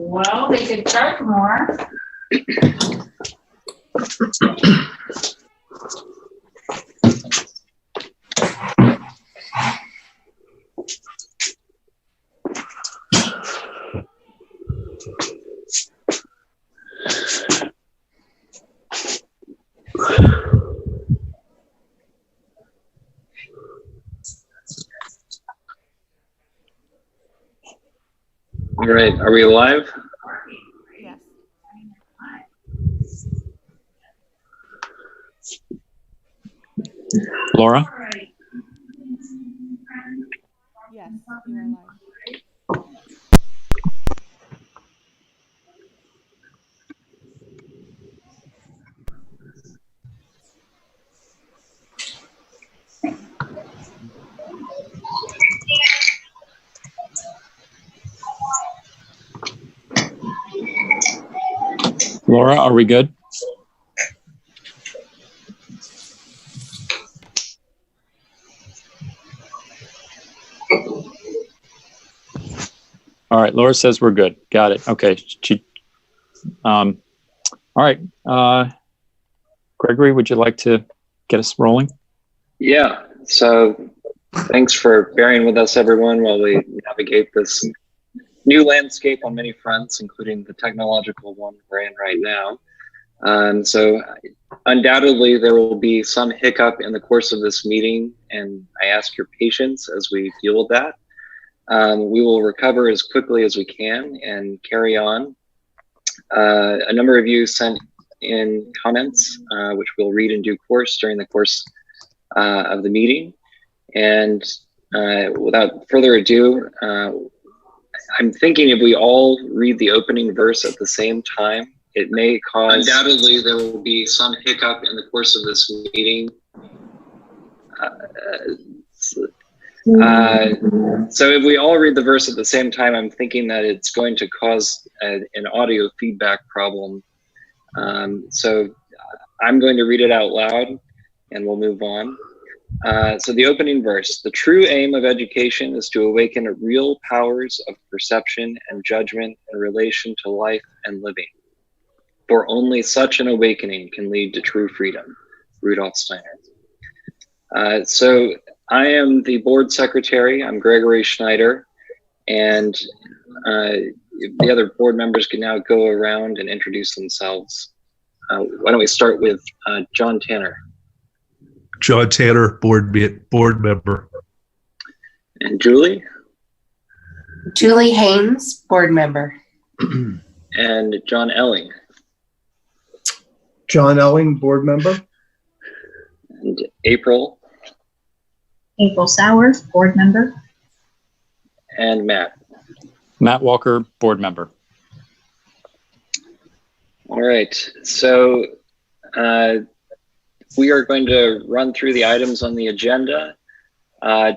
Well, they could charge more. All right, are we live? Yes. Laura? Yes, you are live. Laura, are we good? All right, Laura says we're good. Got it. Okay. All right. Gregory, would you like to get us rolling? Yeah, so thanks for bearing with us, everyone, while we navigate this new landscape on many fronts, including the technological one we're in right now. So undoubtedly, there will be some hiccup in the course of this meeting, and I ask your patience as we deal with that. We will recover as quickly as we can and carry on. A number of you sent in comments, which we'll read in due course during the course of the meeting. And without further ado, I'm thinking if we all read the opening verse at the same time, it may cause... Undoubtedly, there will be some hiccup in the course of this meeting. So if we all read the verse at the same time, I'm thinking that it's going to cause an audio feedback problem. So I'm going to read it out loud and we'll move on. So the opening verse: the true aim of education is to awaken real powers of perception and judgment in relation to life and living. For only such an awakening can lead to true freedom. Rudolf Steiner. So I am the board secretary. I'm Gregory Schneider, and the other board members can now go around and introduce themselves. Why don't we start with John Tanner? John Tanner, board member. And Julie? Julie Haynes, board member. And John Elling? John Elling, board member. And April? April Sowers, board member. And Matt? Matt Walker, board member. All right, so we are going to run through the items on the agenda.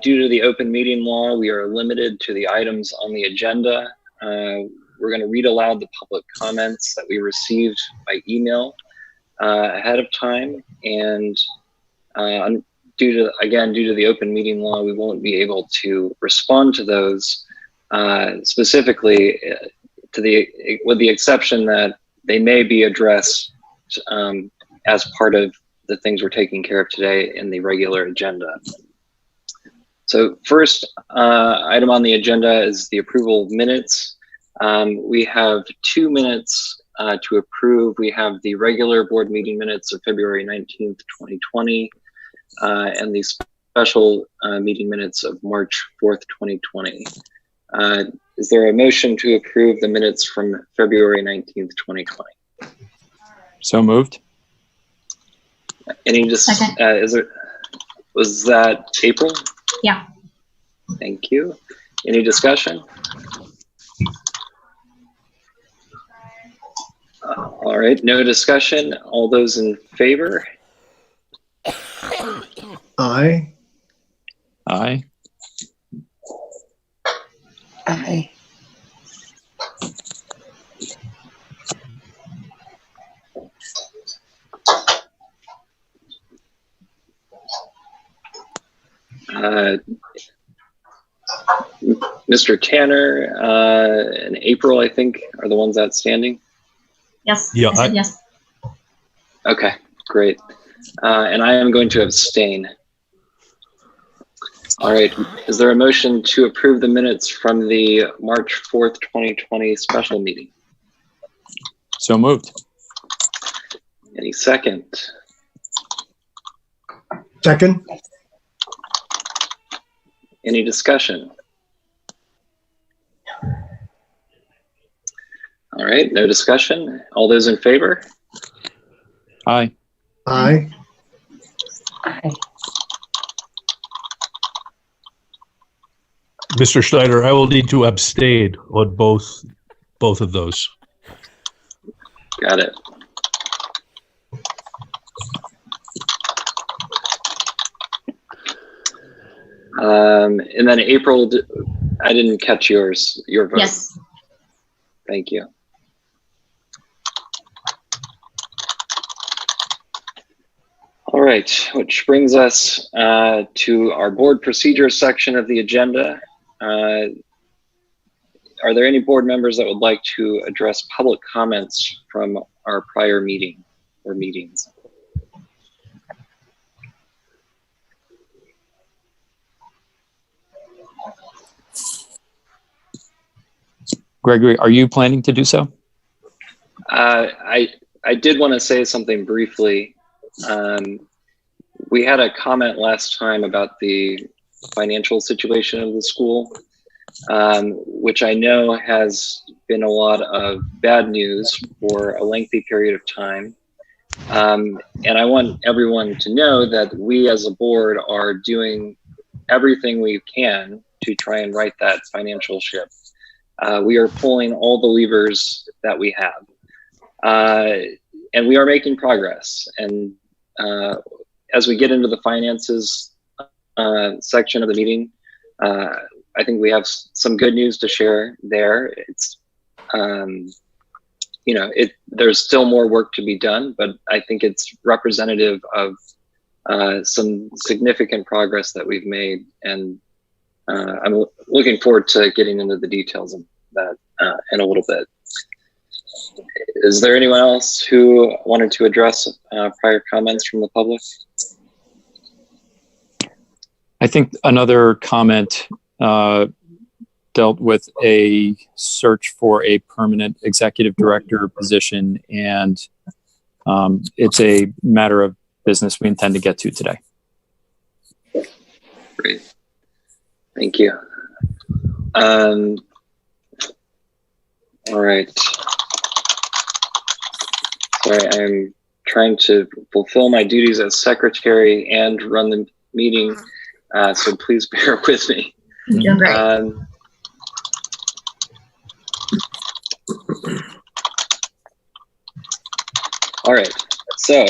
Due to the open meeting law, we are limited to the items on the agenda. We're going to read aloud the public comments that we received by email ahead of time, and due to the open meeting law, we won't be able to respond to those specifically, with the exception that they may be addressed as part of the things we're taking care of today in the regular agenda. So first item on the agenda is the approval of minutes. We have 2 minutes to approve. We have the regular board meeting minutes of February 19th, 2020, and the special meeting minutes of March 4th, 2020. Is there a motion to approve the minutes from February 19th, 2020? So moved. Any was that April? Yeah. Thank you. Any discussion? All right, no discussion. All those in favor? Aye. Aye. Aye. Mr. Tanner and April, I think, are the ones outstanding. Yes. Yeah, I said yes. Okay, great. And I am going to abstain. All right, is there a motion to approve the minutes from the March 4th, 2020 special meeting? So moved. Any second? Second. Any discussion? All right, no discussion. All those in favor? Aye. Aye. Aye. Mr. Schneider, I will need to abstain on both of those. Got it. And then April, I didn't catch your vote. Yes. Thank you. All right, which brings us to our board procedure section of the agenda. Are there any board members that would like to address public comments from our prior meeting or meetings? Gregory, are you planning to do so? I did want to say something briefly. We had a comment last time about the financial situation of the school, which I know has been a lot of bad news for a lengthy period of time. And I want everyone to know that we as a board are doing everything we can to try and right that financial ship. We are pulling all the levers that we have. And we are making progress. And as we get into the finances section of the meeting, I think we have some good news to share there. It's, you know, there's still more work to be done, but I think it's representative of some significant progress that we've made. And I'm looking forward to getting into the details of that in a little bit. Is there anyone else who wanted to address prior comments from the public? I think another comment dealt with a search for a permanent executive director position, and it's a matter of business we intend to get to today. Great. Thank you. All right. Sorry, I'm trying to fulfill my duties as secretary and run the meeting, so please bear with me. You're doing great. All right, so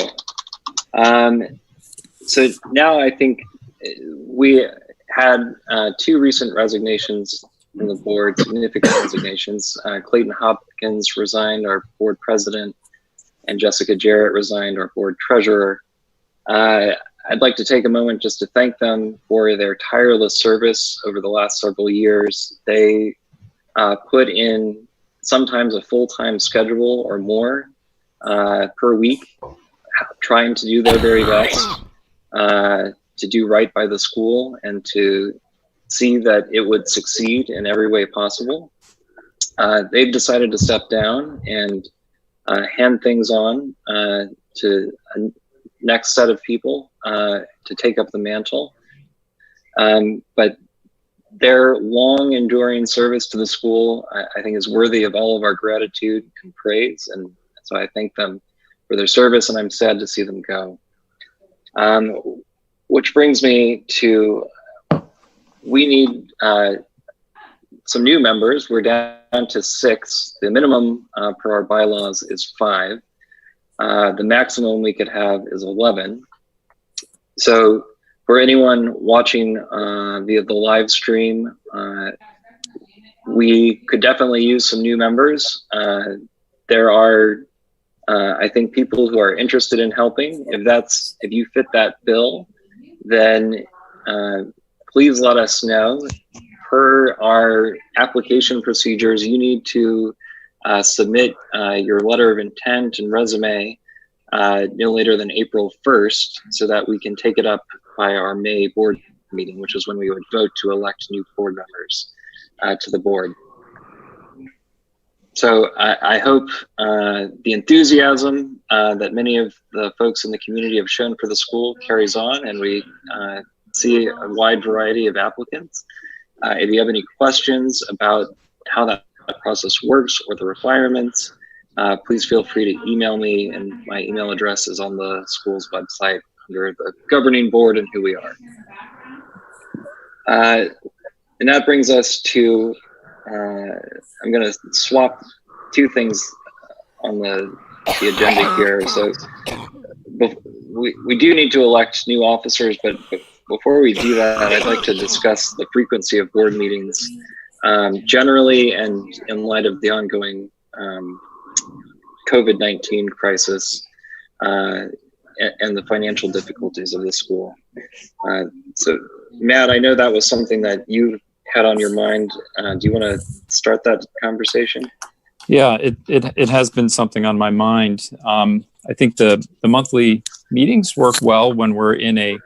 now I think we had two recent resignations from the board, significant resignations. Clayton Hopkins resigned, our board president, and Jessica Jarrett resigned, our board treasurer. I'd like to take a moment just to thank them for their tireless service over the last several years. They put in sometimes a full-time schedule or more per week, trying to do their very best to do right by the school and to see that it would succeed in every way possible. They've decided to step down and hand things on to a next set of people to take up the mantle. But their long enduring service to the school, I think, is worthy of all of our gratitude and praise. And so I thank them for their service, and I'm sad to see them go. Which brings me to, we need some new members. We're down to 6. The minimum per our bylaws is 5. The maximum we could have is 11. So for anyone watching via the live stream, we could definitely use some new members. There are, I think, people who are interested in helping. If you fit that bill, then please let us know. per our application procedures, you need to submit your letter of intent and resume no later than April 1st, so that we can take it up by our May board meeting, which is when we would vote to elect new board members to the board. So I hope the enthusiasm that many of the folks in the community have shown for the school carries on, and we see a wide variety of applicants. If you have any questions about how that process works or the requirements, please feel free to email me, and my email address is on the school's website under the governing board and who we are. And that brings us to, I'm going to swap two things on the agenda here. So we do need to elect new officers, but before we do that, I'd like to discuss the frequency of board meetings generally, and in light of the ongoing COVID-19 crisis and the financial difficulties of the school. So Matt, I know that was something that you had on your mind. Do you want to start that conversation? Yeah, it has been something on my mind. I think the monthly meetings work well when we're in a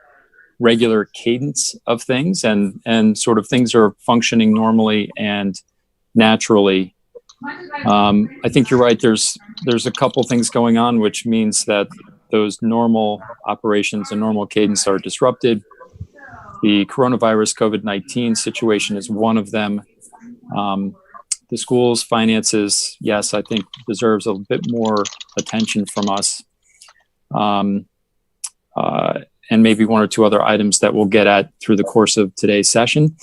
regular cadence of things, and sort of things are functioning normally and naturally. I think you're right. There's a couple things going on, which means that those normal operations and normal cadence are disrupted. The coronavirus COVID-19 situation is one of them. The school's finances, yes, I think deserves a bit more attention from us. And maybe one or two other items that we'll get at through the course of today's session.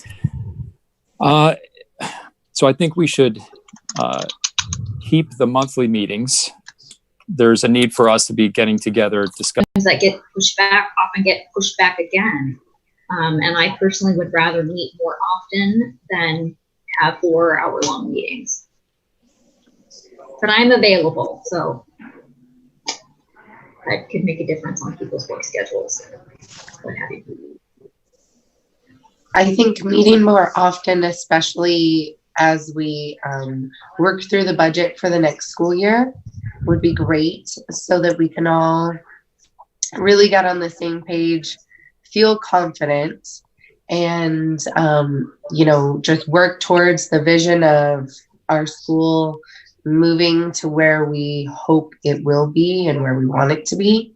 So I think we should keep the monthly meetings. There's a need for us to be getting together, discussing. That get pushed back, often get pushed back again. And I personally would rather meet more often than have 4-hour-long meetings. But I'm available, so that could make a difference on people's work schedules. What have you. I think meeting more often, especially as we work through the budget for the next school year, would be great, so that we can all really get on the same page, feel confident, and just work towards the vision of our school moving to where we hope it will be and where we want it to be.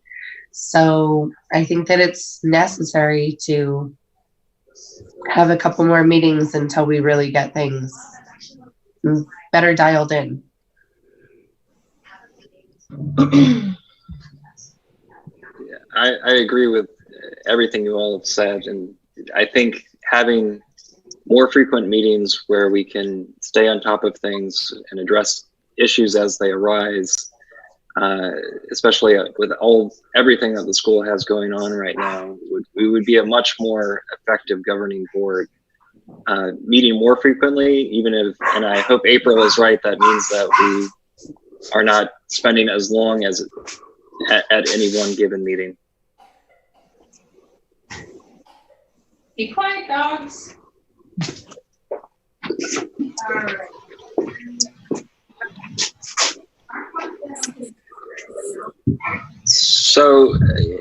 So I think that it's necessary to have a couple more meetings until we really get things better dialed in. I agree with everything you all have said, and I think having more frequent meetings where we can stay on top of things and address issues as they arise, especially with everything that the school has going on right now, we would be a much more effective governing board. Meeting more frequently, even if, and I hope April is right, that means that we are not spending as long as at any one given meeting. Be quiet, dogs. So,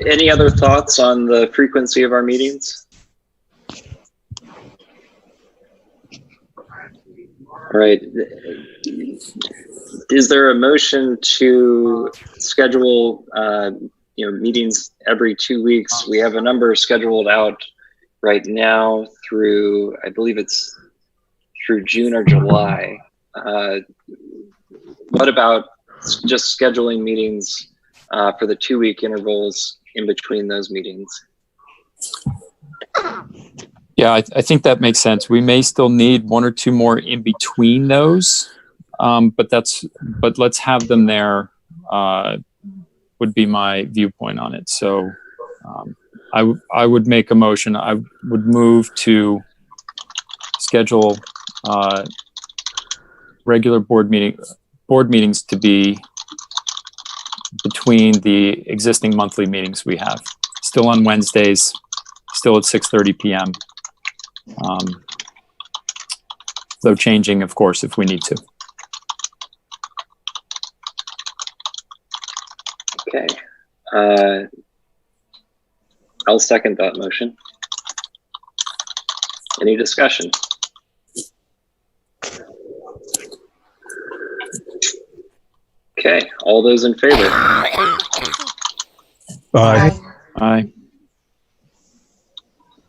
any other thoughts on the frequency of our meetings? All right. Is there a motion to schedule meetings every 2 weeks? We have a number scheduled out right now through, I believe it's through June or July. What about just scheduling meetings for the 2 week intervals in between those meetings? Yeah, I think that makes sense. We may still need one or two more in between those, but let's have them there. Would be my viewpoint on it. So I would make a motion. I would move to schedule regular board meetings to be between the existing monthly meetings we have. Still on Wednesdays, still at 6:30 p.m. though changing, of course, if we need to. Okay. I'll second that motion. Any discussion? Okay, all those in favor? Aye. Aye.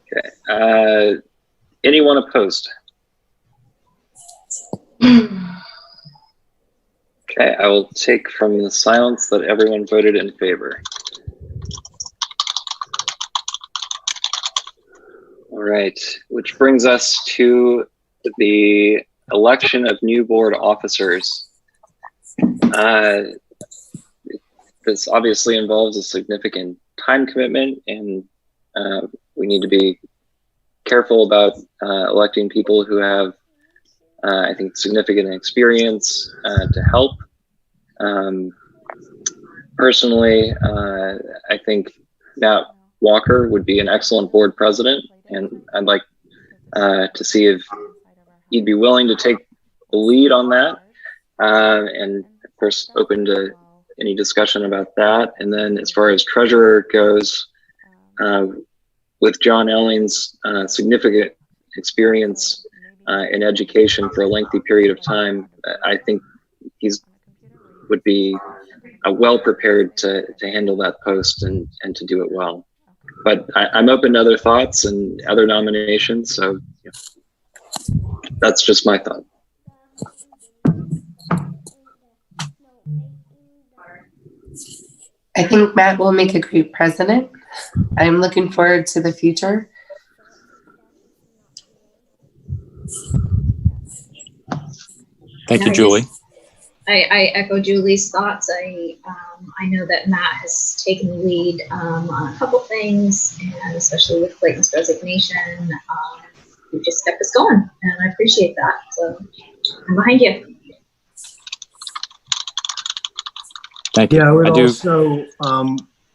Okay. Anyone opposed? Okay, I will take from the silence that everyone voted in favor. All right, which brings us to the election of new board officers. This obviously involves a significant time commitment, and we need to be careful about electing people who have, I think, significant experience to help. Personally, I think Matt Walker would be an excellent board president, and I'd like to see if he'd be willing to take the lead on that, and of course open to any discussion about that. And then as far as treasurer goes, with John Elling's significant experience in education for a lengthy period of time, I think would be well prepared to handle that post and to do it well. But I'm open to other thoughts and other nominations, so that's just my thought. I think Matt will make a great president. I'm looking forward to the future. Thank you, Julie. I echo Julie's thoughts. I know that Matt has taken the lead on a couple things, and especially with Clayton's resignation, he just kept us going, and I appreciate that. So I'm behind you. Thank you. Yeah, I would do. also,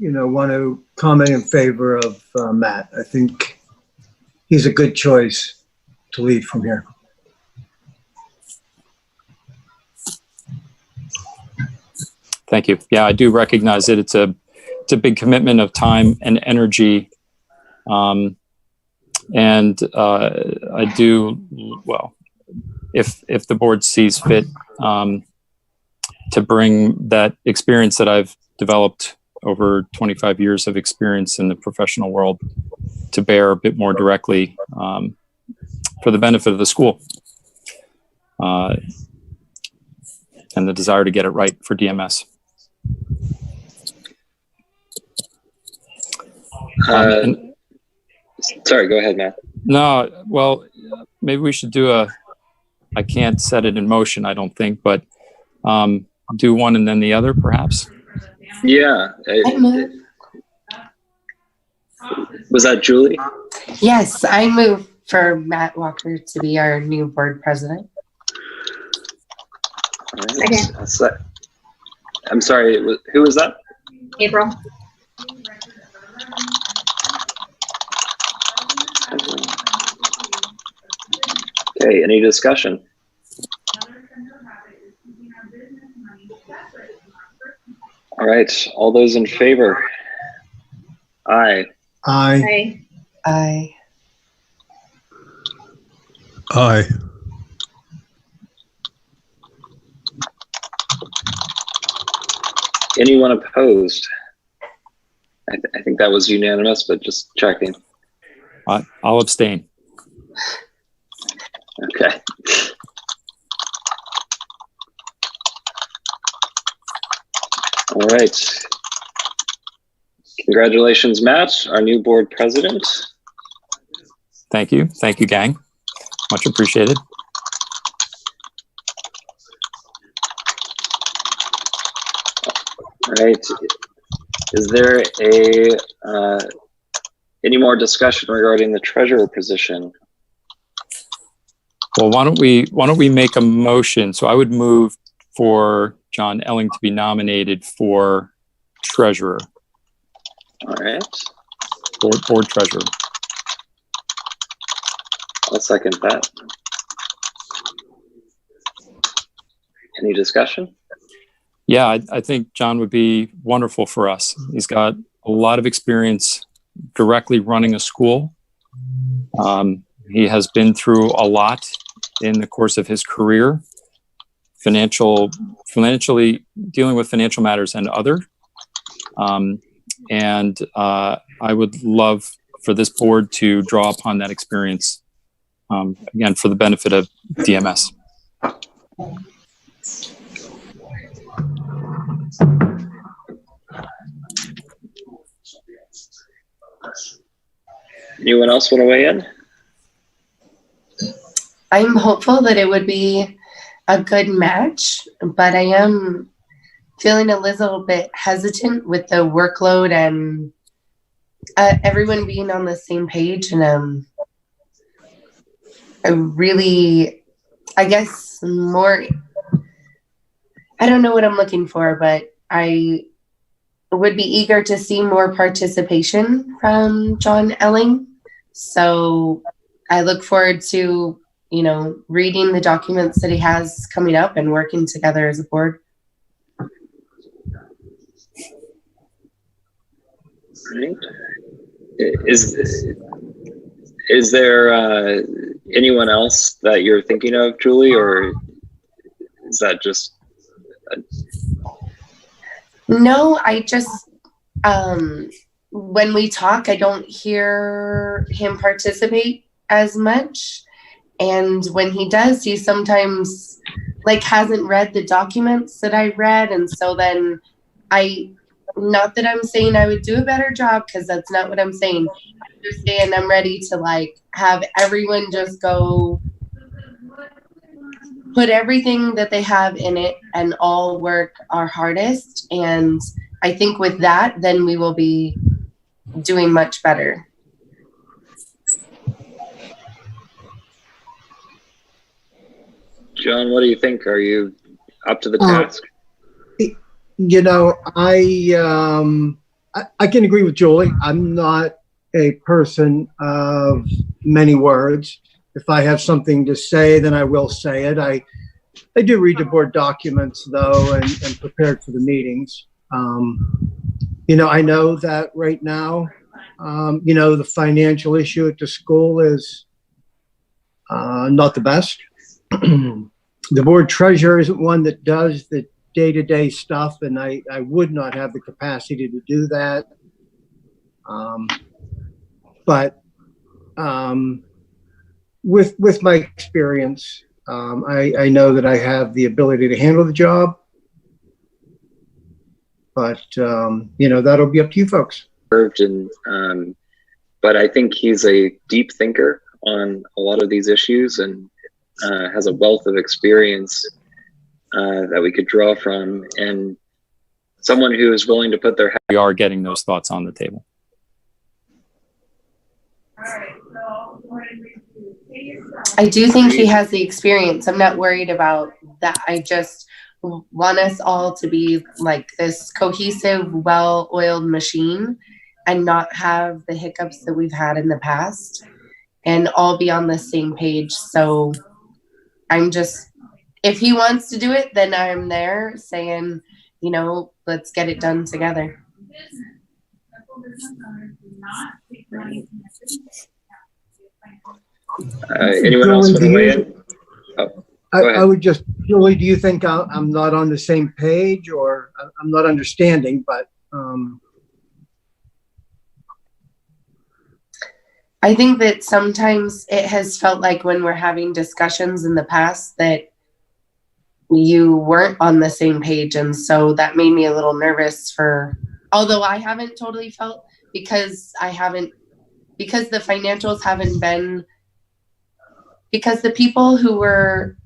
want to comment in favor of Matt. I think he's a good choice to lead from here. Thank you. Yeah, I do recognize it. It's a big commitment of time and energy. And I do, well, if the board sees fit to bring that experience that I've developed over 25 years of experience in the professional world to bear a bit more directly for the benefit of the school. And the desire to get it right for DMS. Sorry, go ahead, Matt. No, well, maybe we should do I can't set it in motion, I don't think, but do one and then the other, perhaps? Yeah. Was that Julie? Yes, I move for Matt Walker to be our new board president. Second. I'm sorry, who was that? April. Okay, any discussion? All right, all those in favor? Aye. Aye. Aye. Aye. Anyone opposed? I think that was unanimous, but just checking. I'll abstain. Okay. All right. Congratulations, Matt, our new board president. Thank you. Thank you, gang. Much appreciated. All right. Is there any more discussion regarding the treasurer position? Well, why don't we make a motion? So I would move for John Elling to be nominated for treasurer. All right. Board treasurer. I'll second that. Any discussion? Yeah, I think John would be wonderful for us. He's got a lot of experience directly running a school. He has been through a lot in the course of his career, financially dealing with financial matters and other. I would love for this board to draw upon that experience, again, for the benefit of DMS. Anyone else want to weigh in? I'm hopeful that it would be a good match, but I am feeling a little bit hesitant with the workload and everyone being on the same page. And I guess more, I don't know what I'm looking for, but I would be eager to see more participation from John Elling. So I look forward to, reading the documents that he has coming up and working together as a board. Right. Is there anyone else that you're thinking of, Julie, or is that just? No, I just, when we talk, I don't hear him participate as much. And when he does, he sometimes hasn't read the documents that I read. And so then not that I'm saying I would do a better job, because that's not what I'm saying. I'm just saying I'm ready to have everyone just go put everything that they have in it and all work our hardest. And I think with that, then we will be doing much better. John, what do you think? Are you up to the task? I can agree with Julie. I'm not a person of many words. If I have something to say, then I will say it. I do read the board documents, though, and prepared for the meetings. I know that right now, the financial issue at the school is not the best. The board treasurer isn't one that does the day-to-day stuff, and I would not have the capacity to do that. But with my experience, I know that I have the ability to handle the job. But that'll be up to you folks. But I think he's a deep thinker on a lot of these issues and has a wealth of experience that we could draw from, and someone who is willing to put their. We are getting those thoughts on the table. I do think he has the experience. I'm not worried about that. I just want us all to be this cohesive, well-oiled machine and not have the hiccups that we've had in the past and all be on the same page. So I'm just, if he wants to do it, then I'm there saying, let's get it done together. Anyone else want to weigh in? I would just, Julie, do you think I'm not on the same page, or I'm not understanding, but I think that sometimes it has felt like when we're having discussions in the past that you weren't on the same page. And so that made me a little nervous although I haven't totally felt because the financials haven't been, because the people who were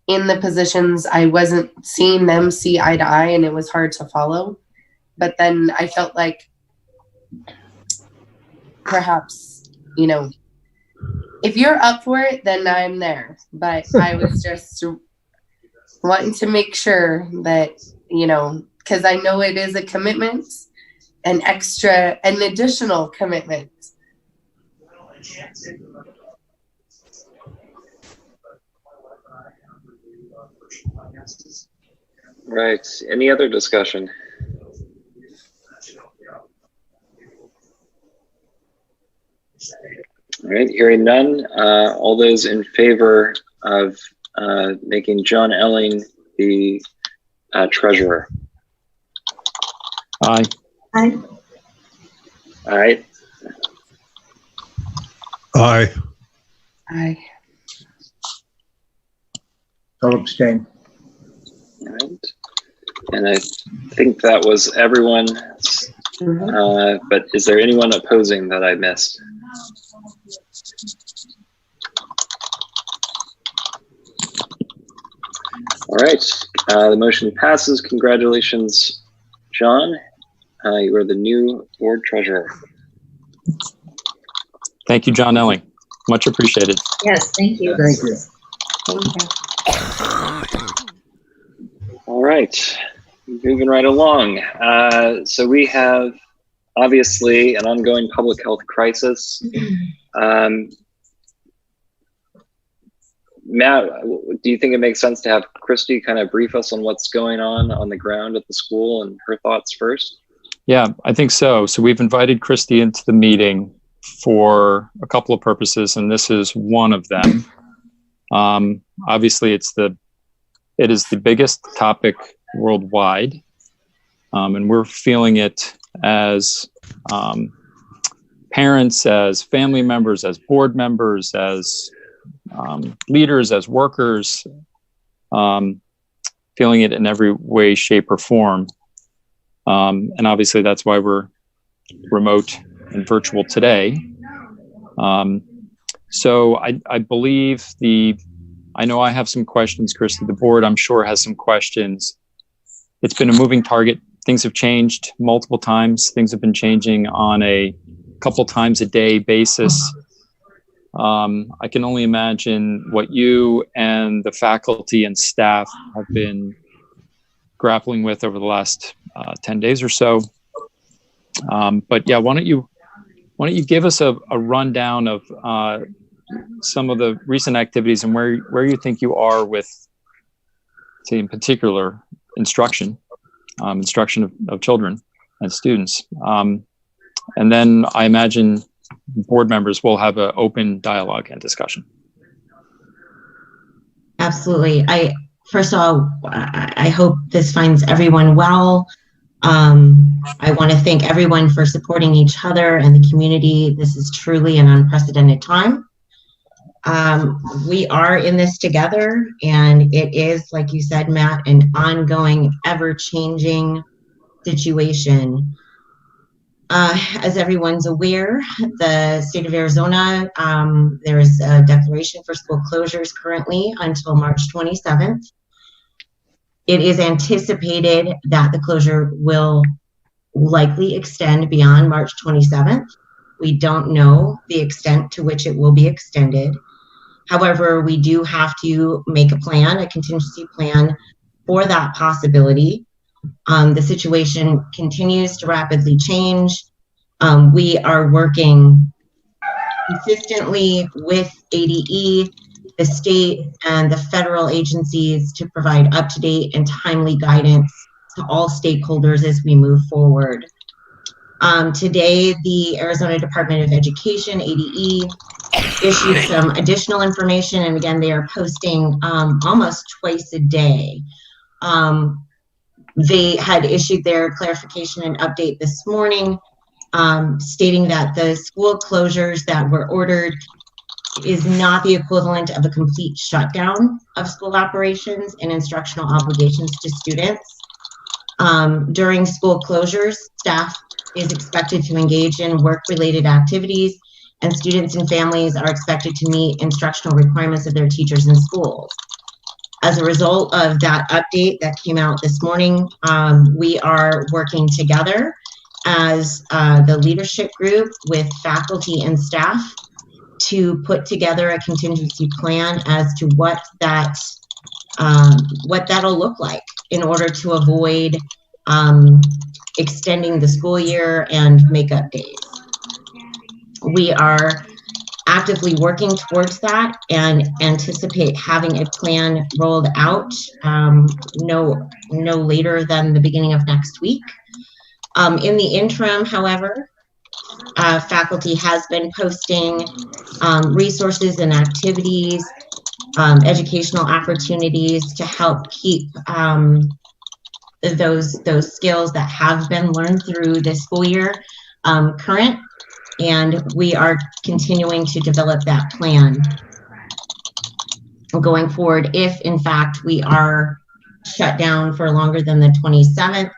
in the positions, I wasn't seeing them see eye to eye, and it was hard to follow. But then I felt like perhaps, if you're up for it, then I'm there. But I was just wanting to make sure that, because I know it is a commitment, an additional commitment. Right. Any other discussion? All right, hearing none. All those in favor of making John Elling the treasurer? Aye. Aye. All right. Aye. Aye. I'll abstain. All right. And I think that was everyone. But is there anyone opposing that I missed? All right. The motion passes. Congratulations, John. You are the new board treasurer. Thank you, John Elling. Much appreciated. Yes, thank you. Thank you. Thank you. All right, moving right along. So we have obviously an ongoing public health crisis. Matt, do you think it makes sense to have Christy kind of brief us on what's going on the ground at the school and her thoughts first? Yeah, I think so. So we've invited Christy into the meeting for a couple of purposes, and this is one of them. Obviously, it is the biggest topic worldwide, and we're feeling it as parents, as family members, as board members, as leaders, as workers, feeling it in every way, shape, or form. And obviously, that's why we're remote and virtual today. So I believe I know I have some questions, Christy. The board, I'm sure, has some questions. It's been a moving target. Things have changed multiple times. Things have been changing on a couple times a day basis. I can only imagine what you and the faculty and staff have been grappling with over the last 10 days or so. But yeah, why don't you give us a rundown of some of the recent activities and where you think you are with, say, in particular, instruction of children and students. And then I imagine board members will have an open dialogue and discussion. Absolutely. First of all, I hope this finds everyone well. I want to thank everyone for supporting each other and the community. This is truly an unprecedented time. We are in this together, and it is, like you said, Matt, an ongoing, ever-changing situation. As everyone's aware, the state of Arizona, there's a declaration for school closures currently until March 27th. It is anticipated that the closure will likely extend beyond March 27th. We don't know the extent to which it will be extended. However, we do have to make a plan, a contingency plan for that possibility. The situation continues to rapidly change. We are working consistently with ADE, the state, and the federal agencies to provide up-to-date and timely guidance to all stakeholders as we move forward. Today, the Arizona Department of Education, ADE, issued some additional information, and again, they are posting almost twice a day. They had issued their clarification and update this morning, stating that the school closures that were ordered is not the equivalent of a complete shutdown of school operations and instructional obligations to students. During school closures, staff is expected to engage in work-related activities, and students and families are expected to meet instructional requirements of their teachers and schools. As a result of that update that came out this morning, we are working together as the leadership group with faculty and staff to put together a contingency plan as to what that'll look like in order to avoid extending the school year and makeup days. We are actively working towards that and anticipate having a plan rolled out no later than the beginning of next week. In the interim, however, faculty has been posting resources and activities, educational opportunities to help keep those skills that have been learned through this school year current, and we are continuing to develop that plan going forward if in fact we are shut down for longer than the 27th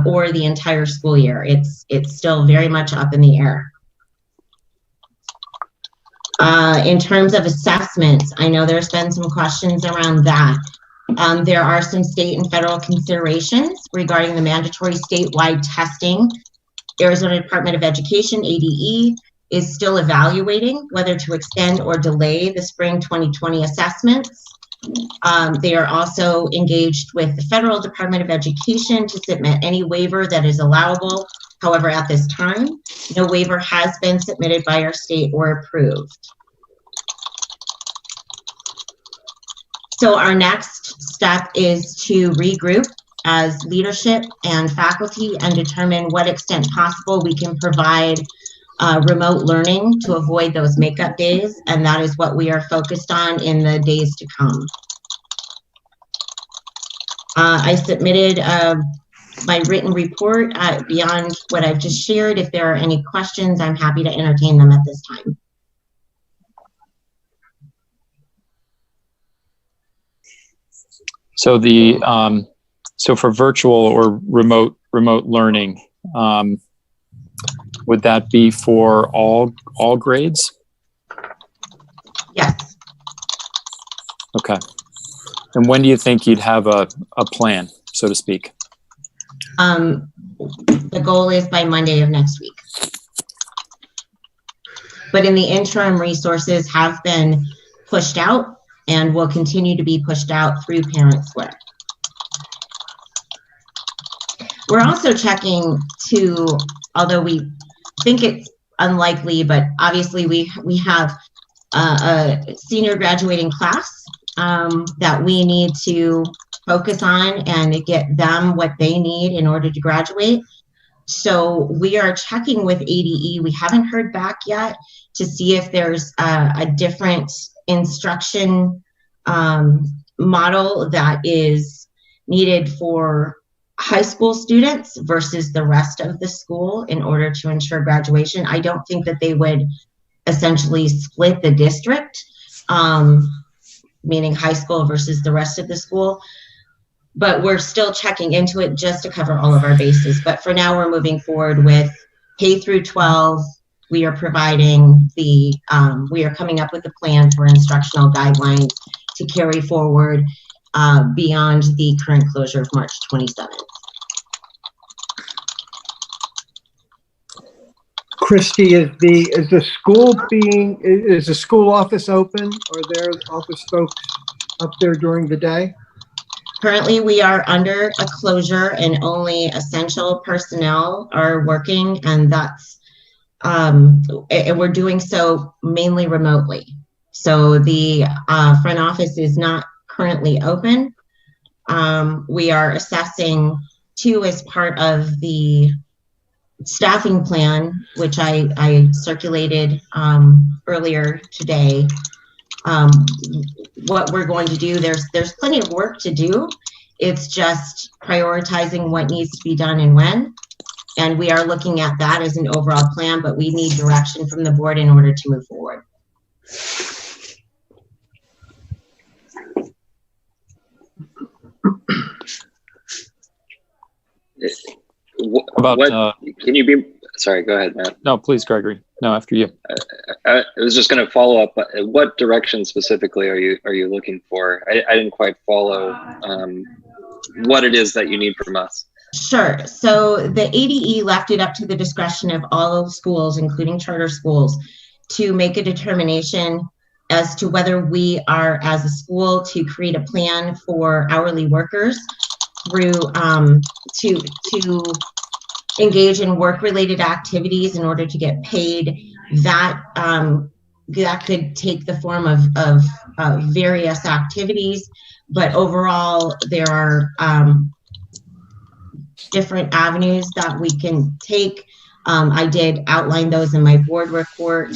or the entire school year. It's still very much up in the air. In terms of assessments, I know there's been some questions around that. There are some state and federal considerations regarding the mandatory statewide testing. Arizona Department of Education, ADE, is still evaluating whether to extend or delay the spring 2020 assessments. They are also engaged with the Federal Department of Education to submit any waiver that is allowable. However, at this time, no waiver has been submitted by our state or approved. So our next step is to regroup as leadership and faculty and determine what extent possible we can provide remote learning to avoid those makeup days, and that is what we are focused on in the days to come. I submitted my written report beyond what I've just shared. If there are any questions, I'm happy to entertain them at this time. So the so for virtual or remote learning, would that be for all grades? Yes. Okay. And when do you think you'd have a plan, so to speak? The goal is by Monday of next week. But in the interim, resources have been pushed out and will continue to be pushed out through Parent Square. We're also checking to, although we think it's unlikely, but obviously we have a senior graduating class that we need to focus on and get them what they need in order to graduate. So we are checking with ADE. We haven't heard back yet to see if there's a different instruction model that is needed for high school students versus the rest of the school in order to ensure graduation. I don't think that they would essentially split the district, meaning high school versus the rest of the school. But we're still checking into it just to cover all of our bases. But for now, we're moving forward with K through 12. We are providing the, we are coming up with a plan for instructional guidelines to carry forward beyond the current closure of March 27th. Christy, is the school office open? Are there office folks up there during the day? Currently, we are under a closure and only essential personnel are working, and that's, and we're doing so mainly remotely. So the front office is not currently open. We are assessing too as part of the staffing plan, which I circulated earlier today. What we're going to do, there's plenty of work to do. It's just prioritizing what needs to be done and when. And we are looking at that as an overall plan, but we need direction from the board in order to move forward. Can you be, sorry, go ahead, Matt. No, please, Gregory. No, after you. I was just going to follow up. What direction specifically are you looking for? I didn't quite follow what it is that you need from us. Sure. So the ADE left it up to the discretion of all schools, including charter schools, to make a determination as to whether we are, as a school, to create a plan for hourly workers through to engage in work-related activities in order to get paid. That that could take the form of various activities, but overall there are different avenues that we can take. I did outline those in my board report.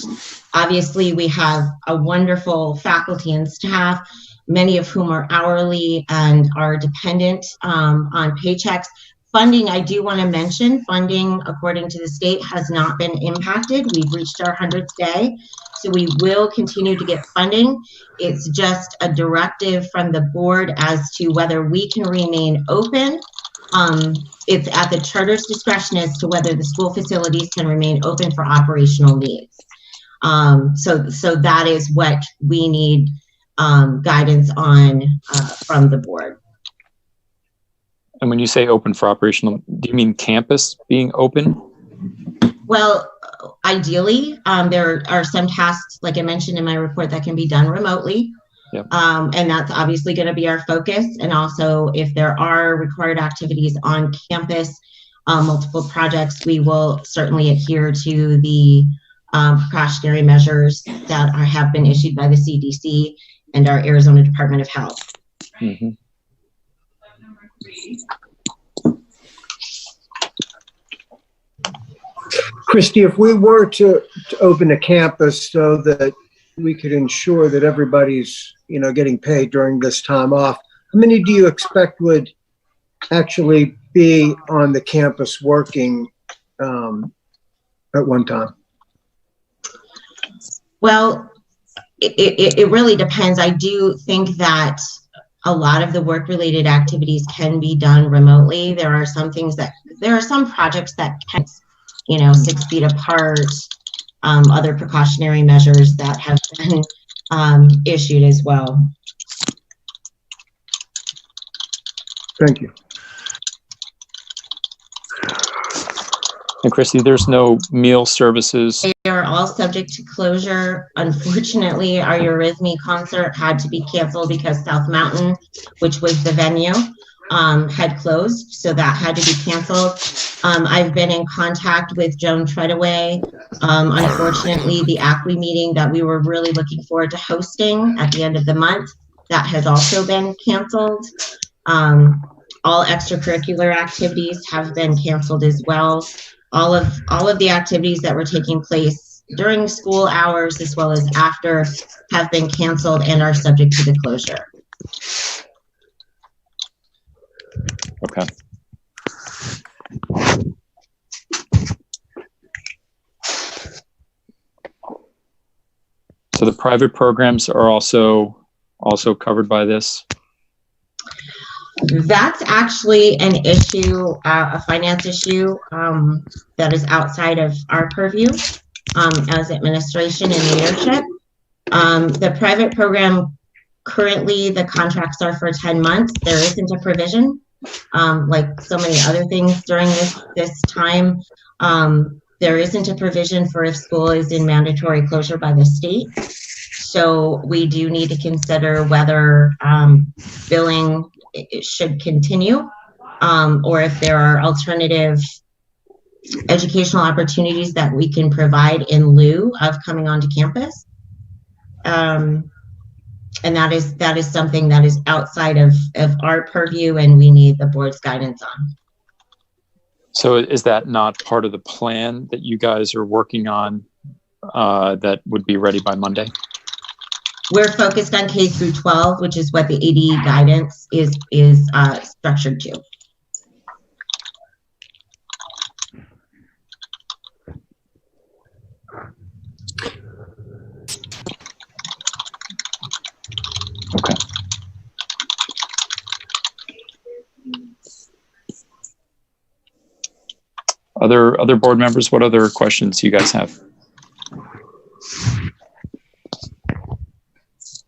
Obviously, we have a wonderful faculty and staff, many of whom are hourly and are dependent on paychecks. Funding, I do want to mention, funding according to the state has not been impacted. We've reached our 100th day, so we will continue to get funding. It's just a directive from the board as to whether we can remain open. It's at the charter's discretion as to whether the school facilities can remain open for operational needs. So that is what we need guidance on from the board. And when you say open for operational, do you mean campus being open? Well, ideally, there are some tasks, like I mentioned in my report, that can be done remotely. Yep. And that's obviously going to be our focus. And also, if there are required activities on campus, multiple projects, we will certainly adhere to the precautionary measures that have been issued by the CDC and our Arizona Department of Health. Mm-hmm. Christy, if we were to open a campus so that we could ensure that everybody's, getting paid during this time off, how many do you expect would actually be on the campus working at one time? Well, it really depends. I do think that a lot of the work-related activities can be done remotely. There are some projects that can, 6 feet apart, other precautionary measures that have been issued as well. Thank you. And Christy, there's no meal services. They are all subject to closure. Unfortunately, our Eurythmy concert had to be canceled because South Mountain, which was the venue, had closed, so that had to be canceled. I've been in contact with Joan Treadaway. Unfortunately, the ACWE meeting that we were really looking forward to hosting at the end of the month, that has also been canceled. All extracurricular activities have been canceled as well. All of the activities that were taking place during school hours as well as after have been canceled and are subject to the closure. Okay. So the private programs are also covered by this? That's actually an issue, a finance issue that is outside of our purview as administration and leadership. The private program, currently the contracts are for 10 months. There isn't a provision, like so many other things during this time. There isn't a provision for if school is in mandatory closure by the state. So we do need to consider whether billing should continue or if there are alternative educational opportunities that we can provide in lieu of coming onto campus. And that is something that is outside of our purview, and we need the board's guidance on. So is that not part of the plan that you guys are working on that would be ready by Monday? We're focused on K through 12, which is what the ADE guidance is structured to. Okay. Other board members, what other questions do you guys have?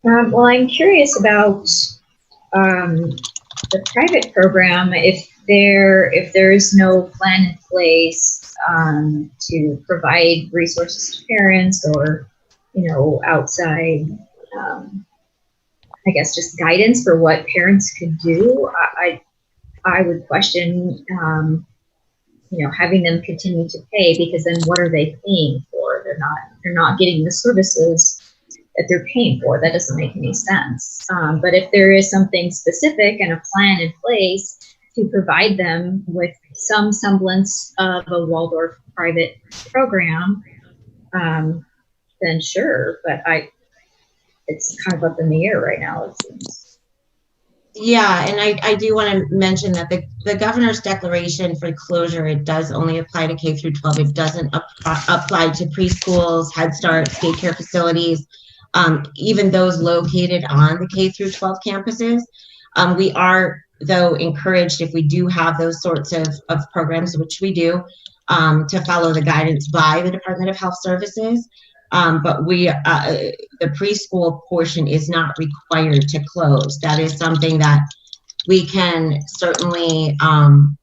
Well, I'm curious about the private program. If there is no plan in place to provide resources to parents, or outside, I guess just guidance for what parents could do, I would question having them continue to pay, because then what are they paying for? They're not they're not getting the services that they're paying for. That doesn't make any sense. But if there is something specific and a plan in place to provide them with some semblance of a Waldorf private program, then sure. But it's kind of up in the air right now, it seems. Yeah, and I do want to mention that the governor's declaration for closure, it does only apply to K through 12. It doesn't apply to preschools, Head Starts, daycare facilities, even those located on the K through 12 campuses. We are, though, encouraged, if we do have those sorts of programs, which we do, to follow the guidance by the Department of Health Services. But the preschool portion is not required to close. That is something that we can certainly, and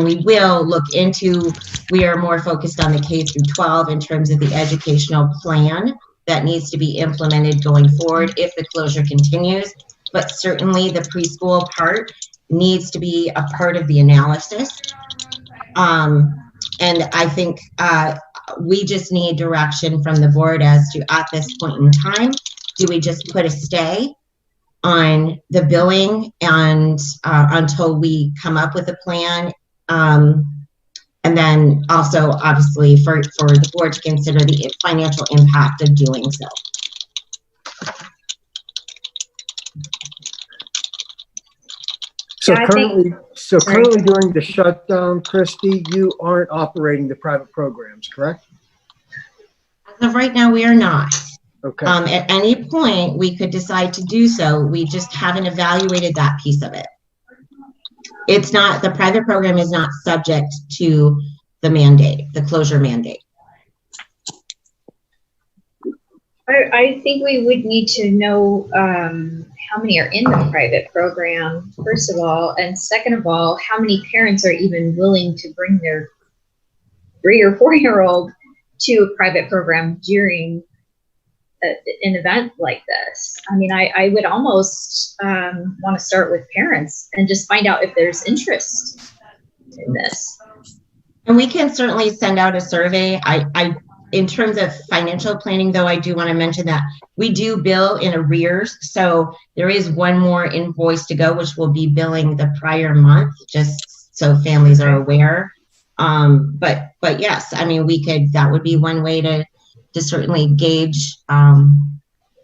we will look into. We are more focused on the K through 12 in terms of the educational plan that needs to be implemented going forward if the closure continues. But certainly the preschool part needs to be a part of the analysis. And I think we just need direction from the board as to, at this point in time, do we just put a stay on the billing and until we come up with a plan? And then also, obviously, for the board to consider the financial impact of doing so. So Yeah, currently during the shutdown, Christy, you aren't operating the private programs, correct? As of right now, we are not. Okay. At any point, we could decide to do so. We just haven't evaluated that piece of it. It's not, the private program is not subject to the mandate, the closure mandate. I think we would need to know how many are in the private program, first of all, and second of all, how many parents are even willing to bring their 3 or 4-year-old to a private program during an event like this. I mean, I would almost want to start with parents and just find out if there's interest in this. And we can certainly send out a survey. In terms of financial planning, though, I do want to mention that we do bill in arrears. So there is one more invoice to go, which will be billing the prior month, just so families are aware. But yes, I mean, that would be one way to certainly gauge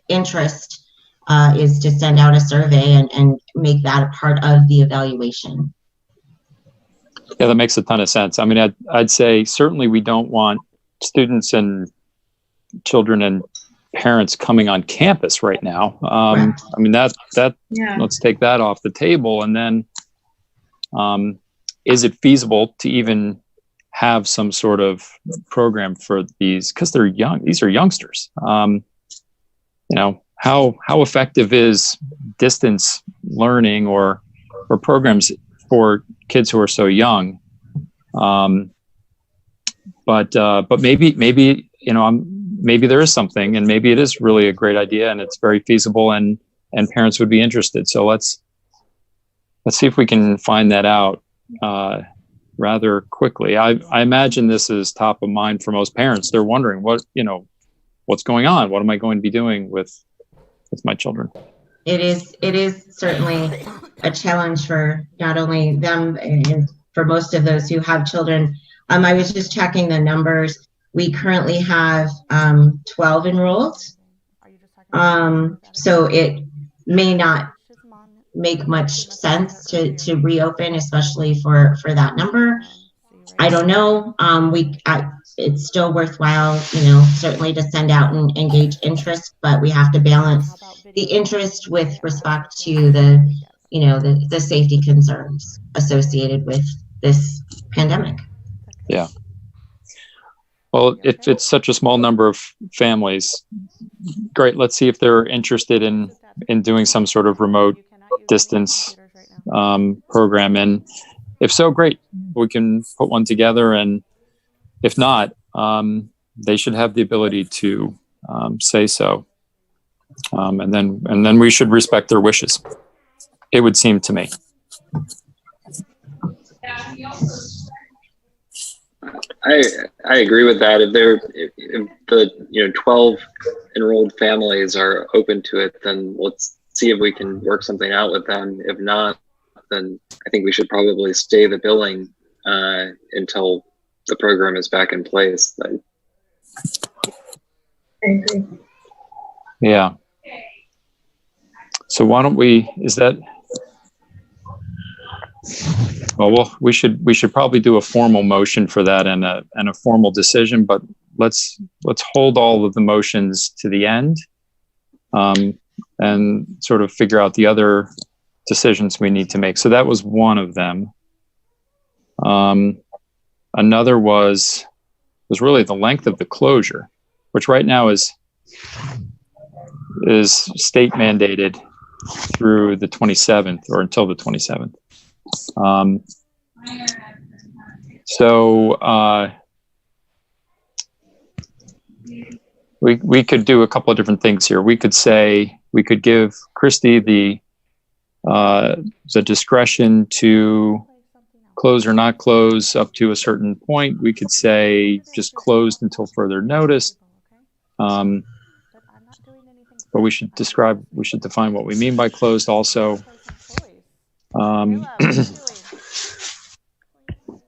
interest, is to send out a survey and make that a part of the evaluation. Yeah, that makes a ton of sense. I mean, I'd say certainly we don't want students and children and parents coming on campus right now. I mean, that Yeah. let's take that off the table. And then, is it feasible to even have some sort of program for these? Because they're young. These are youngsters. You know, how effective is distance learning or programs for kids who are so young? But maybe, you know, maybe there is something, and maybe it is really a great idea and it's very feasible, and parents would be interested. So let's see if we can find that out rather quickly. I imagine this is top of mind for most parents. They're wondering what's going on? What am I going to be doing with my children? It is certainly a challenge for not only them and for most of those who have children. I was just checking the numbers. We currently have 12 enrolled. So it may not make much sense to reopen, especially for that number. I don't know. It's still worthwhile, certainly to send out and engage interest, but we have to balance the interest with respect to the safety concerns associated with this pandemic. Yeah. Well, if it's such a small number of families, great. Let's see if they're interested in doing some sort of remote distance program. And if so, great. We can put one together. And if not, they should have the ability to say so. And then we should respect their wishes. It would seem to me. I agree with that. If the 12 enrolled families are open to it, then let's see if we can work something out with them. If not, then I think we should probably stay the billing until the program is back in place. I agree. Yeah. So why don't we, we should probably do a formal motion for that and a formal decision, but let's hold all of the motions to the end, and sort of figure out the other decisions we need to make. So that was one of them. Another was really the length of the closure, which right now is state mandated through the 27th or until the 27th. We could do a couple of different things here. We could give Christy the discretion to close or not close up to a certain point. We could say just closed until further notice. But we should define what we mean by closed also. But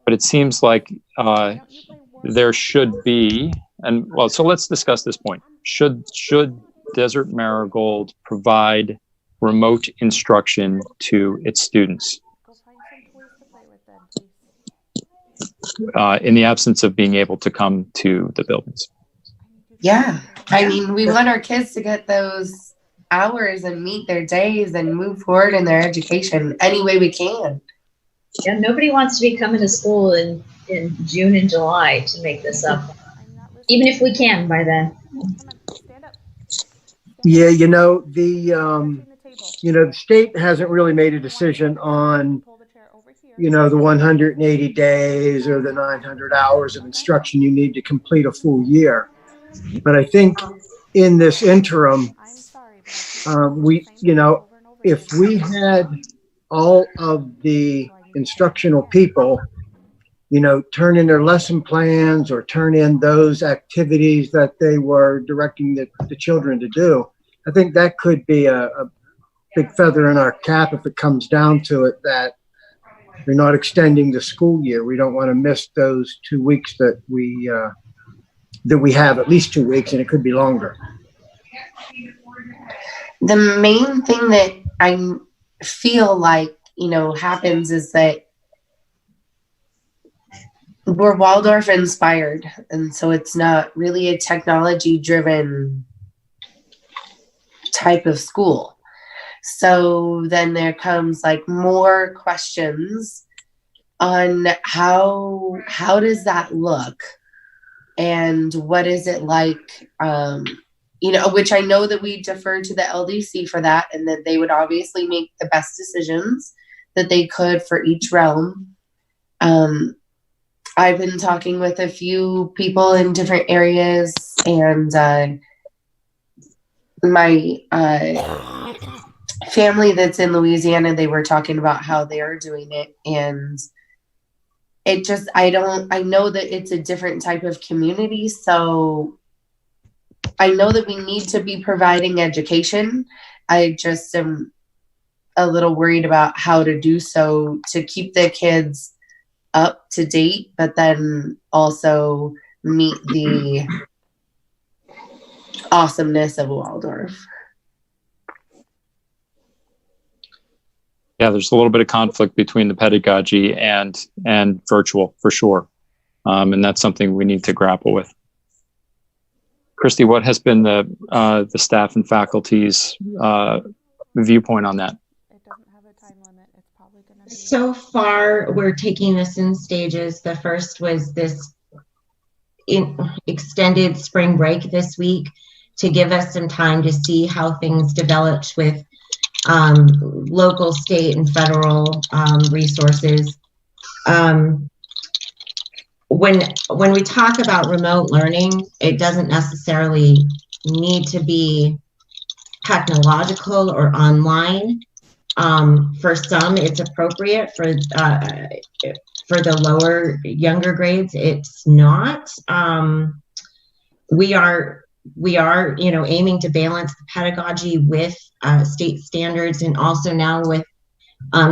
it seems like there should be, so let's discuss this point. Should Desert Marigold provide remote instruction to its students in the absence of being able to come to the buildings? Yeah. I mean, we want our kids to get those hours and meet their days and move forward in their education any way we can. Yeah, nobody wants to be coming to school in June and July to make this up, even if we can by then. Yeah, the state hasn't really made a decision on, the 180 days or the 900 hours of instruction you need to complete a full year. But I think in this interim, if we had all of the instructional people, turn in their lesson plans or turn in those activities that they were directing the children to do, I think that could be a big feather in our cap if it comes down to it, that we're not extending the school year. We don't want to miss those 2 weeks that we have, at least 2 weeks, and it could be longer. The main thing that I feel like, happens is that we're Waldorf inspired. And so it's not really a technology driven type of school. So then there comes like more questions on how does that look? And what is it like, which I know that we defer to the LDC for that, and that they would obviously make the best decisions that they could for each realm. I've been talking with a few people in different areas, and my family that's in Louisiana, they were talking about how they're doing it, and it just, I know that it's a different type of community, so I know that we need to be providing education. I just am a little worried about how to do so to keep the kids up to date, but then also meet the awesomeness of Waldorf. Yeah, there's a little bit of conflict between the pedagogy and virtual, for sure. And that's something we need to grapple with. Christy, what has been the staff and faculty's viewpoint on that? It doesn't have a time limit. It's probably going to be... So far, we're taking this in stages. The first was this extended spring break this week to give us some time to see how things developed with local, state, and federal resources. When we talk about remote learning, it doesn't necessarily need to be technological or online. For some, it's appropriate. For the younger grades, it's not. We are, aiming to balance the pedagogy with state standards, and also now with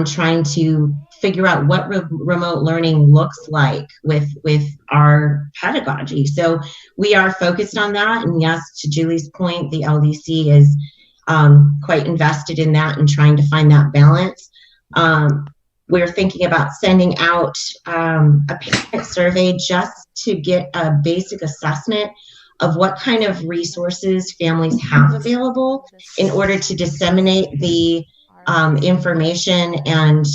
trying to figure out what remote learning looks like with our pedagogy. So we are focused on that. And yes, to Julie's point, the LDC is quite invested in that and trying to find that balance. We're thinking about sending out a parent survey just to get a basic assessment of what kind of resources families have available in order to disseminate the information, and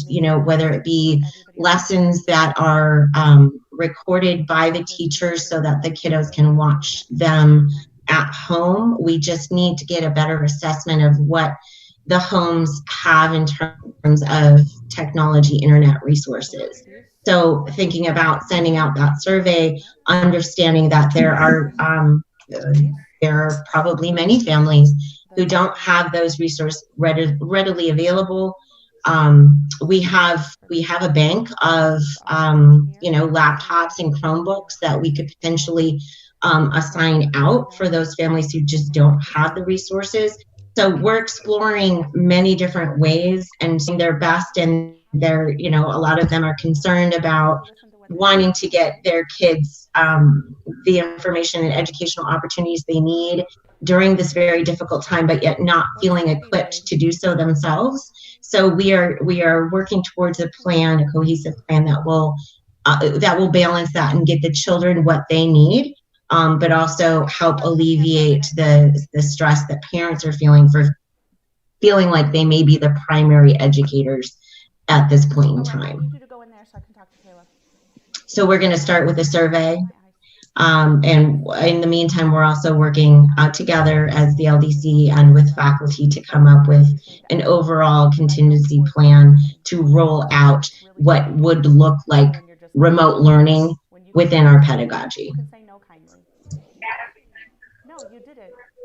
whether it be lessons that are recorded by the teachers so that the kiddos can watch them at home. We just need to get a better assessment of what the homes have in terms of technology, internet resources. So thinking about sending out that survey, understanding that there are probably many families who don't have those resources readily available. We have a bank of laptops and Chromebooks that we could potentially assign out for those families who just don't have the resources. So we're exploring many different ways and doing their best, and they're, a lot of them are concerned about wanting to get their kids the information and educational opportunities they need during this very difficult time, but yet not feeling equipped to do so themselves. So we are working towards a cohesive plan that will balance that and get the children what they need, but also help alleviate the stress that parents are feeling like they may be the primary educators at this point in time. So we're going to start with a survey. And in the meantime, we're also working together as the LDC and with faculty to come up with an overall contingency plan to roll out what would look like remote learning within our pedagogy.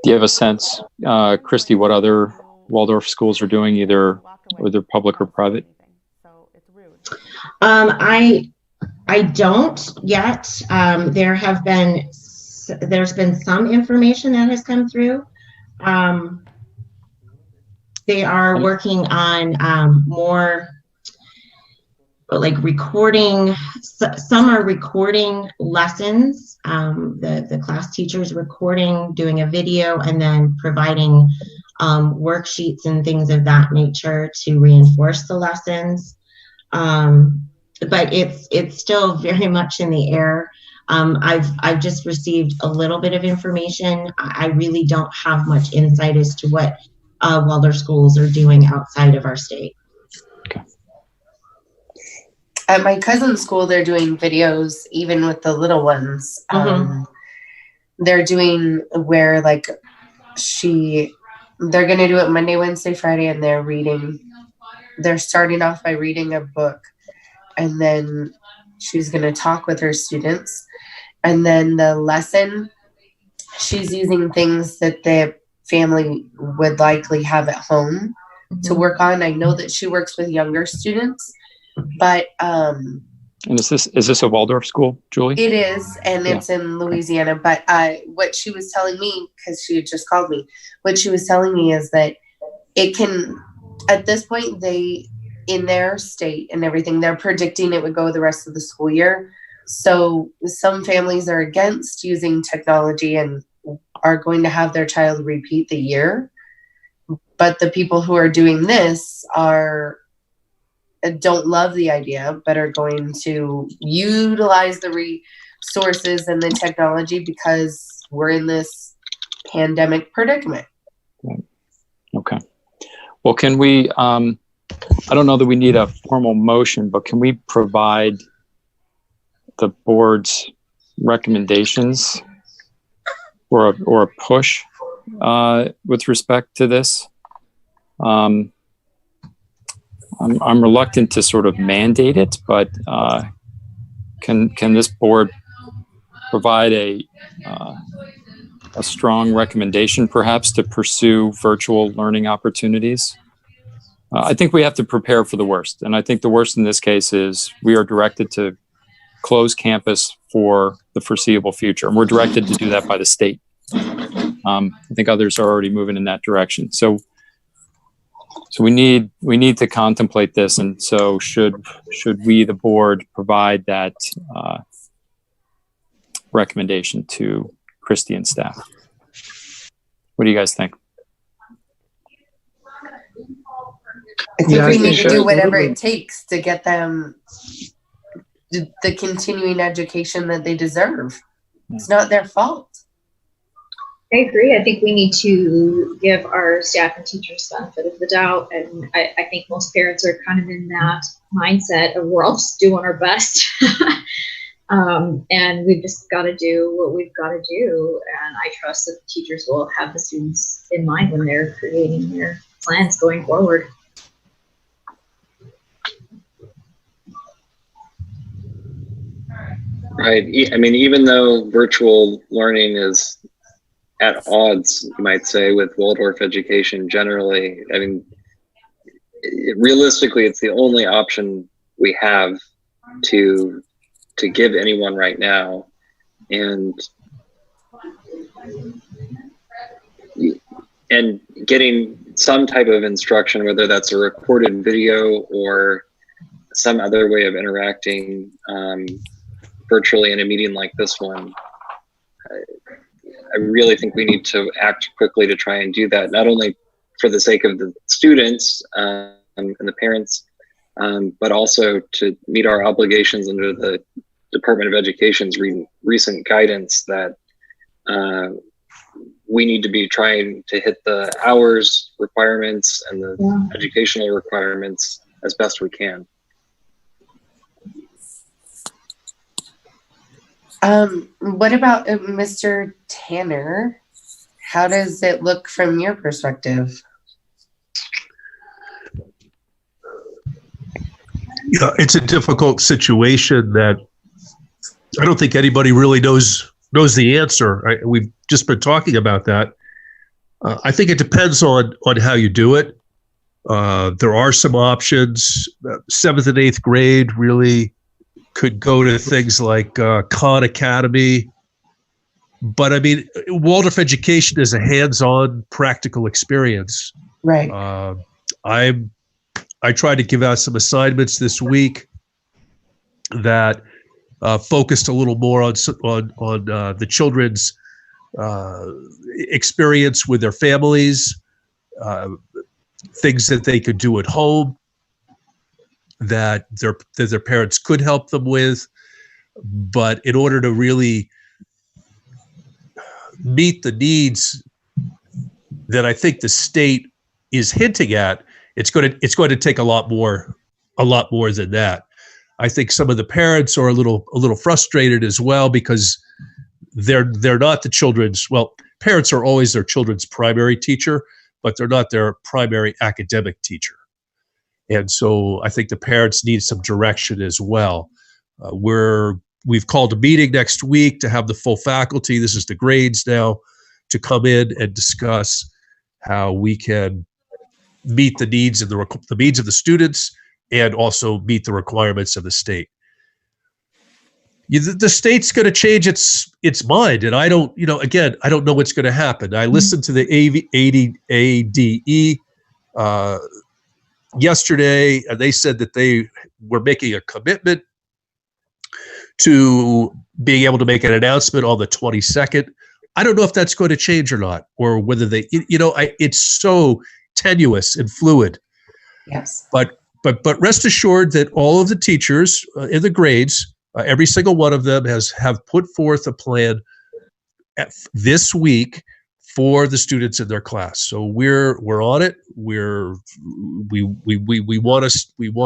Do you have a sense, Christy, what other Waldorf schools are doing, either public or private? I don't yet. There's been some information that has come through. They are working on more like recording. Some are recording lessons. The class teachers recording, doing a video, and then providing worksheets and things of that nature to reinforce the lessons. But it's still very much in the air. I've just received a little bit of information. I really don't have much insight as to what Waldorf schools are doing outside of our state. Okay. At my cousin's school, they're doing videos, even with the little ones. They're doing where they're going to do it Monday, Wednesday, Friday, and they're starting off by reading a book. And then she's going to talk with her students. And then the lesson, she's using things that the family would likely have at home to work on. I know that she works with younger students, but and is this a Waldorf school, Julie? It is, and it's in Louisiana. But what she was telling me, because she had just called me, what she was telling me is that it can, at this point, in their state and everything, they're predicting it would go the rest of the school year. So some families are against using technology and are going to have their child repeat the year. But the people who are doing this don't love the idea, but are going to utilize the resources and the technology because we're in this pandemic predicament. Okay. Well, can we, I don't know that we need a formal motion, but can we provide the board's recommendations or a push with respect to this? I'm reluctant to sort of mandate it, but can this board provide a strong recommendation, perhaps, to pursue virtual learning opportunities? I think we have to prepare for the worst. And I think the worst in this case is we are directed to close campus for the foreseeable future. And we're directed to do that by the state. I think others are already moving in that direction. So we need to contemplate this. And so should we, the board, provide that recommendation to Christy and staff? What do you guys think? I think Yeah, we I need think to do so. whatever it takes to get them the continuing education that they deserve. It's not their fault. I agree. I think we need to give our staff and teachers benefit of the doubt. And I think most parents are kind of in that mindset of we're all just doing our best. And we've just got to do what we've got to do. And I trust that the teachers will have the students in mind when they're creating their plans going forward. Right. I mean, even though virtual learning is at odds, you might say, with Waldorf education generally, I mean, realistically, it's the only option we have to give anyone right now. And getting some type of instruction, whether that's a recorded video or some other way of interacting virtually in a meeting like this one, I really think we need to act quickly to try and do that, not only for the sake of the students and the parents, but also to meet our obligations under the Department of Education's recent guidance that we need to be trying to hit the hours requirements and the educational requirements as best we can. What about Mr. Tanner? How does it look from your perspective? Yeah, it's a difficult situation that I don't think anybody really knows the answer. We've just been talking about that. I think it depends on how you do it. There are some options. 7th and 8th grade really could go to things like Khan Academy. But I mean, Waldorf education is a hands-on practical experience. Right. I tried to give out some assignments this week that focused a little more on the children's experience with their families, things that they could do at home that their parents could help them with. But in order to really meet the needs that I think the state is hinting at, it's going to take a lot more than that. I think some of the parents are a little frustrated as well because they're not the children's, well, parents are always their children's primary teacher, but they're not their primary academic teacher. And so I think the parents need some direction as well. We've called a meeting next week to have the full faculty, this is the grades now, to come in and discuss how we can meet the needs of the needs of the students and also meet the requirements of the state. The state's going to change its mind, and I don't know what's going to happen. I listened to the ADE yesterday, and they said that they were making a commitment to being able to make an announcement on the 22nd. I don't know if that's going to change or not, or whether they, it's so tenuous and fluid. Yes. But rest assured that all of the teachers in the grades, every single one of them have put forth a plan this week for the students in their class. So we're on it. We want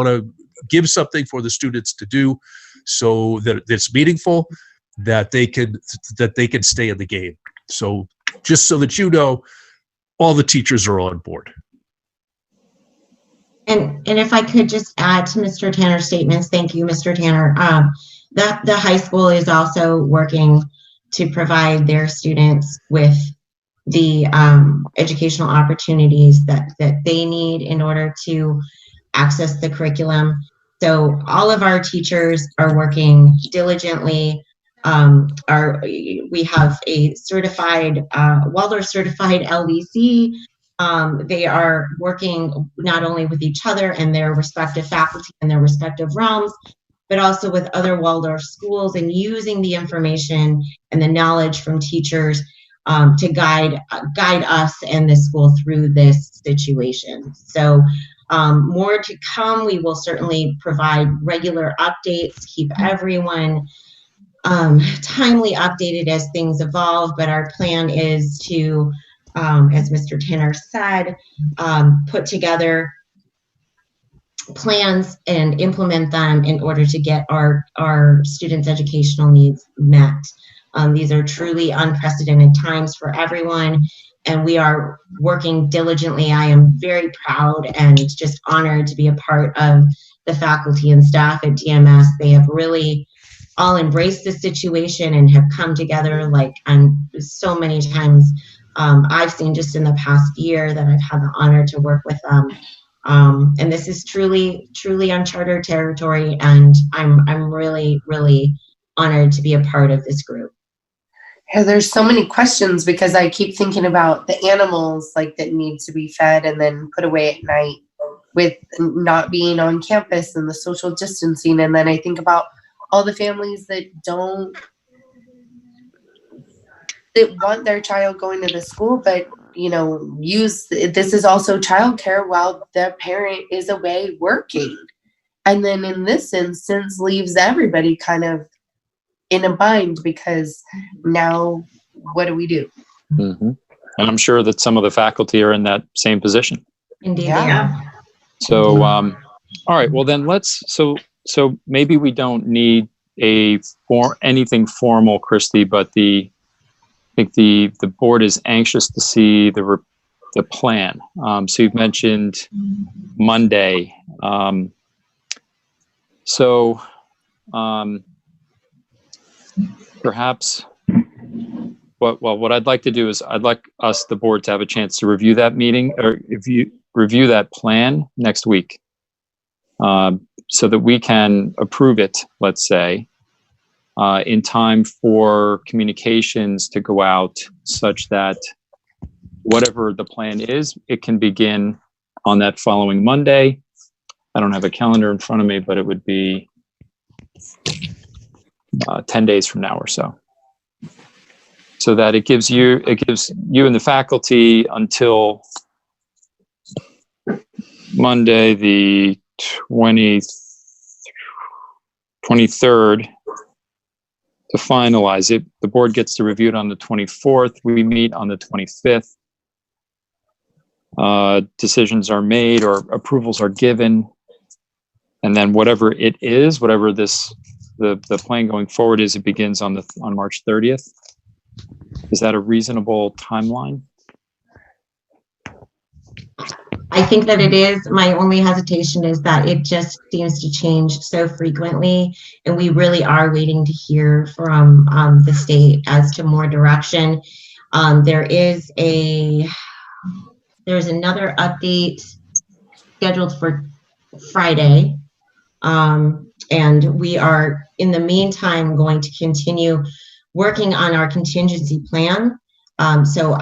to give something for the students to do, so that it's meaningful, that they can stay in the game. So just so that you know, all the teachers are on board. And if I could just add to Mr. Tanner's statements, thank you, Mr. Tanner. The high school is also working to provide their students with the educational opportunities that they need in order to access the curriculum. So all of our teachers are working diligently. We have a certified, Waldorf certified LVC. They are working not only with each other and their respective faculty and their respective realms, but also with other Waldorf schools, and using the information and the knowledge from teachers to guide us and the school through this situation. So more to come. We will certainly provide regular updates, keep everyone timely updated as things evolve, but our plan is to, as Mr. Tanner said, put together plans and implement them in order to get our students' educational needs met. These are truly unprecedented times for everyone, and we are working diligently. I am very proud and just honored to be a part of the faculty and staff at DMS. They have really all embraced the situation and have come together like so many times I've seen just in the past year that I've had the honor to work with them. And this is truly uncharted territory, and I'm really, really honored to be a part of this group. Yeah, there's so many questions because I keep thinking about the animals like that need to be fed and then put away at night with not being on campus and the social distancing. And then I think about all the families that want their child going to the school, but this is also childcare while the parent is away working. And then in this instance leaves everybody kind of in a bind because now what do we do? Mm-hmm. And I'm sure that some of the faculty are in that same position. Indeed. Yeah. So, all right, well then so maybe we don't need anything formal, Christy, but I think the board is anxious to see the plan. So you've mentioned Monday. Perhaps what I'd like to do is I'd like the board to have a chance to review that meeting, or if you review that plan next week, so that we can approve it, let's say, in time for communications to go out, such that whatever the plan is, it can begin on that following Monday. I don't have a calendar in front of me, but it would be 10 days from now or so. So that it gives you and the faculty until Monday, the 23rd, to finalize it. The board gets to review it on the 24th. We meet on the 25th. Decisions are made or approvals are given. And then whatever it is, whatever the plan going forward is, it begins on March 30th. Is that a reasonable timeline? I think that it is. My only hesitation is that it just seems to change so frequently, and we really are waiting to hear from the state as to more direction. There's another update scheduled for Friday, and we are in the meantime going to continue working on our contingency plan. So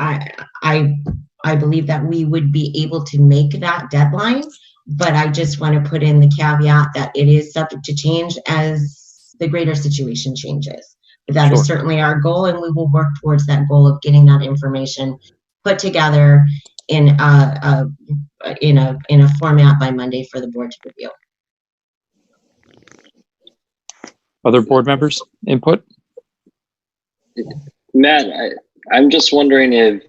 I believe that we would be able to make that deadline, but I just want to put in the caveat that it is subject to change as the greater situation changes. But that is certainly our goal, and we will work towards that goal of getting that information put together in a format by Monday for the board to review. Other board members' input? Matt, I'm just wondering if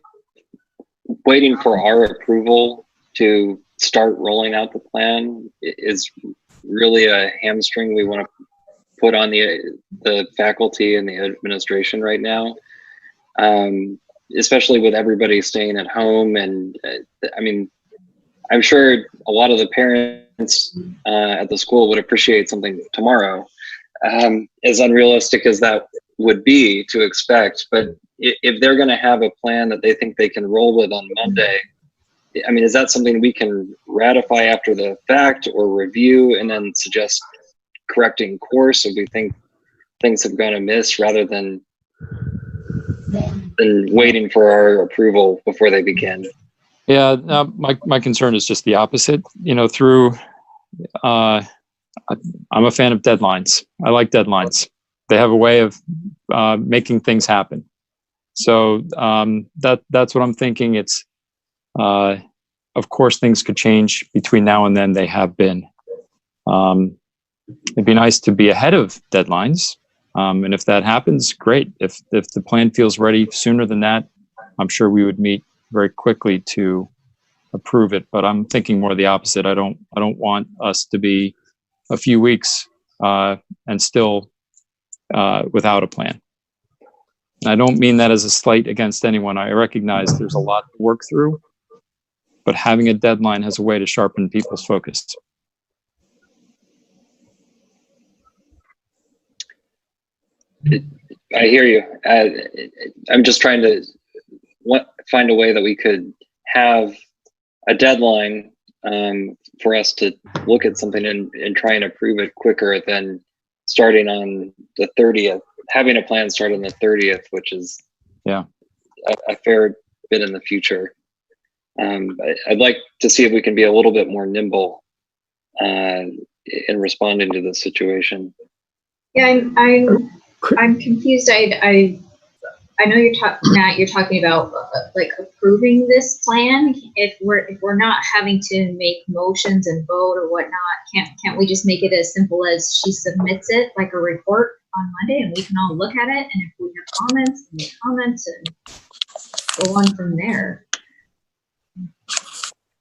waiting for our approval to start rolling out the plan is really a hamstring we want to put on the faculty and the administration right now, especially with everybody staying at home. And I mean, I'm sure a lot of the parents at the school would appreciate something tomorrow. As unrealistic as that would be to expect, but if they're going to have a plan that they think they can roll with on Monday, I mean, is that something we can ratify after the fact or review and then suggest correcting course if we think things have gone amiss, rather than waiting for our approval before they begin? Yeah, my concern is just the opposite. You know, I'm a fan of deadlines. I like deadlines. They have a way of making things happen. So that's what I'm thinking. It's of course things could change between now and then. They have been. It'd be nice to be ahead of deadlines, and if that happens, great. If the plan feels ready sooner than that, I'm sure we would meet very quickly to approve it. But I'm thinking more the opposite. I don't want us to be a few weeks and still without a plan. And I don't mean that as a slight against anyone. I recognize there's a lot to work through, but having a deadline has a way to sharpen people's focus. I hear you. I'm just trying to find a way that we could have a deadline for us to look at something and try and approve it quicker than starting on the 30th, having a plan start on the 30th, which is a fair bit in the future. I'd like to see if we can be a little bit more nimble in responding to the situation. Yeah, I'm confused. I know Matt, you're talking about like approving this plan. If we're not having to make motions and vote or whatnot, can't we just make it as simple as she submits it like a report on Monday and we can all look at it, and if we have comments, we make comments and go on from there.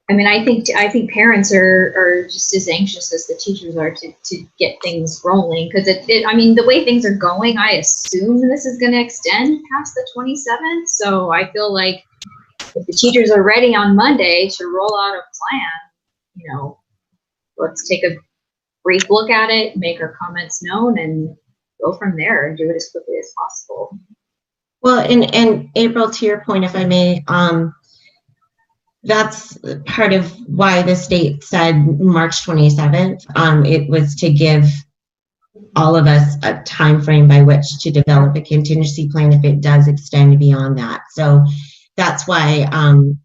I mean, I think parents are just as anxious as the teachers are to get things rolling, because I mean, the way things are going, I assume this is going to extend past the 27th. So I feel like if the teachers are ready on Monday to roll out a plan, let's take a brief look at it, make our comments known, and go from there and do it as quickly as possible. Well, and April, to your point, if I may, that's part of why the state said March 27th. It was to give all of us a time frame by which to develop a contingency plan if it does extend beyond that. So that's why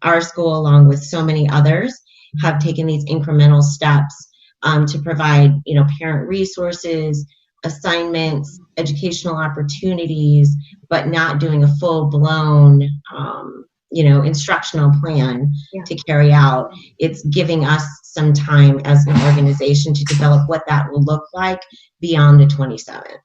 our school, along with so many others, have taken these incremental steps to provide, parent resources, assignments, educational opportunities, but not doing a full-blown instructional plan to carry out. It's giving us some time as an organization to develop what that will look like beyond the 27th.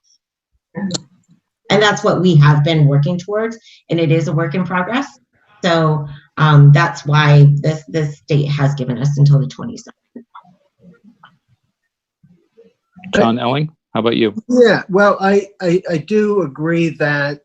And that's what we have been working towards, and it is a work in progress. So that's why this state has given us until the 27th. John Elling, how about you? Yeah, well, I do agree that,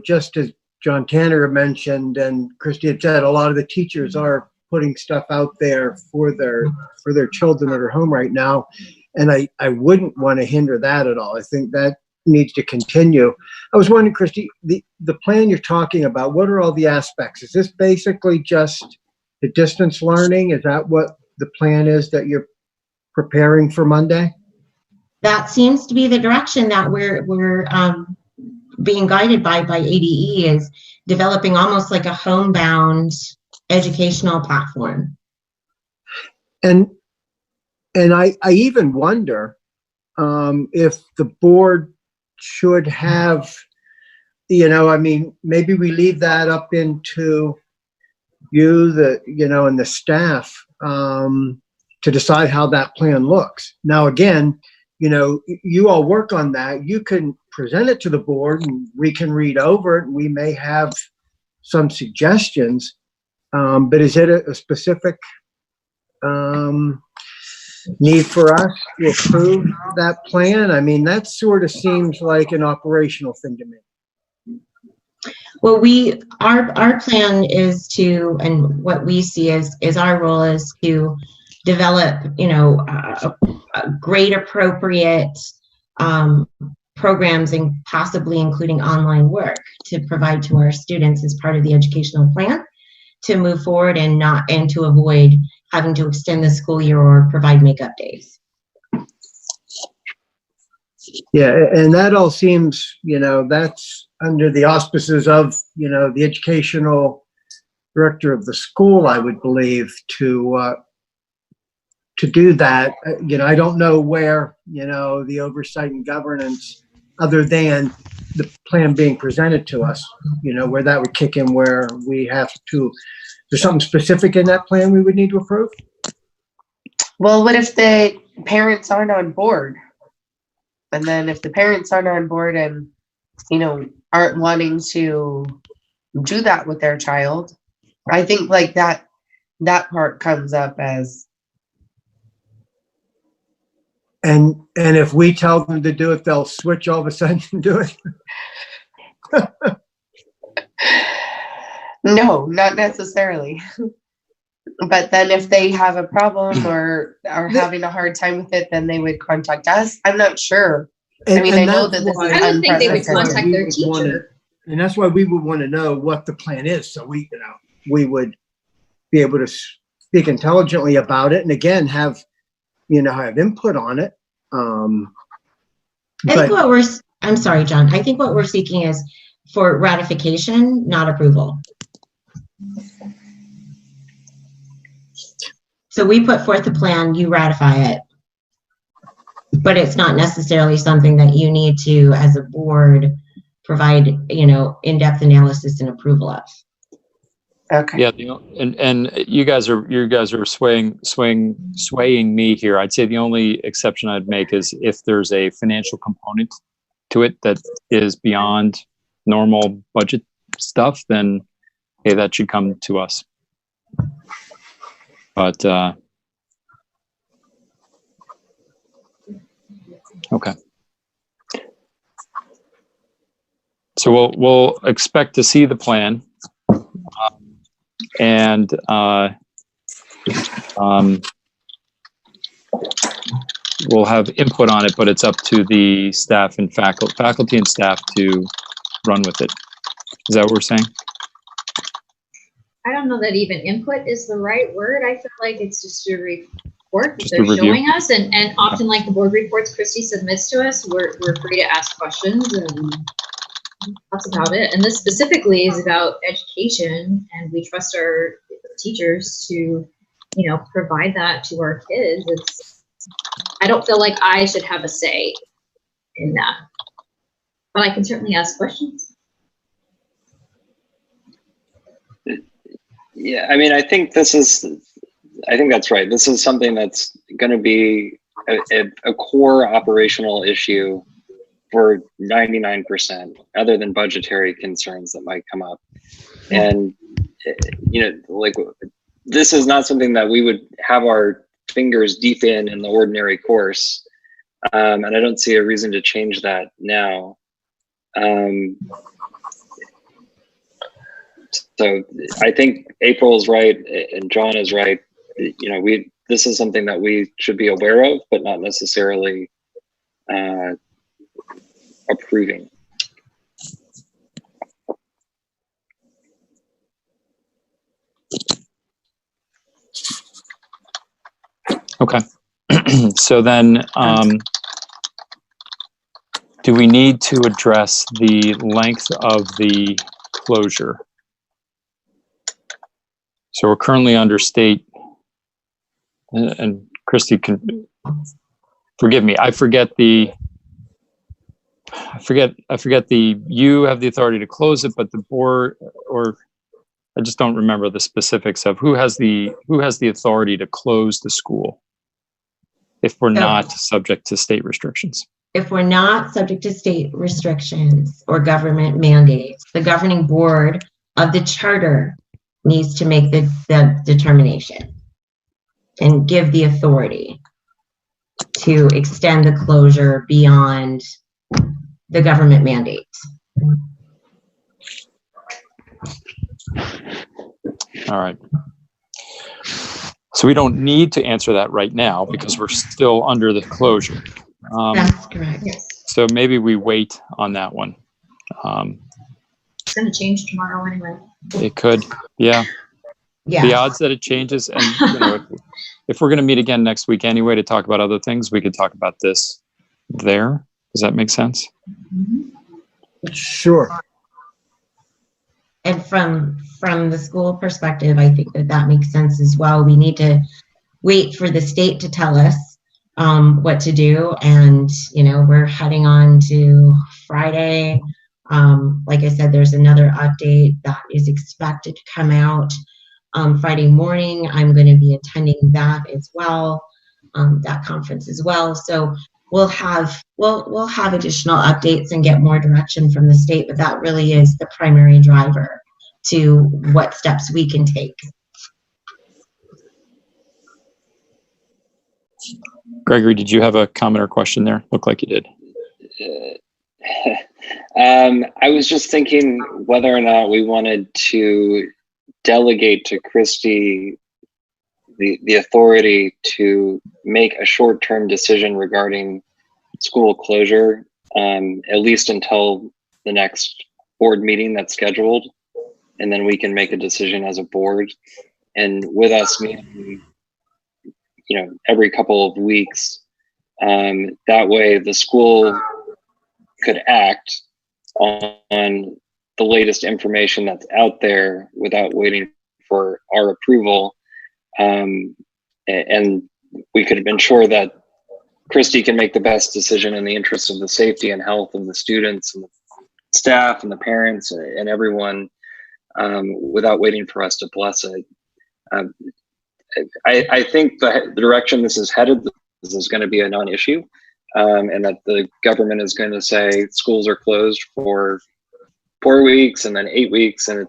just as John Tanner mentioned and Christy had said, a lot of the teachers are putting stuff out there for their children that are home right now. And I wouldn't want to hinder that at all. I think that needs to continue. I was wondering, Christy, the plan you're talking about, what are all the aspects? Is this basically just the distance learning? Is that what the plan is that you're preparing for Monday? That seems to be the direction that we're being guided by ADE, is developing almost like a homebound educational platform. And I even wonder if the board should have, maybe we leave that up into you, and the staff to decide how that plan looks. Now, again, you all work on that. You can present it to the board and we can read over it and we may have some suggestions. But is it a specific need for us to approve that plan? I mean, that sort of seems like an operational thing to me. Well, our plan is to, and what we see is our role is to develop, a grade appropriate programs and possibly including online work to provide to our students as part of the educational plan to move forward and to avoid having to extend the school year or provide makeup days. Yeah, and that all seems, that's under the auspices of, the educational director of the school, I would believe, to do that. I don't know where, the oversight and governance, other than the plan being presented to us, where that would kick in, where we have to, there's something specific in that plan we would need to approve? Well, what if the parents aren't on board? And then if the parents aren't on board and, aren't wanting to do that with their child, I think like that part comes up as. And if we tell them to do it, they'll switch all of a sudden and do it? No, not necessarily. But then if they have a problem or are having a hard time with it, then they would contact us. I'm not sure. I mean, I know that this is I would think they would unprecedented. contact their teacher. And that's why we would want to know what the plan is, so we would be able to speak intelligently about it, and again, have input on it. I'm sorry, John. I think what we're seeking is for ratification, not approval. So we put forth a plan, you ratify it, but it's not necessarily something that you need to, as a board, provide, in-depth analysis and approval of. Okay. Yeah, and you guys are swaying me here. I'd say the only exception I'd make is if there's a financial component to it that is beyond normal budget stuff, then hey, that should come to us. But okay. So we'll expect to see the plan, and we'll have input on it. But it's up to the staff and faculty and staff to run with it. Is that what we're saying? I don't know that even input is the right word. I feel like it's just a report that Just a they're review. showing us, and often, like the board reports Christy submits to us, we're free to ask questions, and that's about it. And this specifically is about education, and we trust our teachers to, provide that to our kids. I don't feel like I should have a say in that, but I can certainly ask questions. Yeah, I mean, I think that's right. This is something that's going to be a core operational issue for 99%, other than budgetary concerns that might come up. And, this is not something that we would have our fingers deep in the ordinary course. And I don't see a reason to change that now. So I think April is right and John is right. This is something that we should be aware of, but not necessarily approving. Okay. So then, do we need to address the length of the closure? So we're currently under state, and Christy can forgive me. I forget the, you have the authority to close it, but the board, or I just don't remember the specifics of who has the authority to close the school if we're not subject to state restrictions. If we're not subject to state restrictions or government mandates, the governing board of the charter needs to make the determination and give the authority to extend the closure beyond the government mandates. All right. So we don't need to answer that right now because we're still under the closure. That's correct. So maybe we wait on that one. It's going to change tomorrow anyway. It could, yeah. The Yeah, odds that it changes, and if we're going to meet again next week anyway to talk about other things, we could talk about this there. Does that make sense? Sure. and from the school perspective, I think that makes sense as well. We need to wait for the state to tell us what to do, and we're heading on to Friday. Like I said, there's another update that is expected to come out Friday morning. I'm going to be attending that as well, that conference as well. So we'll have additional updates and get more direction from the state, but that really is the primary driver to what steps we can take. Gregory, did you have a comment or question there? Looked like you did. I was just thinking whether or not we wanted to delegate to Christy the authority to make a short-term decision regarding school closure, at least until the next board meeting that's scheduled, and then we can make a decision as a board. And with us meeting, every couple of weeks, that way the school could act on the latest information that's out there without waiting for our approval. And we could ensure that Christy can make the best decision in the interest of the safety and health of the students and the staff and the parents and everyone, without waiting for us to bless it. I think the direction this is headed, this is going to be a non-issue, and that the government is going to say schools are closed for 4 weeks and then 8 weeks, and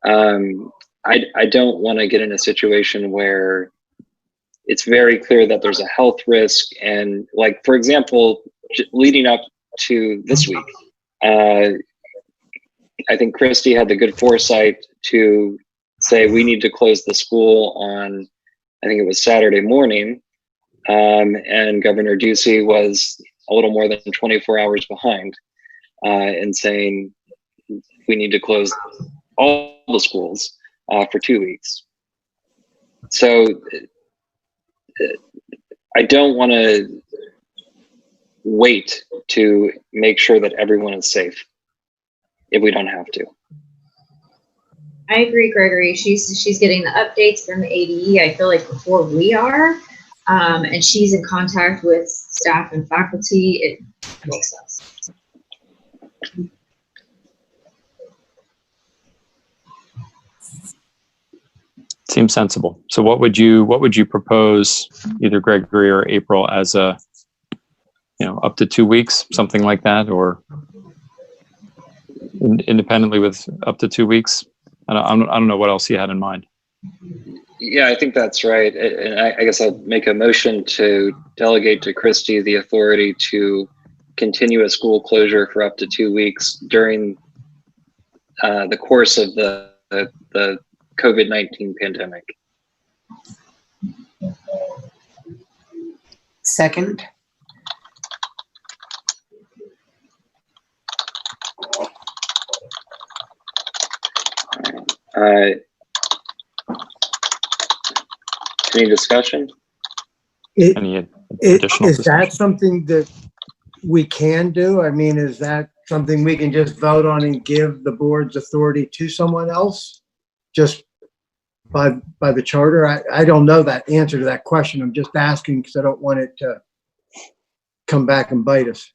I don't want to get in a situation where it's very clear that there's a health risk. And like, for example, leading up to this week, I think Christy had the good foresight to say we need to close the school on, I think it was Saturday morning, and Governor Ducey was a little more than 24 hours behind in saying we need to close all the schools for 2 weeks. So I don't want to wait to make sure that everyone is safe if we don't have to. I agree, Gregory. She's getting the updates from the ADE, I feel like, before we are. And she's in contact with staff and faculty. It makes sense. Seems sensible. So what would you propose, either Gregory or April, as a, up to 2 weeks, something like that, or independently with up to 2 weeks? I don't know what else you had in mind. Yeah, I think that's right. And I guess I'll make a motion to delegate to Christy the authority to continue a school closure for up to 2 weeks during the course of the COVID-19 pandemic. Second. Any discussion? Any additional Is discussion? that something that we can do? I mean, is that something we can just vote on and give the board's authority to someone else just by the charter? I don't know that answer to that question. I'm just asking because I don't want it to come back and bite us.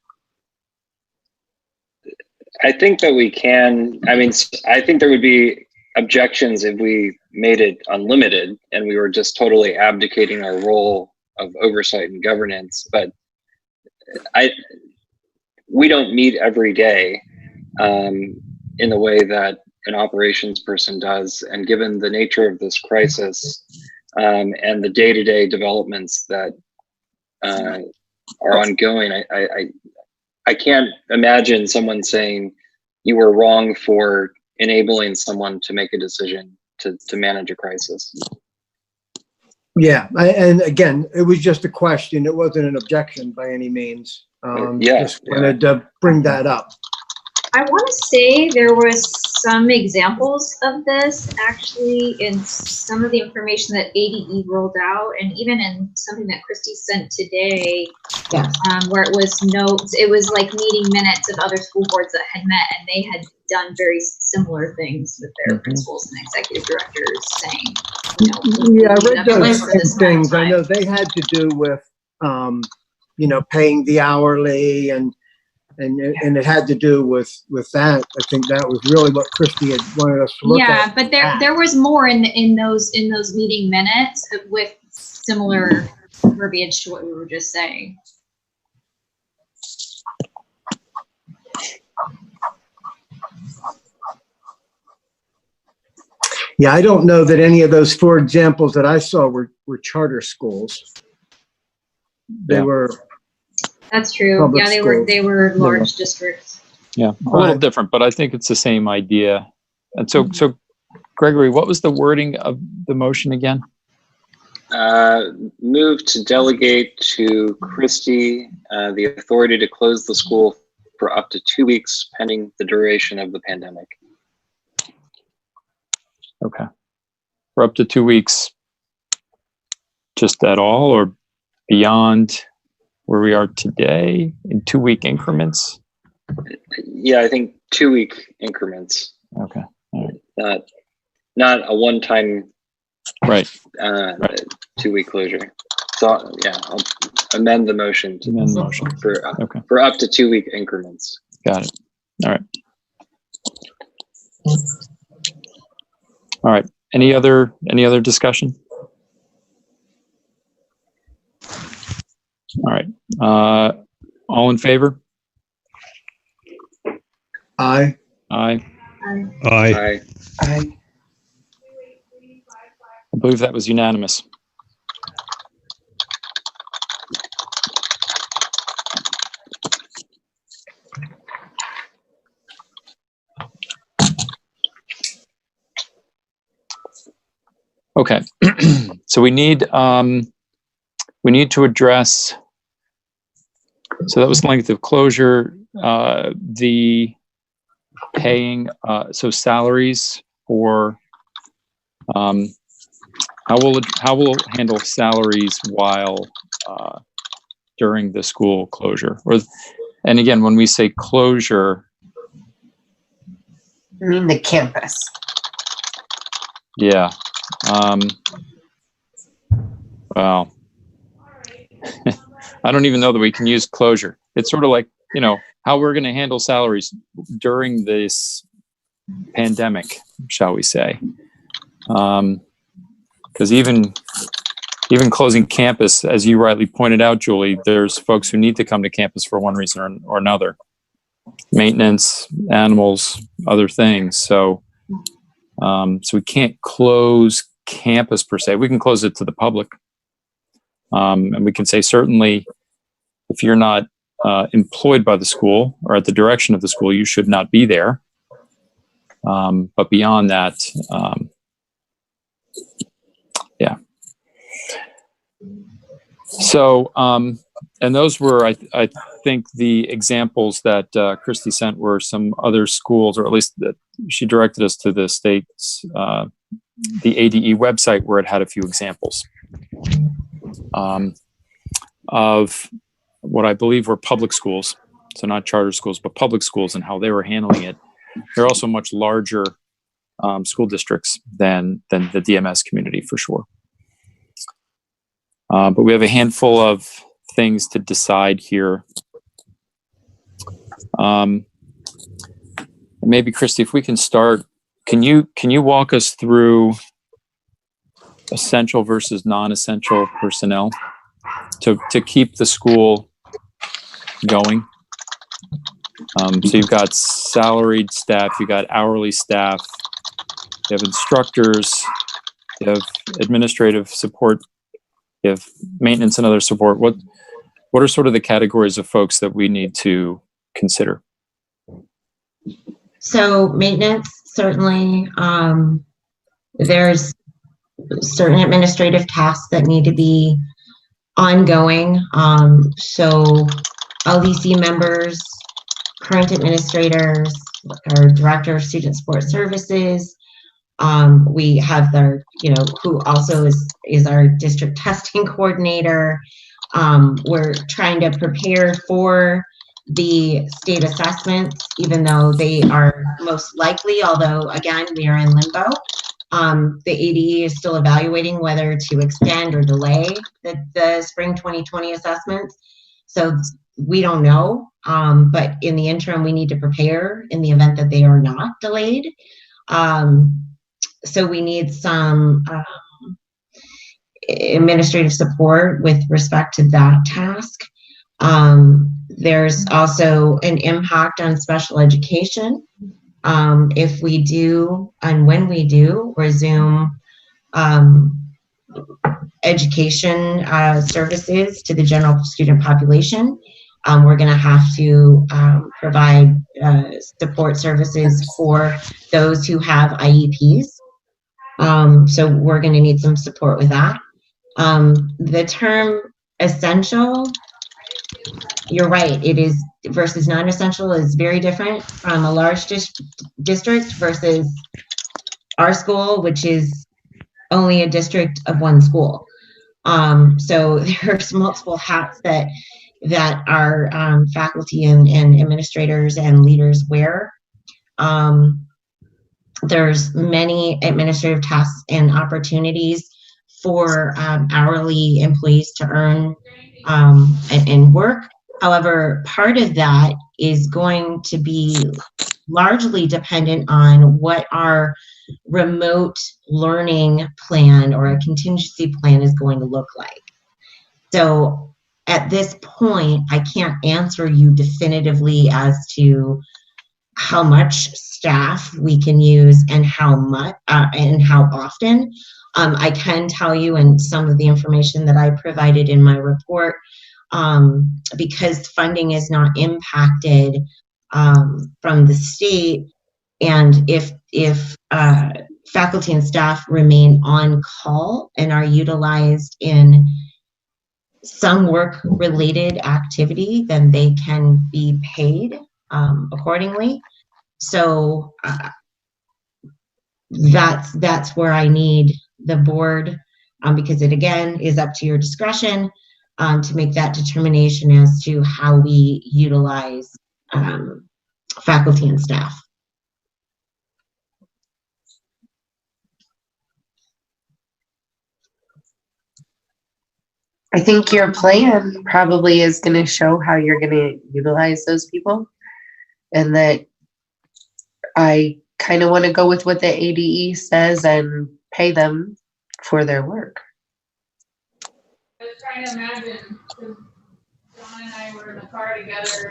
I think that we can. I mean, I think there would be objections if we made it unlimited and we were just totally abdicating our role of oversight and governance. But we don't meet every day in the way that an operations person does. And given the nature of this crisis and the day-to-day developments that are ongoing, I can't imagine someone saying you were wrong for enabling someone to make a decision to manage a crisis. Yeah, and again, it was just a question. It wasn't an objection by any means. Just wanted to bring that up. I want to say there was some examples of this actually in some of the information that ADE rolled out, and even in something that Christy sent today, where it was notes. It was like meeting minutes of other school boards that had met, and they had done very similar things with their principals and executive directors, saying, you know, yeah, I read those things. I know they had to do with, you know, paying the hourly and it had to do with that. I think that was really what Christy had wanted us to look at. Yeah, but there was more in those meeting minutes with similar verbiage to what we were just saying. Yeah, I don't know that any of those 4 examples that I saw were charter schools. They were. That's true. Yeah, they were large districts. Yeah, a little different, but I think it's the same idea. And so Gregory, what was the wording of the motion again? Move to delegate to Christy the authority to close the school for up to 2 weeks pending the duration of the pandemic. Okay. For up to 2 weeks, just at all, or beyond where we are today in 2-week increments? Yeah, I think 2-week increments. Okay. All right. Not a one-time right. 2-week closure. So yeah, I'll amend the motion for up to 2-week increments. Got it. All right. All right. Any other discussion? All right. All in favor? Aye. Aye. Aye. I believe that was unanimous. Okay. So we need to address, so that was length of closure, the paying, so salaries for, how will handle salaries while during the school closure? And again, when we say closure, I mean the campus. Yeah. Well, I don't even know that we can use closure. It's sort of like, you know, how we're going to handle salaries during this pandemic, shall we say. Because even closing campus, as you rightly pointed out, Julie, there's folks who need to come to campus for one reason or another. Maintenance, animals, other things. So we can't close campus per se. We can close it to the public. And we can say certainly if you're not employed by the school or at the direction of the school, you should not be there. But beyond that, yeah. So, and those were, I think the examples that Christy sent were some other schools, or at least that she directed us to the state's, the ADE website where it had a few examples of what I believe were public schools. So not charter schools, but public schools and how they were handling it. They're also much larger school districts than the DMS community for sure. But we have a handful of things to decide here. Maybe Christy, if we can start, can you walk us through essential versus non-essential personnel to keep the school going? So you've got salaried staff, you've got hourly staff, you have instructors, you have administrative support, you have maintenance and other support. What are sort of the categories of folks that we need to consider? So maintenance, certainly. There's certain administrative tasks that need to be ongoing. So LDC members, current administrators, our director of student support services. We have their, who also is our district testing coordinator. We're trying to prepare for the state assessments, even though they are most likely, although again, we are in limbo. The ADE is still evaluating whether to extend or delay the spring 2020 assessments. So we don't know, but in the interim, we need to prepare in the event that they are not delayed. So we need some administrative support with respect to that task. There's also an impact on special education. If we do, and when we do, resume education services to the general student population, we're going to have to provide support services for those who have IEPs. So we're going to need some support with that. The term essential, you're right, it is versus non-essential is very different from a large district versus our school, which is only a district of one school. So there's multiple hats that our faculty and administrators and leaders wear. There's many administrative tasks and opportunities for hourly employees to earn and work. However, part of that is going to be largely dependent on what our remote learning plan or a contingency plan is going to look like. So at this point, I can't answer you definitively as to how much staff we can use and how much and how often. I can tell you, and some of the information that I provided in my report, because funding is not impacted from the state, and if faculty and staff remain on call and are utilized in some work-related activity, then they can be paid accordingly. So that's where I need the board, because it again is up to your discretion to make that determination as to how we utilize faculty and staff. I think your plan probably is going to show how you're going to utilize those people, and that I kind of want to go with what the ADE says and pay them for their work. I was trying to imagine, because John and I were in the car together.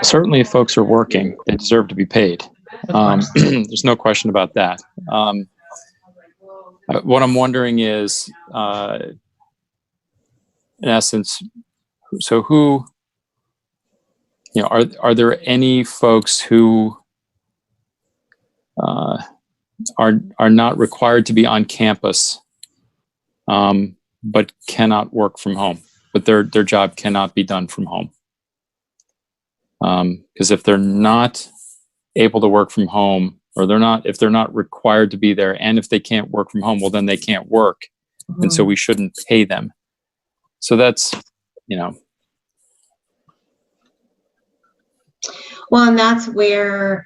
Certainly, if folks are working, they deserve to be paid. There's no question about that. What I'm wondering is, in essence, so who, are there any folks who are not required to be on campus, but cannot work from home, but their job cannot be done from home? Because if they're not able to work from home, or if they're not required to be there, and if they can't work from home, well, then they can't work. Mm-hmm. And so we shouldn't pay them. So that's, Well, and that's where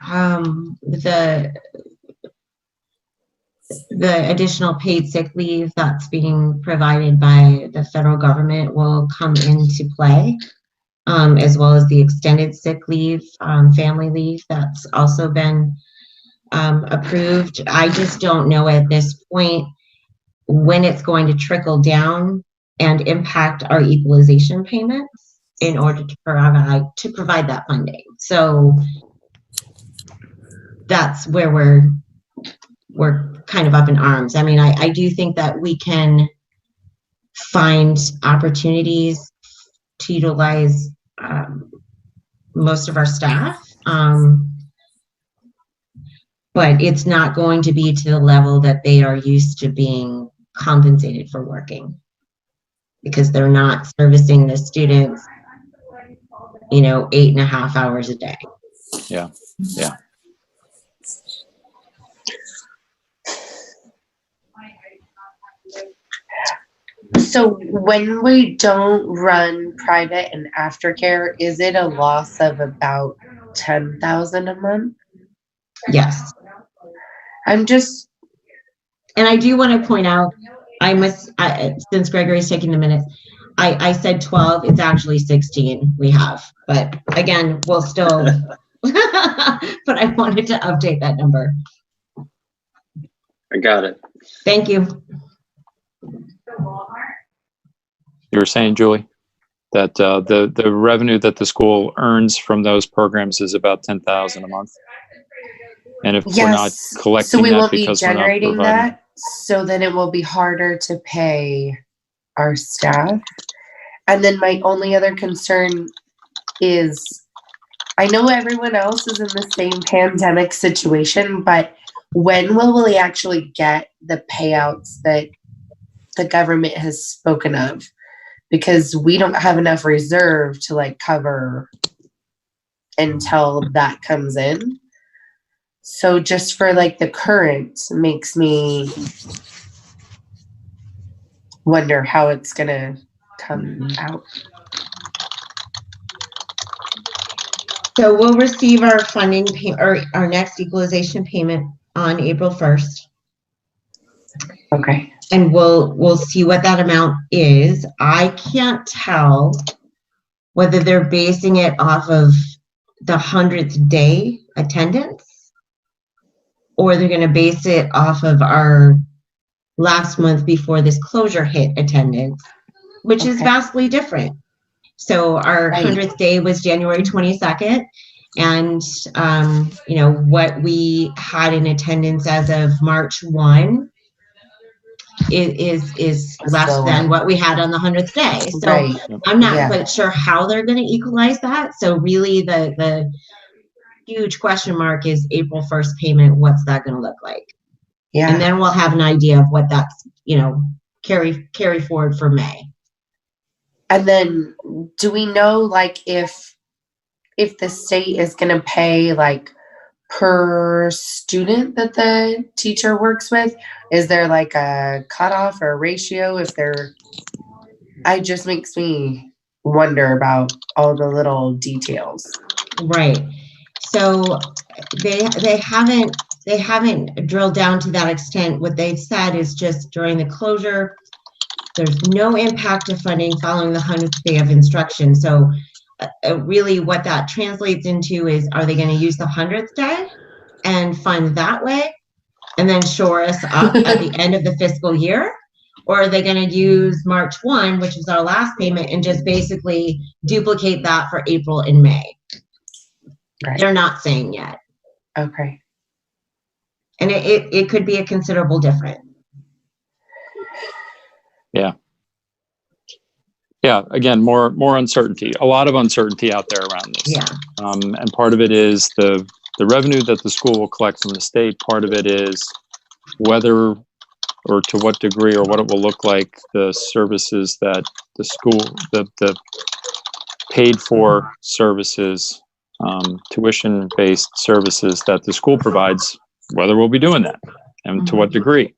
the additional paid sick leave that's being provided by the federal government will come into play, as well as the extended sick leave, family leave that's also been approved. I just don't know at this point when it's going to trickle down and impact our equalization payments in order to provide that funding. So that's where we're kind of up in arms. I mean, I do think that we can find opportunities to utilize most of our staff, but it's not going to be to the level that they are used to being compensated for working because they're not servicing the students, 8.5 hours a day. Yeah. So when we don't run private and aftercare, is it a loss of about 10,000 a month? Yes. I'm just, And I do want to point out, since Gregory's taking the minutes, I said 12, it's actually 16 we have, but again, we'll still, but I wanted to update that number. I got it. Thank you. You were saying, Julie, that the revenue that the school earns from those programs is about 10,000 a month. And if we're not collecting so we that won't be because we're not generating providing, that, so then it will be harder to pay our staff. And then my only other concern is, I know everyone else is in the same pandemic situation, but when will we actually get the payouts that the government has spoken of? Because we don't have enough reserve to cover until that comes in. So just for the current makes me wonder how it's gonna come out. So we'll receive our funding or our next equalization payment on April 1st. Okay. And we'll see what that amount is. I can't tell whether they're basing it off of the 100th day attendance or they're going to base it off of our last month before this closure hit attendance, which is vastly different. So our 100th day was January 22nd. And, what we had in attendance as of March 1 is less than what we had on the 100th day. So I'm not quite sure how they're going to equalize that. So really the huge question mark is April 1st payment. What's that going to look like? Yeah. And then we'll have an idea of what that's, carry forward for May. And then do we know if the state is going to pay per student that the teacher works with? Is there a cutoff or a ratio? It just makes me wonder about all the little details. Right. So they haven't drilled down to that extent. What they've said is just during the closure, there's no impact to funding following the 100th day of instruction. So really what that translates into is, are they going to use the 100th day and fund that way and then shore us up at the end of the fiscal year? Or are they going to use March 1, which is our last payment, and just basically duplicate that for April and May? Right. They're not saying yet. Okay. And it could be a considerable difference. Yeah. Yeah, again, more uncertainty, a lot of uncertainty out there around this. Yeah. And part of it is the revenue that the school will collect from the state. Part of it is whether or to what degree or what it will look like the services that the school, the paid for services, tuition-based services that the school provides, whether we'll be doing that and to what degree.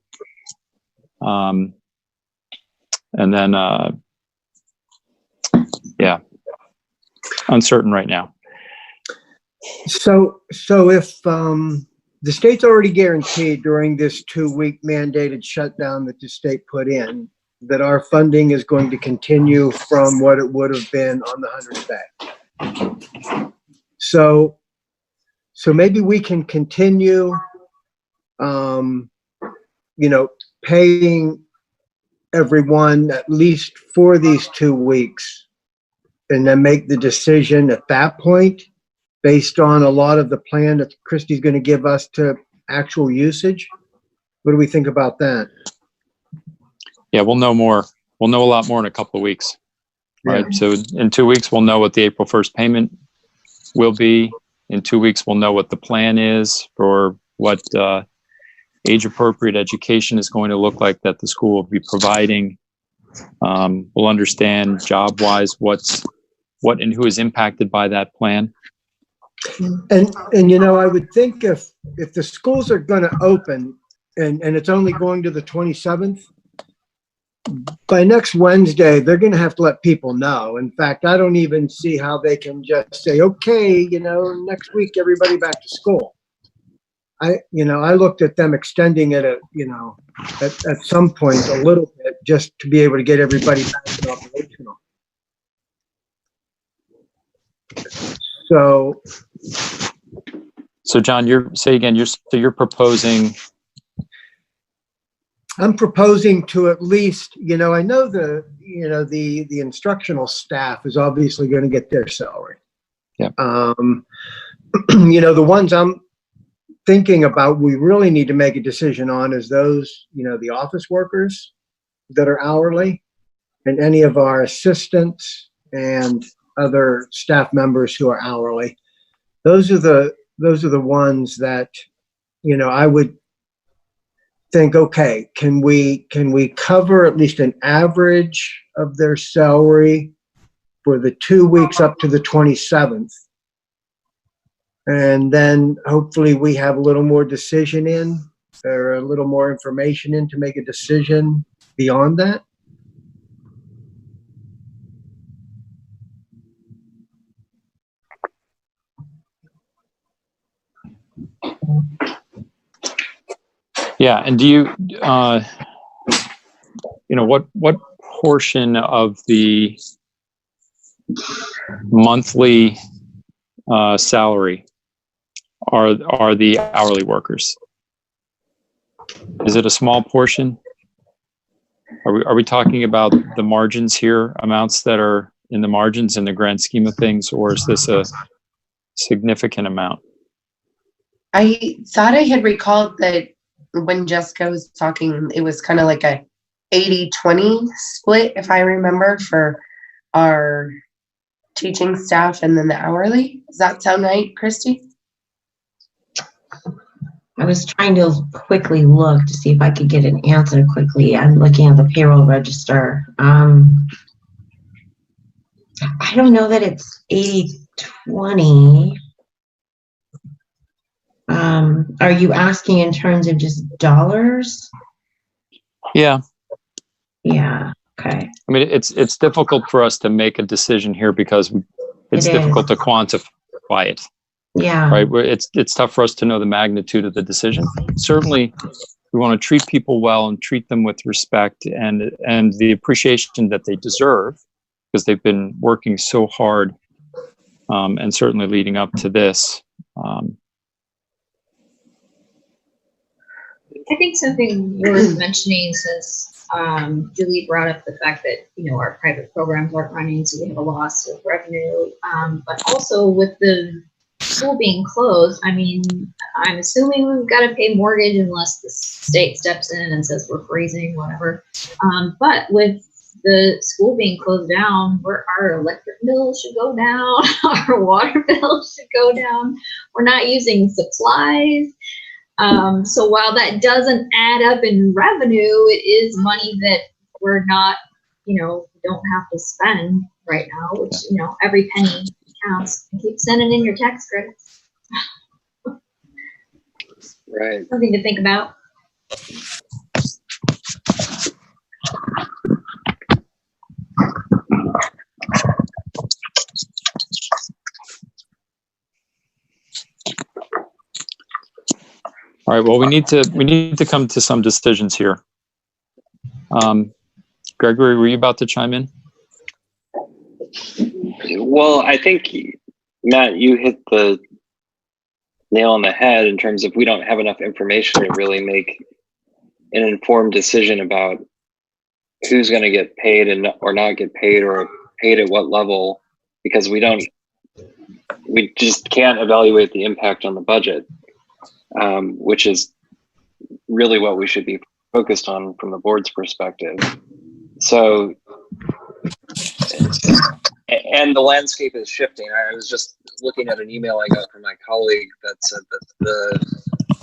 And then, yeah, uncertain right now. So if the state's already guaranteed during this 2-week mandated shutdown that the state put in that our funding is going to continue from what it would have been on the 100th day. So maybe we can continue, paying everyone at least for these 2 weeks, and then make the decision at that point based on a lot of the plan that Christy's going to give us to actual usage. What do we think about that? Yeah, we'll know more. We'll know a lot more in a couple of weeks, right? Yeah. So in 2 weeks, we'll know what the April 1st payment will be. In 2 weeks, we'll know what the plan is for what age-appropriate education is going to look like that the school will be providing. We'll understand job-wise what and who is impacted by that plan. And I would think if the schools are going to open and it's only going to the 27th, by next Wednesday, they're going to have to let people know. In fact, I don't even see how they can just say, okay, next week, everybody back to school. I looked at them extending it at some point a little bit just to be able to get everybody back to operational. So John, you're proposing. I'm proposing to at least, I know the instructional staff is obviously going to get their salary. Yeah. The ones I'm thinking about, we really need to make a decision on is those, the office workers that are hourly and any of our assistants and other staff members who are hourly. Those are the ones that, I would think, okay, can we cover at least an average of their salary for the 2 weeks up to the 27th? And then hopefully we have a little more decision in, or a little more information in to make a decision beyond that. Yeah, and do you, what portion of the monthly salary are the hourly workers? Is it a small portion? Are we talking about the margins here, amounts that are in the margins in the grand scheme of things, or is this a significant amount? I thought I had recalled that when Jessica was talking, it was kind of like a 80-20 split, if I remember, for our teaching staff and then the hourly. Does that sound right, Christy? I was trying to quickly look to see if I could get an answer quickly. I'm looking at the payroll register. I don't know that it's 80-20. Are you asking in terms of just dollars? Yeah. Yeah. Okay. I mean, it's difficult for us to make a decision here because it's difficult to quantify it. Yeah. Right. It's tough for us to know the magnitude of the decision. Certainly, we want to treat people well and treat them with respect and the appreciation that they deserve, because they've been working so hard, and certainly leading up to this. I think something worth mentioning, since Julie brought up the fact that our private programs aren't running, so we have a loss of revenue. But also with the school being closed, I mean, I'm assuming we've got to pay mortgage unless the state steps in and says we're freezing, whatever. But with the school being closed down, our electric bill should go down, our water bill should go down. We're not using supplies. So while that doesn't add up in revenue, it is money that we're not, don't have to spend right now, which, every penny counts. Keep sending in your tax credits. Right. Something to think about. All right. Well, we need to come to some decisions here. Gregory, were you about to chime in? Well, I think, Matt, you hit the nail on the head in terms of we don't have enough information to really make an informed decision about who's going to get paid or not get paid, or paid at what level, because we just can't evaluate the impact on the budget, which is really what we should be focused on from the board's perspective. So, and the landscape is shifting. I was just looking at an email I got from my colleague that said that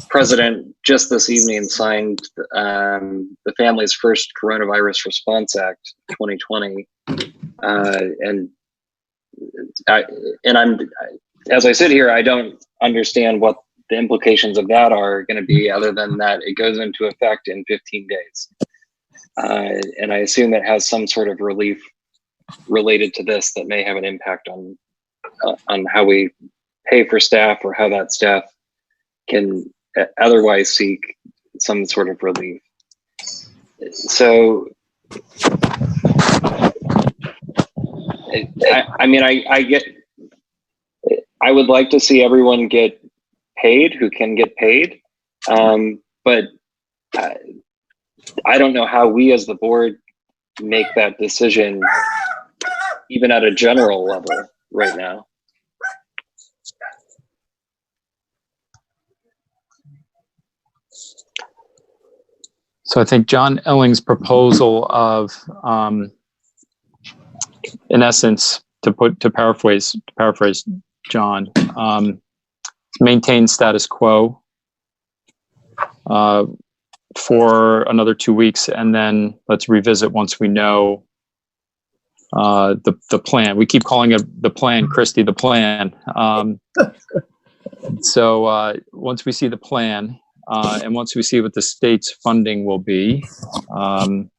President just this evening signed the Family's First Coronavirus Response Act 2020, and I'm, as I sit here, I don't understand what the implications of that are going to be, other than that it goes into effect in 15 days. And I assume that has some sort of relief related to this that may have an impact on how we pay for staff, or how that staff can otherwise seek some sort of relief. So, I get, I would like to see everyone get paid who can get paid, but I don't know how we as the board make that decision, even at a general level right now. So I think John Elling's proposal of, in essence, to paraphrase John, maintain status quo for another 2 weeks, and then let's revisit once we know the plan. We keep calling it the plan, Christy, the plan. So once we see the plan, and once we see what the state's funding will be, we'll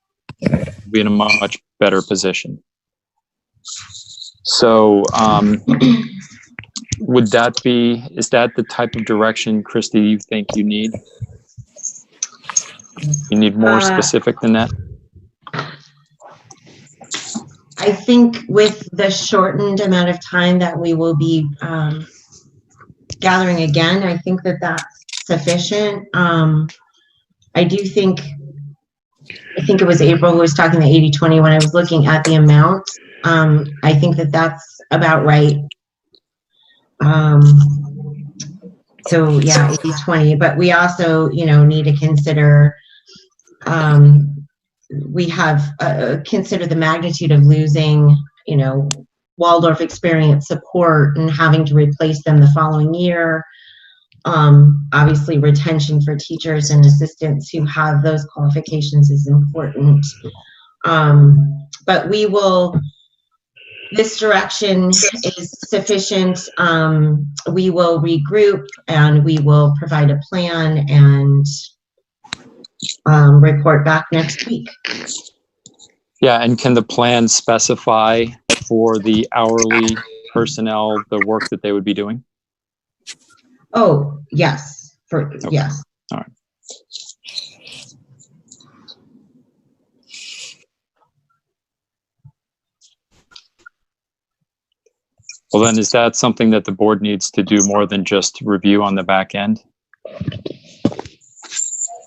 be in a much better position. So is that the type of direction, Christy, you think you need? You need more specific than that? I think with the shortened amount of time that we will be gathering again, I think that that's sufficient. I do think, I think it was April who was talking the 80-20 when I was looking at the amount. I think that that's about right. So yeah, 80-20, but we also, need to consider, we have consider the magnitude of losing, Waldorf experience support and having to replace them the following year. Obviously retention for teachers and assistants who have those qualifications is important. But this direction is sufficient. We will regroup and we will provide a plan and report back next week. Yeah, and can the plan specify for the hourly personnel the work that they would be doing? Oh, yes. Okay. Yes. All right. Well, then is that something that the board needs to do more than just review on the back end?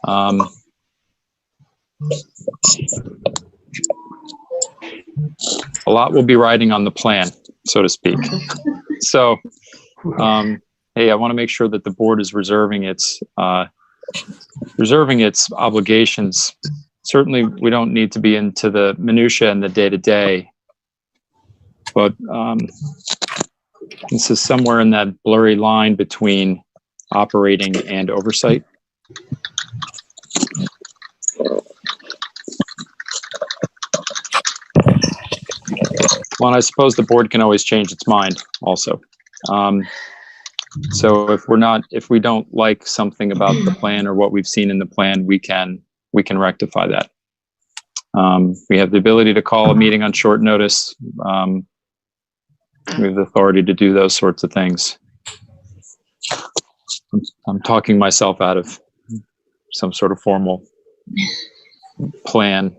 A lot will be riding on the plan, so to speak. So, hey, I want to make sure that the board is reserving its obligations. Certainly, we don't need to be into the minutia and the day-to-day, but this is somewhere in that blurry line between operating and oversight. Well, and I suppose the board can always change its mind also. So if we don't like something about the plan or what we've seen in the plan, we can rectify that. We have the ability to call a meeting on short notice. We have the authority to do those sorts of things. I'm talking myself out of some sort of formal plan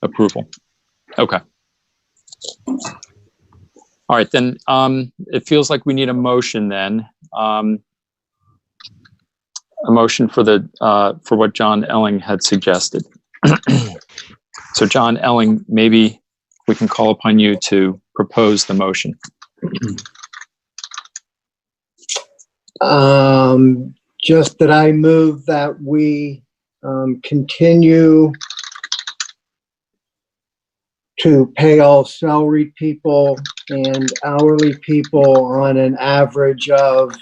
approval. Okay. All right, then it feels like we need a motion then. A motion for what John Elling had suggested. So John Elling, maybe we can call upon you to propose the motion. Just that I move that we continue to pay all salaried people and hourly people on an average of,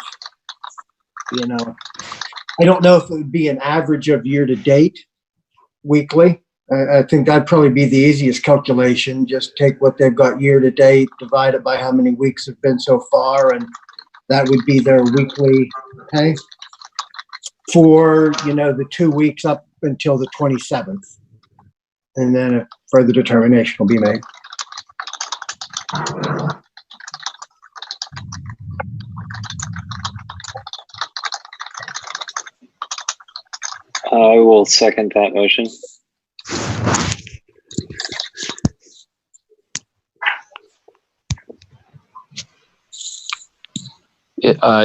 I don't know if it would be an average of year to date weekly. I think that'd probably be the easiest calculation. Just take what they've got year to date, divide it by how many weeks have been so far, and that would be their weekly pay for, the 2 weeks up until the 27th. And then a further determination will be made. I will second that motion.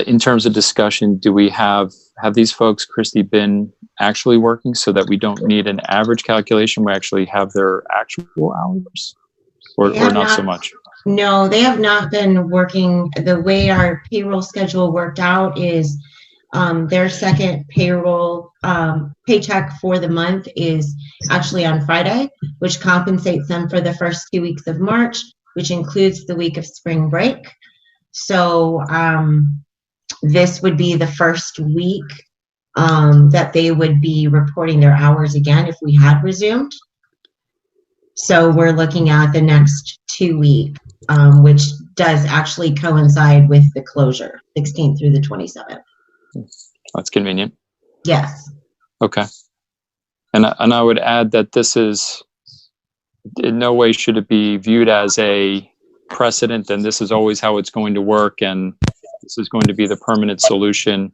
In terms of discussion, do we have these folks, Christy, been actually working so that we don't need an average calculation? We actually have their actual hours, or not so much? No, they have not been working. The way our payroll schedule worked out is their second payroll paycheck for the month is actually on Friday, which compensates them for the first 2 weeks of March, which includes the week of spring break. So this would be the first week that they would be reporting their hours again if we had resumed. So we're looking at the next 2 week, which does actually coincide with the closure, 16th through the 27th. That's convenient. Yes. Okay. And I would add that this is, in no way should it be viewed as a precedent, and this is always how it's going to work, and this is going to be the permanent solution.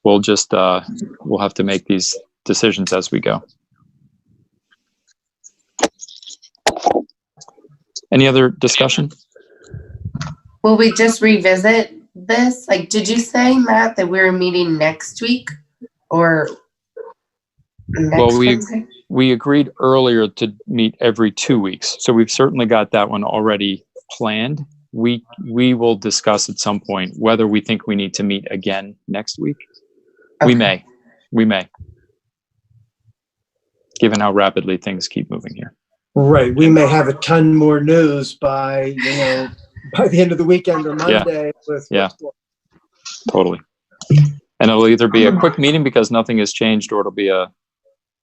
We'll just we'll have to make these decisions as we go. Any other discussion? Will we just revisit this? Like, did you say, Matt, that we're meeting next week or next Well, Wednesday? we agreed earlier to meet every 2 weeks, so we've certainly got that one already planned. We will discuss at some point whether we think we need to meet again next week. Okay. We may, given how rapidly things keep moving here. Right. We may have a ton more news by the end of the weekend or Monday. Yeah. Totally. And it'll either be a quick meeting because nothing has changed, or it'll be a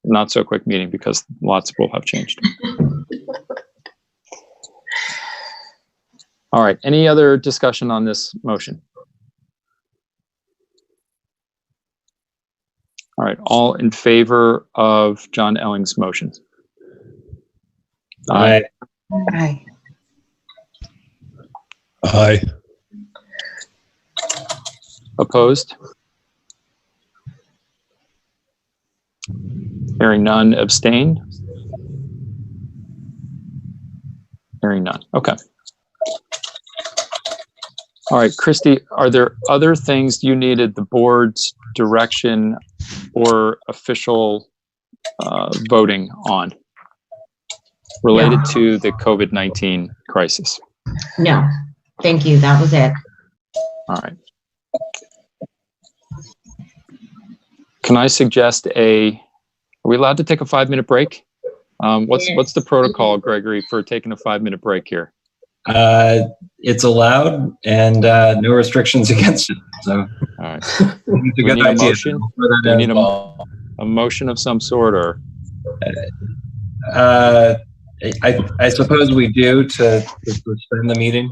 not so quick meeting because lots will have changed. All right. Any other discussion on this motion? All right. All in favor of John Elling's motion? Aye. Aye. Aye. Opposed? Hearing none. Abstain? Hearing none. Okay. All right, Christy, are there other things you needed the board's direction or official voting on related to the COVID-19 crisis? No, thank you. That was it. All right. Can I suggest are we allowed to take a 5-minute break? What's the protocol, Gregory, for taking a 5-minute break here? It's allowed, and no restrictions against it. So, all right. it's a We good need a idea. motion? We need a motion of some sort, or? I suppose we do to suspend the meeting.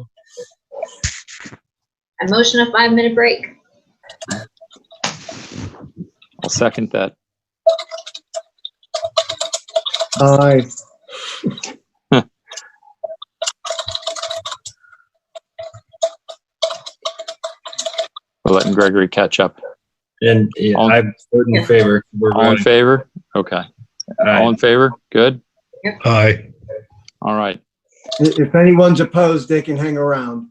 A motion of 5-minute break. I'll second that. Aye. We're letting Gregory catch up. And I'm in favor. We're All in voting. favor? Okay. Aye. All in favor? Good. Aye. All right. If anyone's opposed, they can hang around.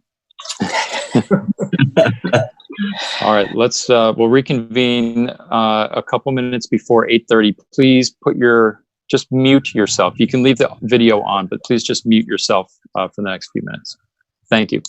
All right. We'll reconvene a couple minutes before 8:30. Please just mute yourself. You can leave the video on, but please just mute yourself for the next few minutes. Thank you.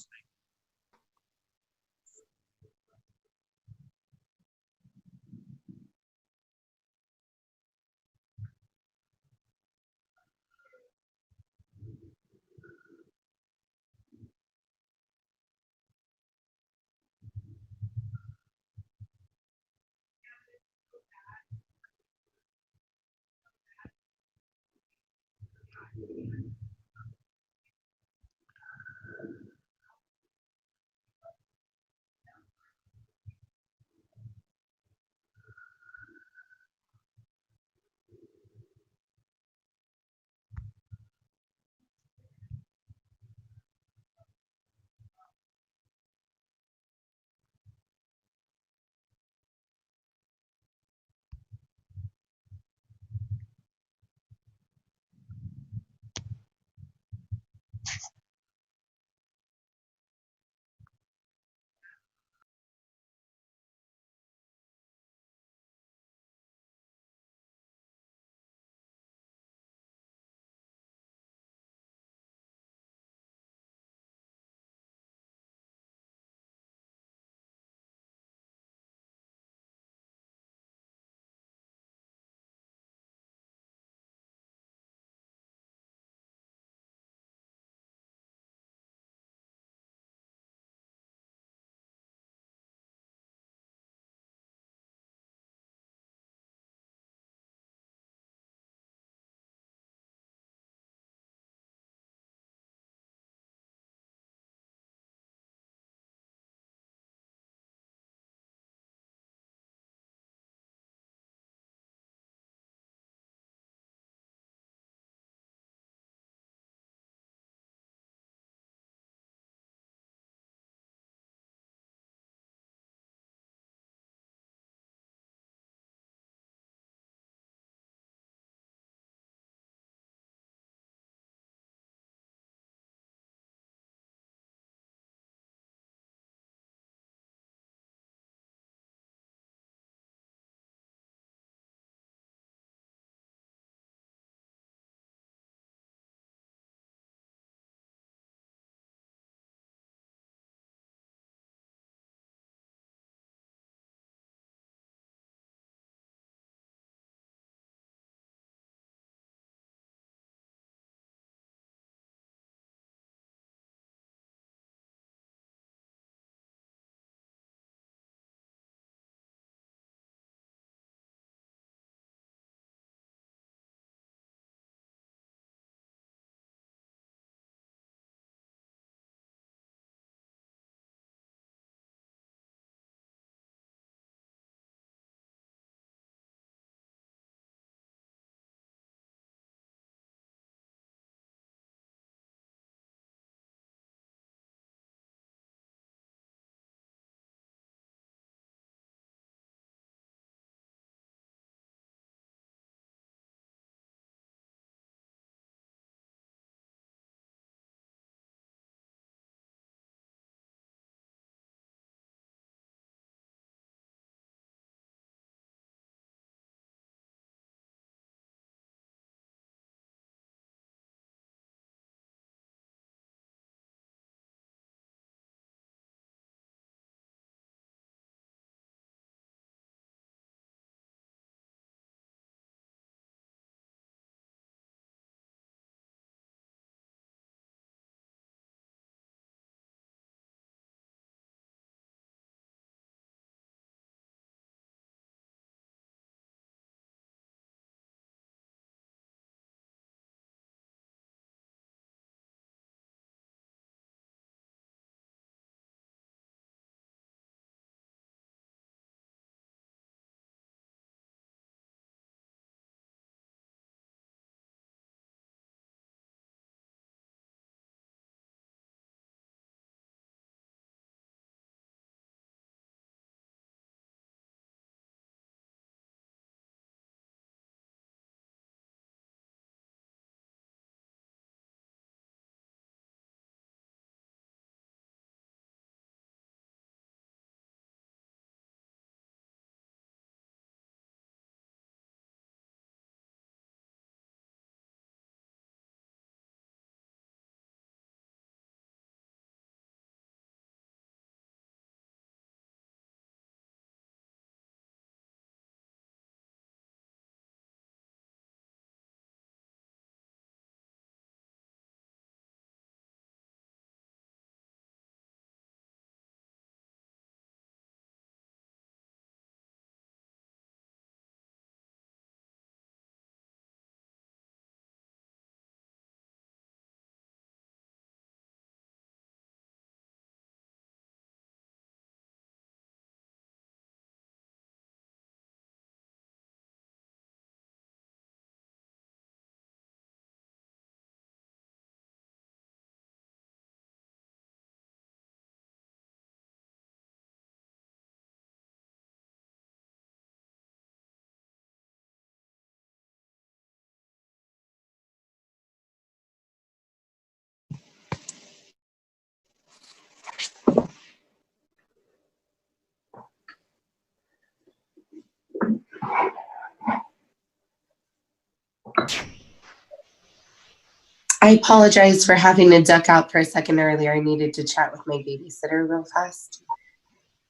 I apologize for having to duck out for a second earlier. I needed to chat with my babysitter real fast.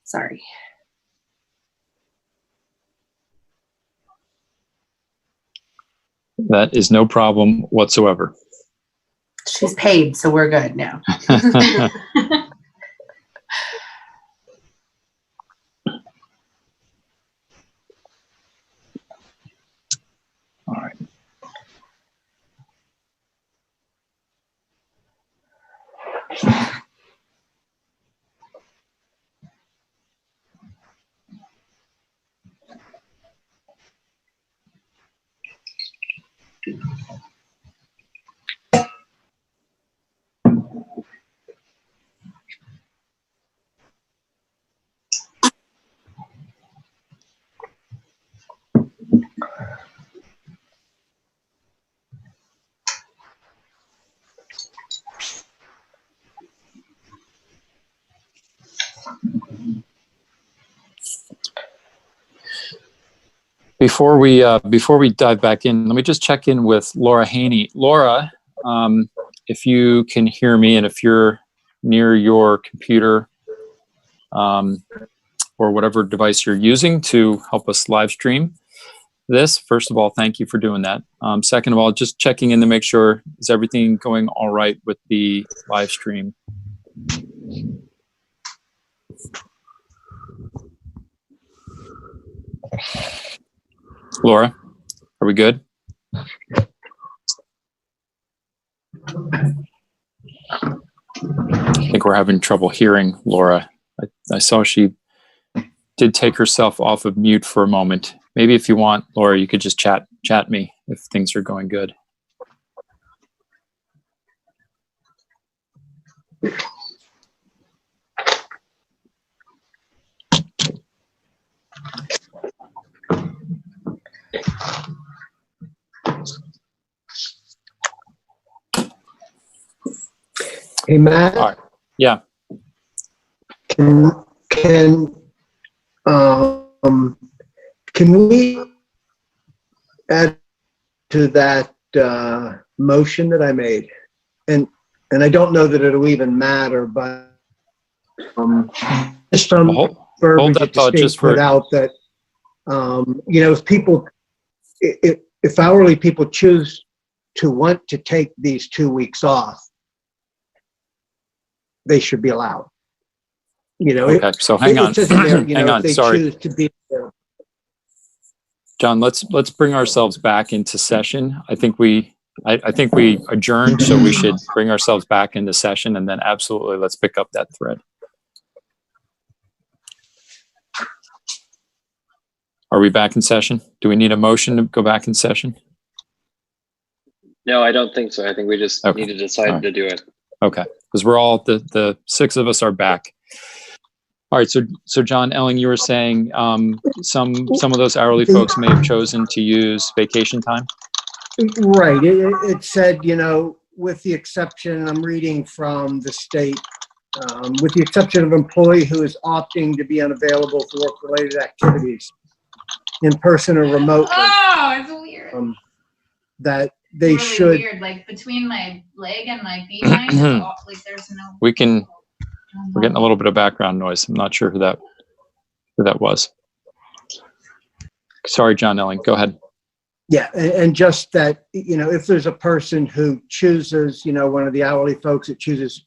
Sorry. That is no problem whatsoever. She's paid, so we're good now. All right. Before we dive back in, let me just check in with Laura Haney. Laura, if you can hear me and if you're near your computer or whatever device you're using to help us live stream this, first of all, thank you for doing that. Second of all, just checking in to make sure, is everything going all right with the live stream? Laura, are we good? I think we're having trouble hearing Laura. I saw she did take herself off of mute for a moment. Maybe if you want, Laura, you could just chat me if things are going good. Hey, Matt. All right. Yeah. Can we add to that motion that I made? And I don't know that it'll even matter, but just some verbiage that the state put out that if people, if hourly people choose to want to take these 2 weeks off, they should be allowed. Okay, so hang on. Hang on. Sorry. John, let's bring ourselves back into session. I think we adjourned, so we should bring ourselves back into session, and then absolutely let's pick up that thread. Are we back in session? Do we need a motion to go back in session? No, I don't think so. I think we just need to decide to do it. Okay, because we're all, the six of us are back. All right, so John Elling, you were saying some of those hourly folks may have chosen to use vacation time? Right, it said, with the exception, I'm reading from the state, with the exception of employee who is opting to be unavailable for work-related activities, in person or remotely. Oh, it's weird. That they really should. Weird, like between my leg and my behind, like there's no. We're getting a little bit of background noise. I'm not sure who that was. Sorry, John Elling, go ahead. Yeah, and just that, if there's a person who chooses, one of the hourly folks that chooses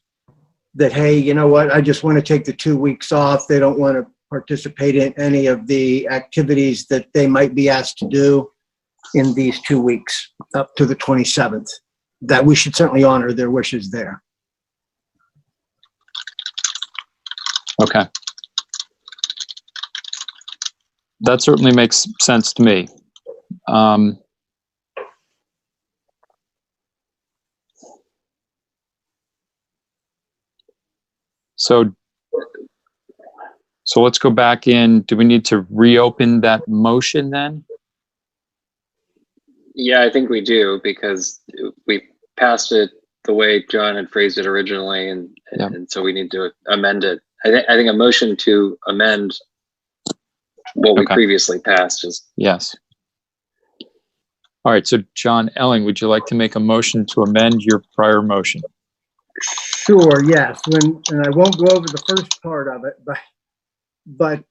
that, hey, you know what, I just want to take the 2 weeks off. They don't want to participate in any of the activities that they might be asked to do in these 2 weeks up to the 27th, that we should certainly honor their wishes there. Okay. That certainly makes sense to me. So let's go back in. Do we need to reopen that motion then? Yeah, I think we do, because we passed it the way John had phrased it originally, and so we need to amend it. I think a motion to amend what we previously passed is. Yes. All right, so John Elling, would you like to make a motion to amend your prior motion? Sure, yes. And I won't go over the first part of it, but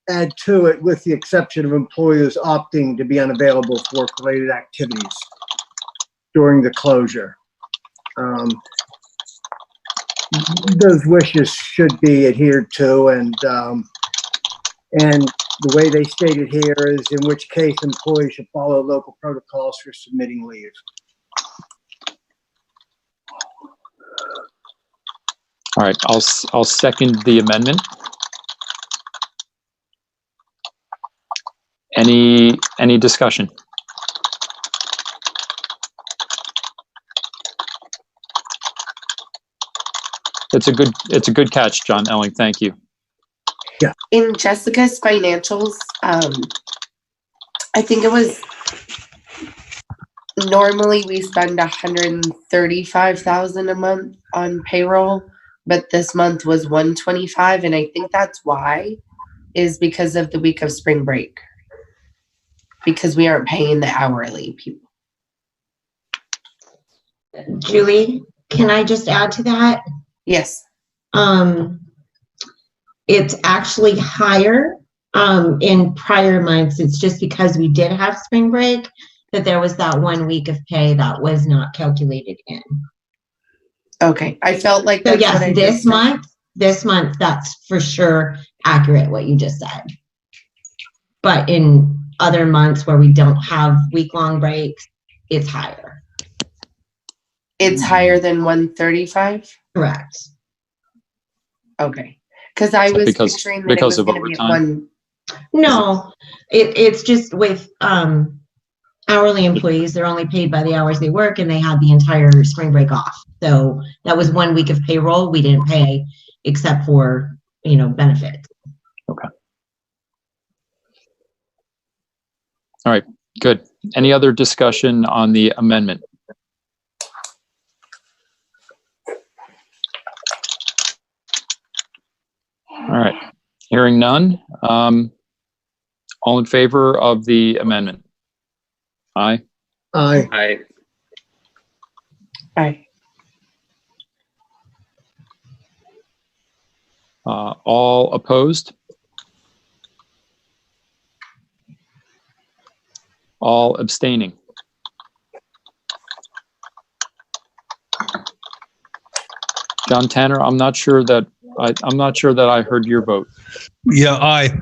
add to it with the exception of employees opting to be unavailable for work-related activities during the closure. Those wishes should be adhered to, and the way they stated here is in which case employees should follow local protocols for submitting leave. All right, I'll second the amendment. Any discussion? It's a good catch, John Elling. Thank you. Yeah. In Jessica's financials, I think it was normally we spend $135,000 a month on payroll, but this month was $125,000, and I think that's why is because of the week of spring break, because we aren't paying the hourly people. Julie, can I just add to that? Yes. It's actually higher in prior months. It's just because we did have spring break that there was that 1 week of pay that was not calculated in. Okay, I felt like So that's yes, what I this month, that's for sure accurate what you just said. But in other months where we don't have week-long breaks, it's higher. It's higher than 135? Correct. Okay. Because I was picturing that it was going to be at one. No, it's just with hourly employees, they're only paid by the hours they work, and they had the entire spring break off. So that was 1 week of payroll we didn't pay except for, benefits. Okay. All right, good. Any other discussion on the amendment? All right, hearing none. All in favor of the amendment? Aye. Aye. Aye. Aye. All opposed? All abstaining? John Tanner, I'm not sure that I heard your vote. Yeah, aye.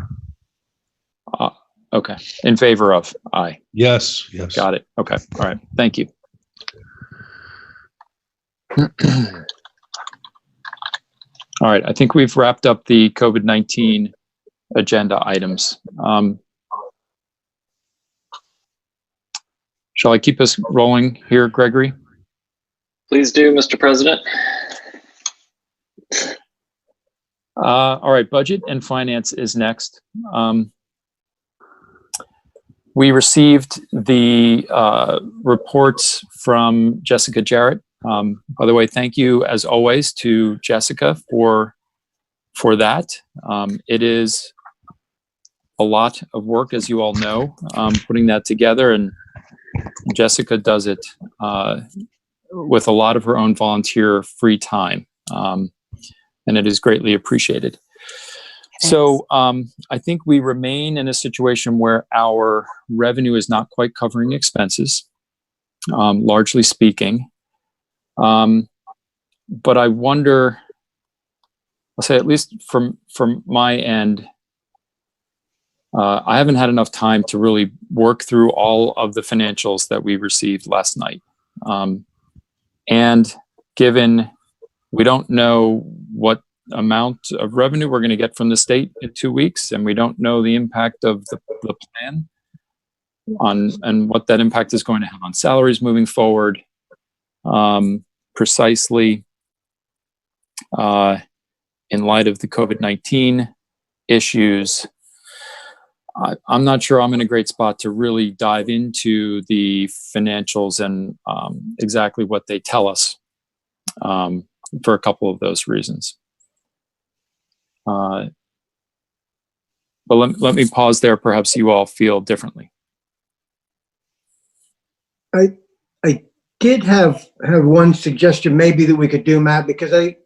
Okay, in favor of, aye. Yes. Got it. Okay, all right, thank you. All right, I think we've wrapped up the COVID-19 agenda items. Shall I keep us rolling here, Gregory? Please do, Mr. President. All right, budget and finance is next. We received the reports from Jessica Jarrett. By the way, thank you as always to Jessica for that. It is a lot of work, as you all know, putting that together, and Jessica does it with a lot of her own volunteer free time, and it is greatly appreciated. So I think we remain in a situation where our revenue is not quite covering expenses, largely speaking. But I wonder, I'll say at least from my end, I haven't had enough time to really work through all of the financials that we received last night. And given we don't know what amount of revenue we're going to get from the state in 2 weeks, and we don't know the impact of the plan on and what that impact is going to have on salaries moving forward, precisely in light of the COVID-19 issues. I'm not sure I'm in a great spot to really dive into the financials and exactly what they tell us for a couple of those reasons. But let me pause there. Perhaps you all feel differently. I did have one suggestion maybe that we could do, Matt, because I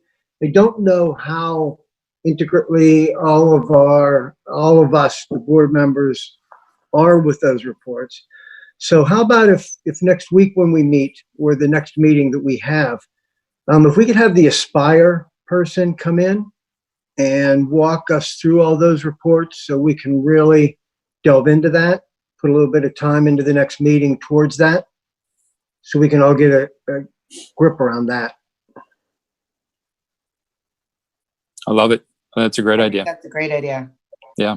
don't know how intricately all of us, the board members, are with those reports. So how about if next week when we meet, or the next meeting that we have, if we could have the Aspire person come in and walk us through all those reports so we can really delve into that, put a little bit of time into the next meeting towards that, so we can all get a grip around that. I love it. That's a great idea. That's a great idea. Yeah.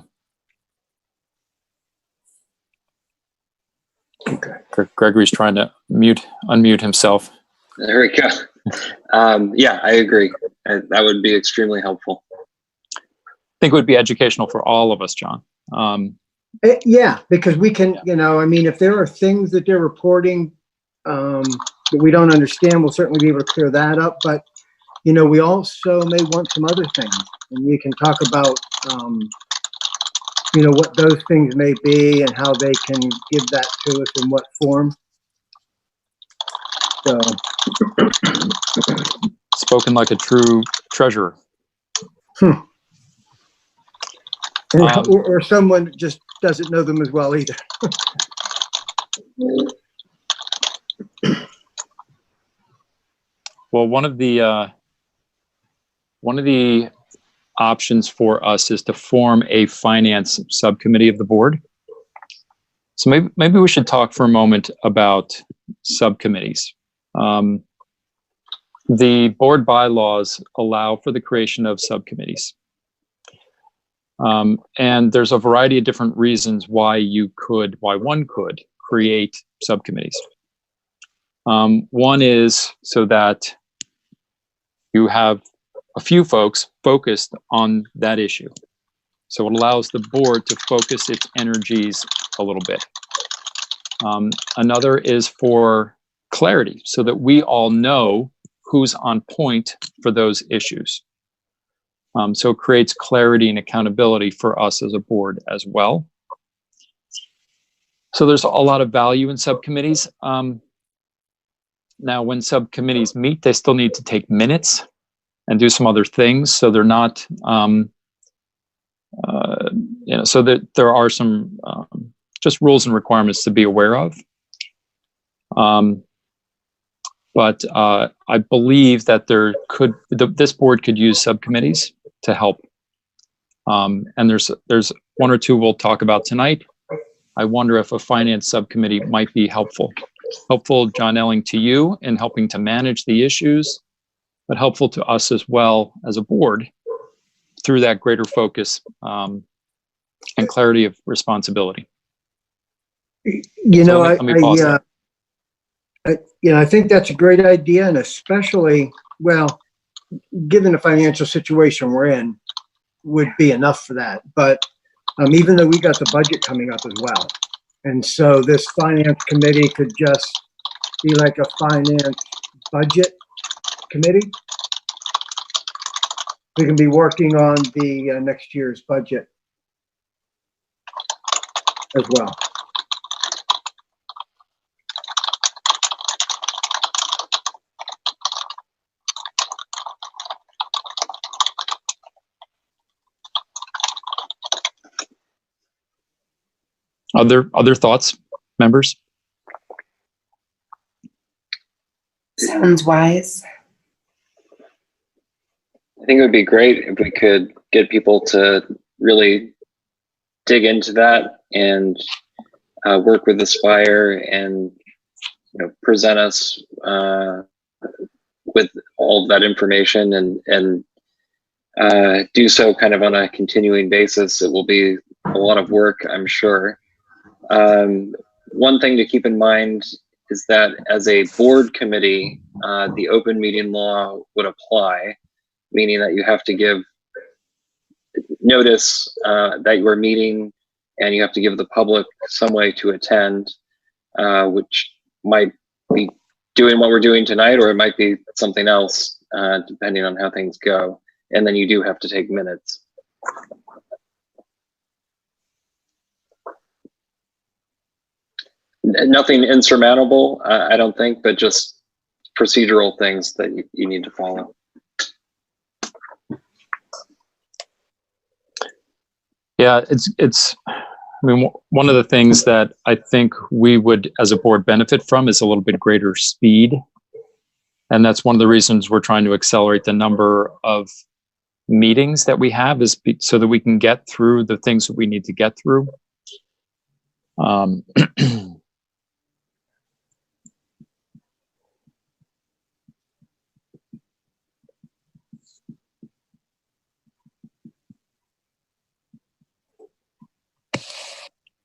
Okay. Gregory's trying to unmute himself. There we go. Yeah, I agree. That would be extremely helpful. I think it would be educational for all of us, John. Yeah, because we can, I mean, if there are things that they're reporting that we don't understand, we'll certainly be able to clear that up. But, we also may want some other things, and we can talk about, what those things may be and how they can give that to us in what form. So. Spoken like a true treasurer. Or someone just doesn't know them as well either. Well, one of the options for us is to form a finance subcommittee of the board. So maybe we should talk for a moment about subcommittees. The board bylaws allow for the creation of subcommittees. And there's a variety of different reasons why one could create subcommittees. One is so that you have a few folks focused on that issue. So it allows the board to focus its energies a little bit. Another is for clarity, so that we all know who's on point for those issues. So it creates clarity and accountability for us as a board as well. So there's a lot of value in subcommittees. Now, when subcommittees meet, they still need to take minutes and do some other things. So they're not, so that there are some just rules and requirements to be aware of. But I believe that this board could use subcommittees to help. And there's one or two we'll talk about tonight. I wonder if a finance subcommittee might be helpful. Helpful, John Elling, to you in helping to manage the issues, but helpful to us as well as a board through that greater focus and clarity of responsibility. I think that's a great idea, and especially, well, given the financial situation we're in, would be enough for that. But even though we got the budget coming up as well, and so this finance committee could just be like a finance budget committee. We can be working on the next year's budget as well. Other thoughts, members? Sounds wise. I think it would be great if we could get people to really dig into that and work with Aspire and present us with all of that information and do so kind of on a continuing basis. It will be a lot of work, I'm sure. One thing to keep in mind is that as a board committee, the open meeting law would apply, meaning that you have to give notice that you are meeting, and you have to give the public some way to attend, which might be doing what we're doing tonight, or it might be something else, depending on how things go. And then you do have to take minutes. Nothing insurmountable, I don't think, but just procedural things that you need to follow. Yeah, I mean, one of the things that I think we would, as a board, benefit from is a little bit greater speed. And that's one of the reasons we're trying to accelerate the number of meetings that we have, is so that we can get through the things that we need to get through.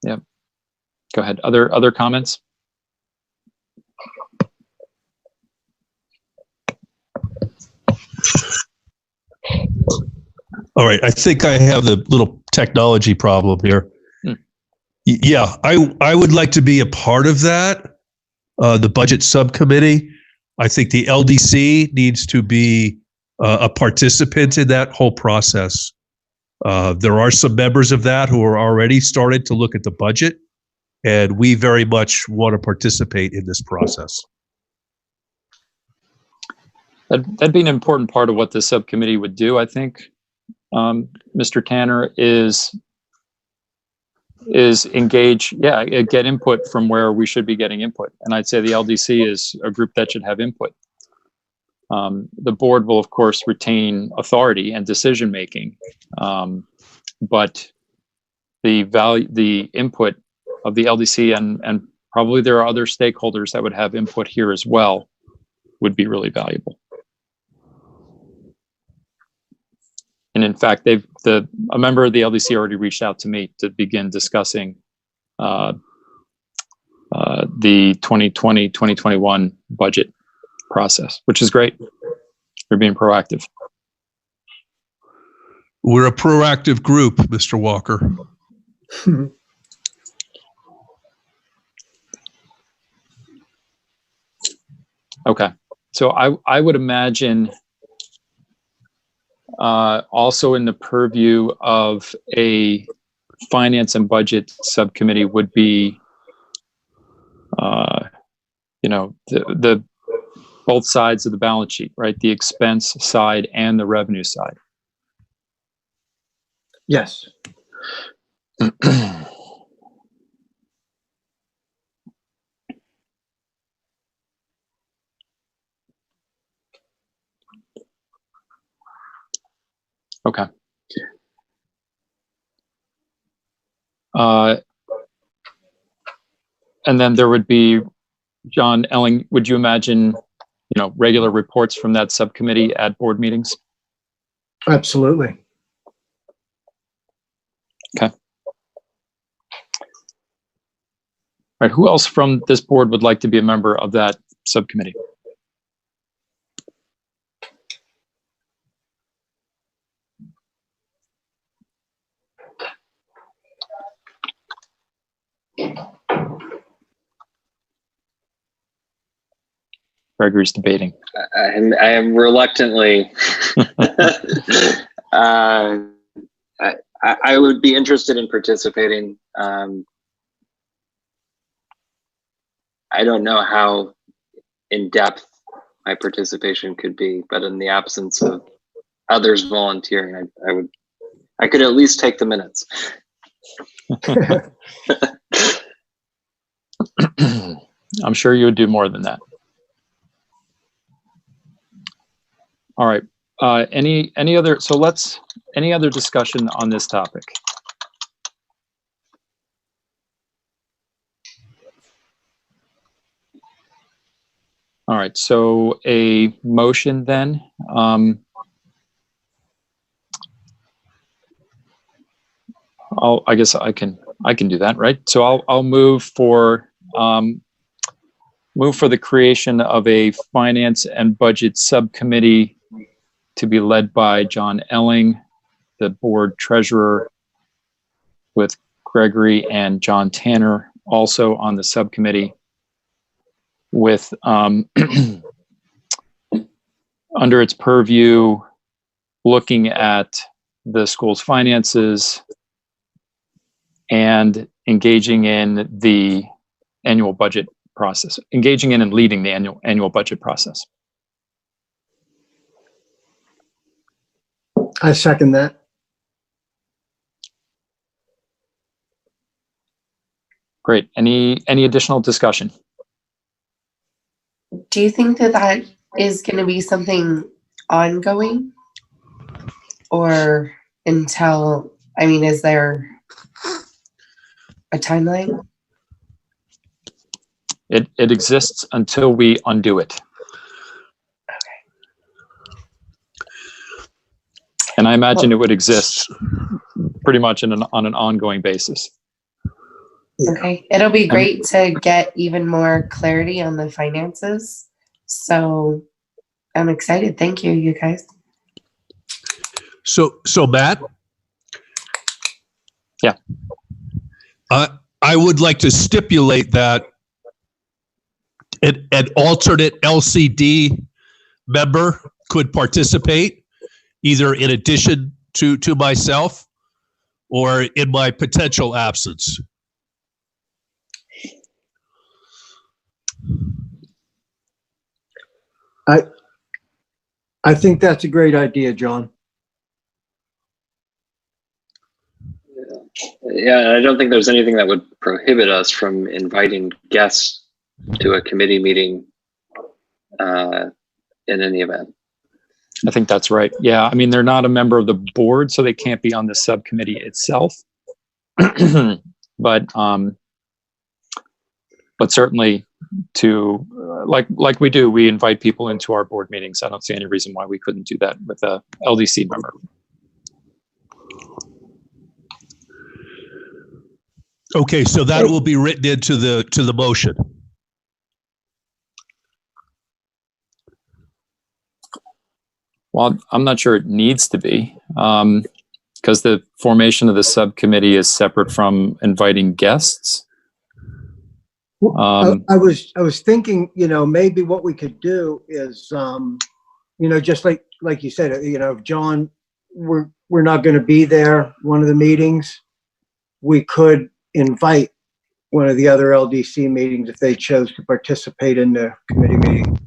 Yep. Go ahead. Other comments? All right. I think I have the little technology problem here. Yeah, I would like to be a part of that, the budget subcommittee. I think the LDC needs to be a participant in that whole process. There are some members of that who are already started to look at the budget, and we very much want to participate in this process. That'd be an important part of what the subcommittee would do, I think. Mr. Tanner, is engage, get input from where we should be getting input. And I'd say the LDC is a group that should have input. The board will, of course, retain authority and decision-making, but the input of the LDC and probably there are other stakeholders that would have input here as well would be really valuable. And in fact, a member of the LDC already reached out to me to begin discussing the 2020-2021 budget process, which is great. You're being proactive. We're a proactive group, Mr. Walker. Okay. So I would imagine also in the purview of a finance and budget subcommittee would be, the both sides of the balance sheet, right? The expense side and the revenue side. Yes. Okay. And then there would be, John Elling, would you imagine, regular reports from that subcommittee at board meetings? Absolutely. Okay. All right. Who else from this board would like to be a member of that subcommittee? Gregory's debating. I am reluctantly. I would be interested in participating. I don't know how in depth my participation could be, but in the absence of others volunteering, I could at least take the minutes. I'm sure you would do more than that. All right. Any other? So any other discussion on this topic? All right. So a motion then. I guess I can do that, right? So I'll move for the creation of a finance and budget subcommittee to be led by John Elling, the board treasurer, with Gregory and John Tanner also on the subcommittee, with under its purview, looking at the school's finances and engaging in the annual budget process, engaging in and leading the annual budget process. I second that. Great. Any additional discussion? Do you think that that is going to be something ongoing, or until, I mean, is there a timeline? It exists until we undo it. And I imagine it would exist pretty much on an ongoing basis. Okay, it'll be great to get even more clarity on the finances. So I'm excited. Thank you, you guys. So Matt? Yeah. I would like to stipulate that an alternate LCD member could participate, either in addition to myself or in my potential absence. I think that's a great idea, John. Yeah, I don't think there's anything that would prohibit us from inviting guests to a committee meeting in any event. I think that's right. Yeah, I mean, they're not a member of the board, so they can't be on the subcommittee itself. But certainly to like we do, we invite people into our board meetings. I don't see any reason why we couldn't do that with a LDC member. Okay, so that will be written into the motion. Well, I'm not sure it needs to be, because the formation of the subcommittee is separate from inviting guests. I was thinking, maybe what we could do is, just like you said, if John, we're not going to be there one of the meetings, we could invite one of the other LDC meetings if they chose to participate in the committee meeting.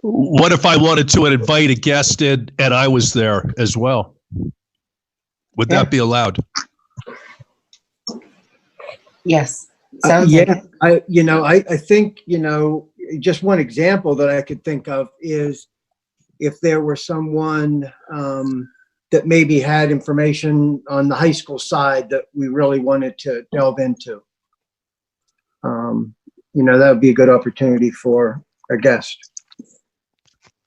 What if I wanted to invite a guest in and I was there as well? Would that be allowed? Yes. Sounds Yeah, like it. I think, just one example that I could think of is if there were someone that maybe had information on the high school side that we really wanted to delve into. That would be a good opportunity for a guest.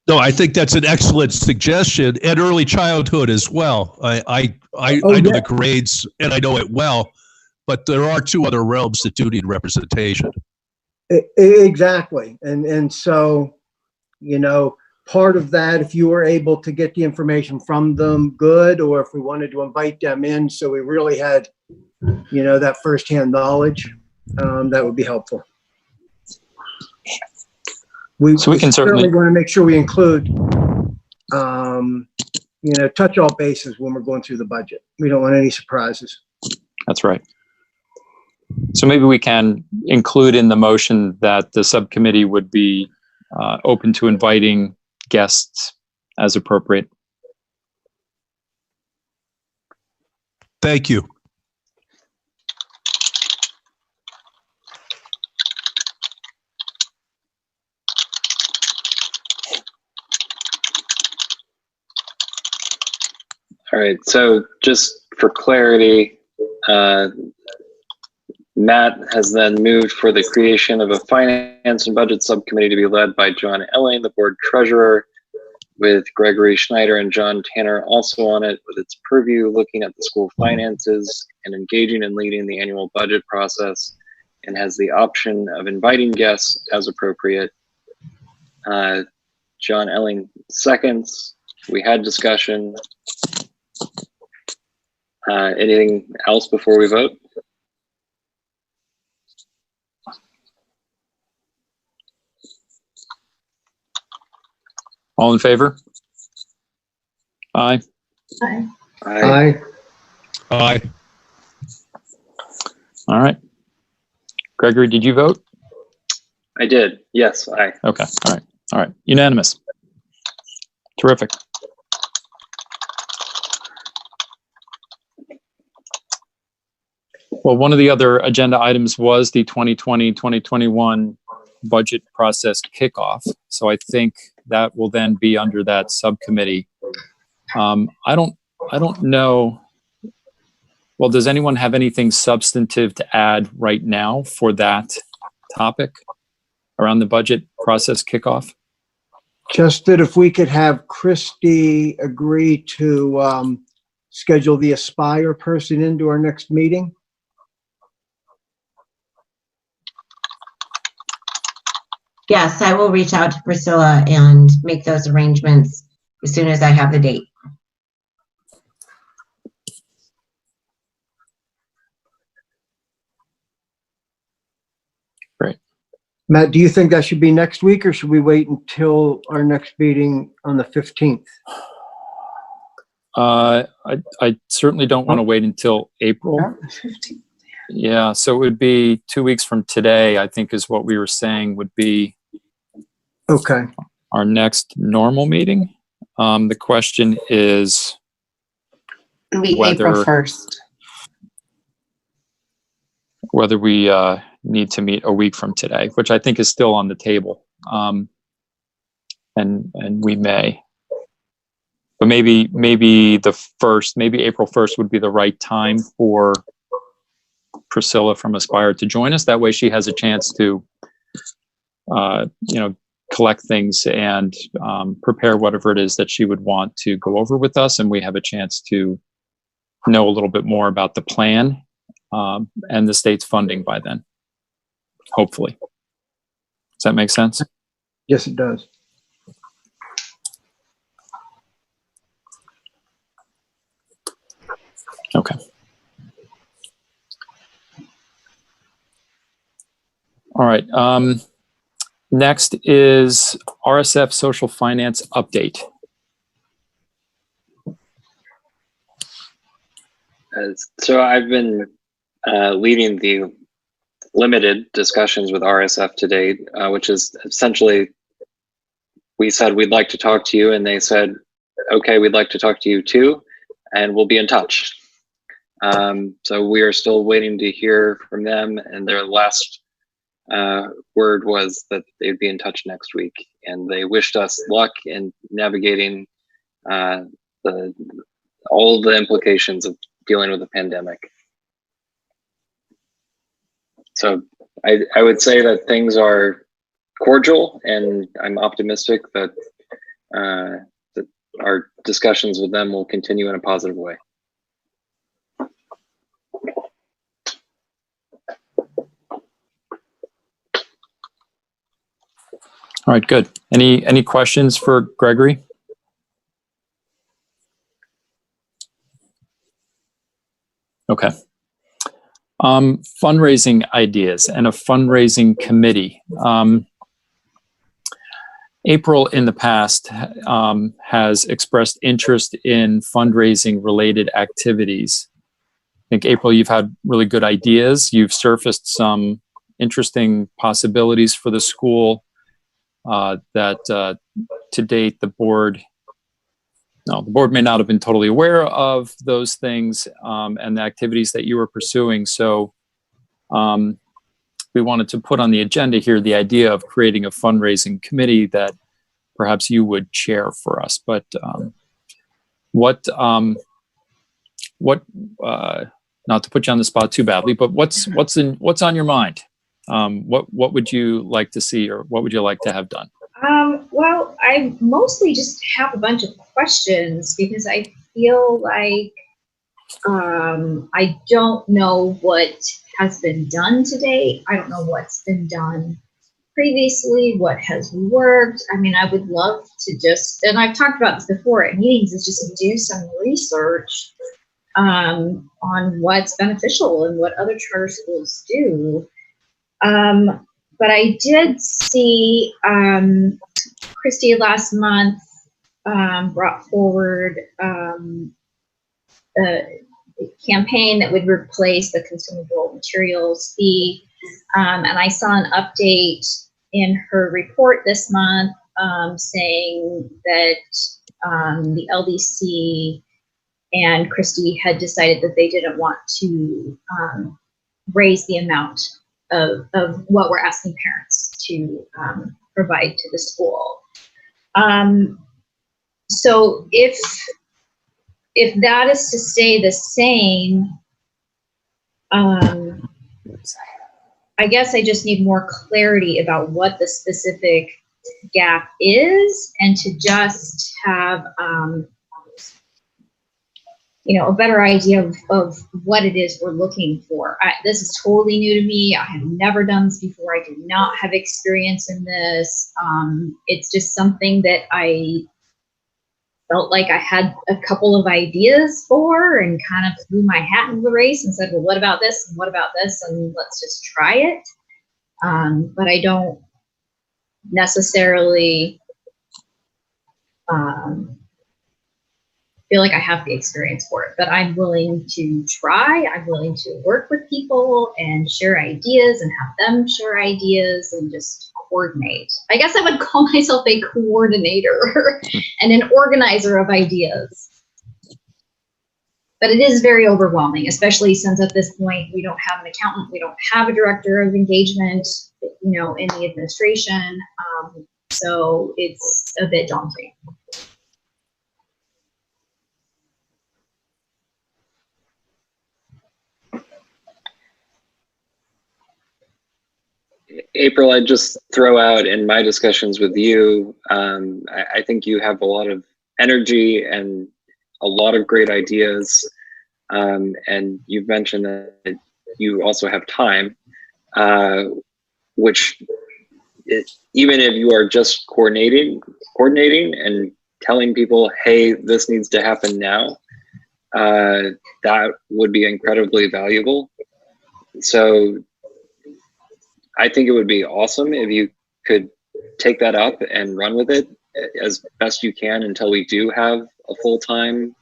No, I think that's an excellent suggestion, and early childhood as well. I know the grades and I know it well, but there are two other realms that do need representation. Exactly. And so, part of that, if you were able to get the information from them, good, or if we wanted to invite them in so we really had, that firsthand knowledge, that would be helpful. We can certainly want to make sure we include, touch all bases when we're going through the budget. We don't want any surprises. That's right. So maybe we can include in the motion that the subcommittee would be open to inviting guests as appropriate. Thank you. All right, so just for clarity, Matt has then moved for the creation of a finance and budget subcommittee to be led by John Elling, the board treasurer, with Gregory Schneider and John Tanner also on it, with its purview looking at the school finances and engaging and leading the annual budget process, and has the option of inviting guests as appropriate. John Elling seconds. We had discussion. Anything else before we vote? All in favor? Aye. Aye. Aye. Aye. All right. Gregory, did you vote? I did. Yes, aye. Okay. All right. All right. Unanimous. Terrific. Well, one of the other agenda items was the 2020-2021 budget process kickoff. So I think that will then be under that subcommittee. I don't know. Well, does anyone have anything substantive to add right now for that topic around the budget process kickoff? Just that if we could have Christy agree to schedule the Aspire person into our next meeting. Yes, I will reach out to Priscilla and make those arrangements as soon as I have the date. Great. Matt, do you think that should be next week, or should we wait until our next meeting on the 15th? I certainly don't want to wait until April. Yeah, so it would be 2 weeks from today, I think is what we were saying would be Okay. our next normal meeting. The question is It'll be whether April 1st. whether we need to meet a week from today, which I think is still on the table. And we may. But maybe April 1st would be the right time for Priscilla from Aspire to join us. That way she has a chance to, collect things and prepare whatever it is that she would want to go over with us. And we have a chance to know a little bit more about the plan and the state's funding by then, hopefully. Does that make sense? Yes, it does. Okay. All right. Next is RSF social finance update. So I've been leading the limited discussions with RSF to date, which is essentially, we said we'd like to talk to you, and they said, okay, we'd like to talk to you too, and we'll be in touch. So we are still waiting to hear from them, and their last word was that they'd be in touch next week, and they wished us luck in navigating all the implications of dealing with the pandemic. So I would say that things are cordial, and I'm optimistic that that our discussions with them will continue in a positive way. All right, good. Any questions for Gregory? Okay. Fundraising ideas and a fundraising committee. April in the past has expressed interest in fundraising related activities. I think, April, you've had really good ideas. You've surfaced some interesting possibilities for the school that to date the board may not have been totally aware of those things and the activities that you were pursuing. So we wanted to put on the agenda here the idea of creating a fundraising committee that perhaps you would chair for us. But what not to put you on the spot too badly, but what's on your mind? What would you like to see, or what would you like to have done? Well, I mostly just have a bunch of questions because I feel like I don't know what has been done to date. I don't know what's been done previously, what has worked. I mean, I would love to just, and I've talked about this before at meetings, is just do some research on what's beneficial and what other charter schools do. But I did see Christy last month brought forward campaign that would replace the consumable materials fee. And I saw an update in her report this month saying that the LDC and Christie had decided that they didn't want to raise the amount of what we're asking parents to provide to the school. So if that is to stay the same, I guess I just need more clarity about what the specific gap is, and to just have a better idea of what it is we're looking for. This is totally new to me. I have never done this before. I do not have experience in this. It's just something that I felt like I had a couple of ideas for, and kind of threw my hat into the race and said, well, what about this? And what about this? And let's just try it. But I don't necessarily feel like I have the experience for it, but I'm willing to try. I'm willing to work with people and share ideas and have them share ideas and just coordinate. I guess I would call myself a coordinator and an organizer of ideas. But it is very overwhelming, especially since at this point we don't have an accountant, we don't have a director of engagement, in the administration. So it's a bit daunting. April, I'd just throw out in my discussions with you, I think you have a lot of energy and a lot of great ideas. And you've mentioned that you also have time, which even if you are just coordinating and telling people, hey, this needs to happen now, that would be incredibly valuable. So I think it would be awesome if you could take that up and run with it as best you can until we do have a full-time,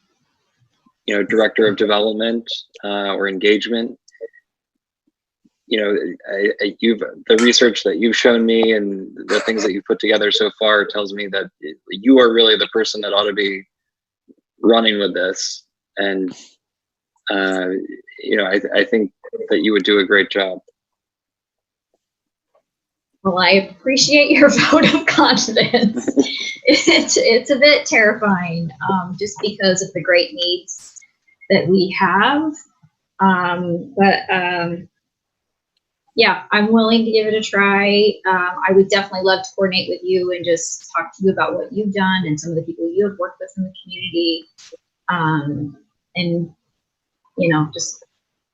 director of development or engagement. The research that you've shown me and the things that you've put together so far tells me that you are really the person that ought to be running with this. And, I think that you would do a great job. Well, I appreciate your vote of confidence. It's a bit terrifying, just because of the great needs that we have. Yeah, I'm willing to give it a try. I would definitely love to coordinate with you and just talk to you about what you've done and some of the people you have worked with in the community. And, just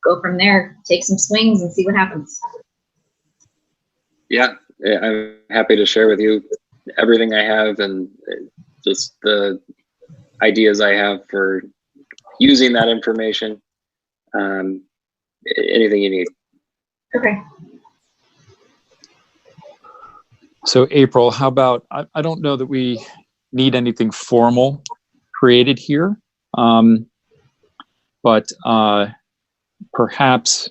go from there, take some swings and see what happens. Yeah, I'm happy to share with you everything I have and just the ideas I have for using that information. Anything you need. Okay. So April, how about, I don't know that we need anything formal created here, but perhaps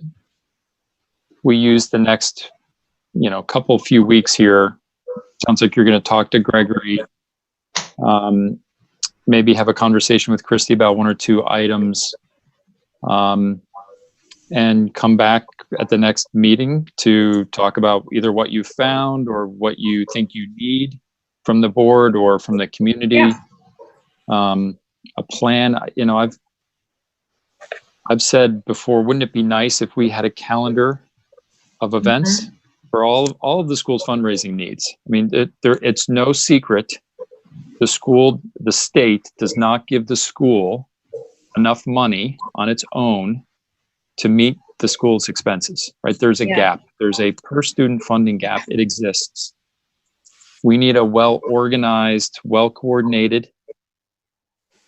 we use the next few weeks here. Sounds like you're going to talk to Gregory, maybe have a conversation with Christy about one or two items, and come back at the next meeting to talk about either what you found or what you think you need from the board or from the community. Yeah. A plan. I've said before, wouldn't it be nice if we had a calendar of events for all of the school's fundraising needs? I mean, it's no secret. The state does not give the school enough money on its own to meet the school's expenses, right? There's a gap. There's a per student funding gap. It exists. We need a well-organized, well-coordinated,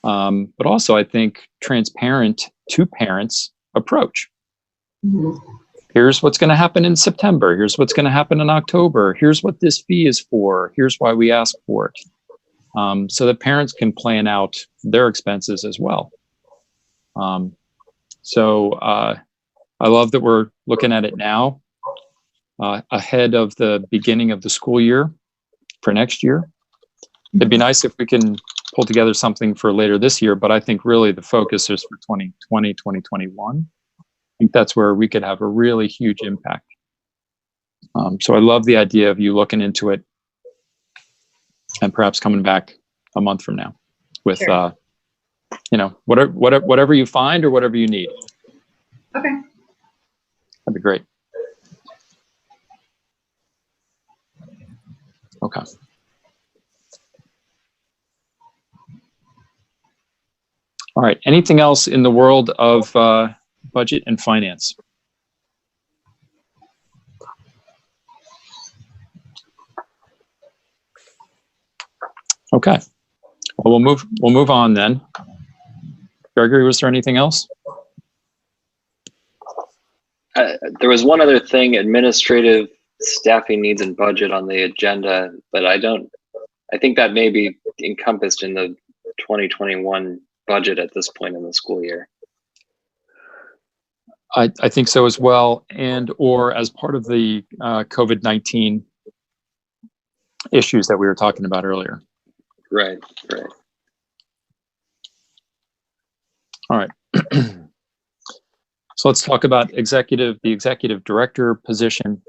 but also I think transparent to parents approach. Here's what's going to happen in September. Here's what's going to happen in October. Here's what this fee is for. Here's why we ask for it. So that parents can plan out their expenses as well. So I love that we're looking at it now, ahead of the beginning of the school year for next year. It'd be nice if we can pull together something for later this year, but I think really the focus is for 2020, 2021. I think that's where we could have a really huge impact. So I love the idea of you looking into it and perhaps coming back a month from now with, Sure. whatever you find or whatever you need. Okay. That'd be great. Okay. All right. Anything else in the world of budget and finance? Okay. Well, we'll move on then. Gregory, was there anything else? There was one other thing: administrative staffing needs and budget on the agenda, but I think that may be encompassed in the 2021 budget at this point in the school year. I think so as well, and or as part of the COVID-19 issues that we were talking about earlier. Right. All right. So let's talk about the executive director position.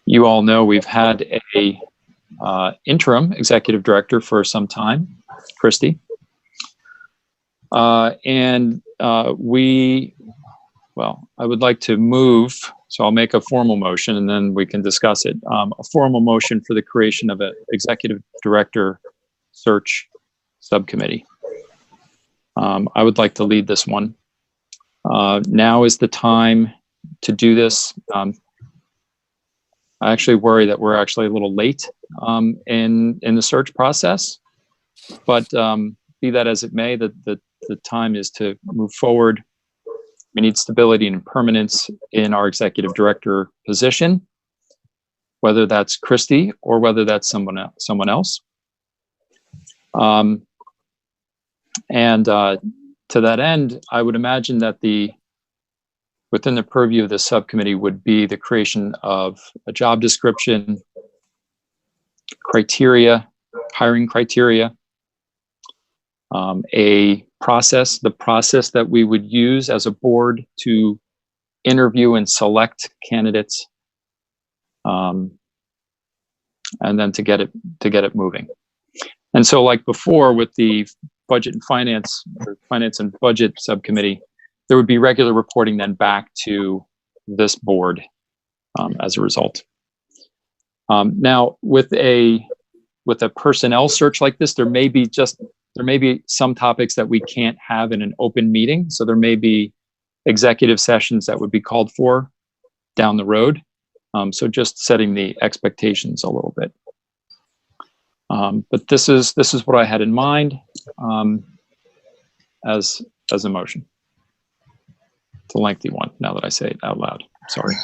You all know we've had a interim executive director for some time, Christy. I would like to move, so I'll make a formal motion and then we can discuss it. A formal motion for the creation of an executive director search subcommittee. I would like to lead this one. Now is the time to do this. I actually worry that we're actually a little late in the search process, but be that as it may, the time is to move forward. We need stability and permanence in our executive director position, whether that's Christy or whether that's someone else. To that end, I would imagine that within the purview of the subcommittee would be the creation of a job description, hiring criteria, the process that we would use as a board to interview and select candidates, and then to get it moving. And so, like before with the budget and finance, or finance and budget subcommittee, there would be regular reporting then back to this board as a result. Now, with a personnel search like this, there may be some topics that we can't have in an open meeting. So there may be executive sessions that would be called for down the road. So just setting the expectations a little bit. But this is what I had in mind as a motion. It's a lengthy one now that I say it out loud. Sorry.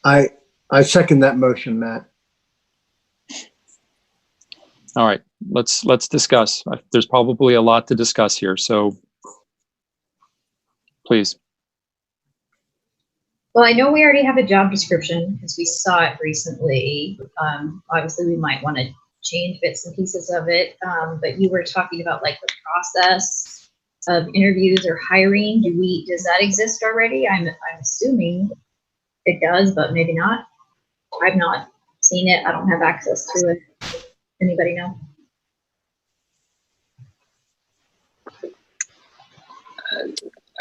I second that motion, Matt. All right, let's discuss. There's probably a lot to discuss here, so please. Well, I know we already have a job description because we saw it recently. Obviously, we might want to change bits and pieces of it, but you were talking about like the process of interviews or hiring. Does that exist already? I'm assuming it does, but maybe not. I've not seen it. I don't have access to it. Anybody know?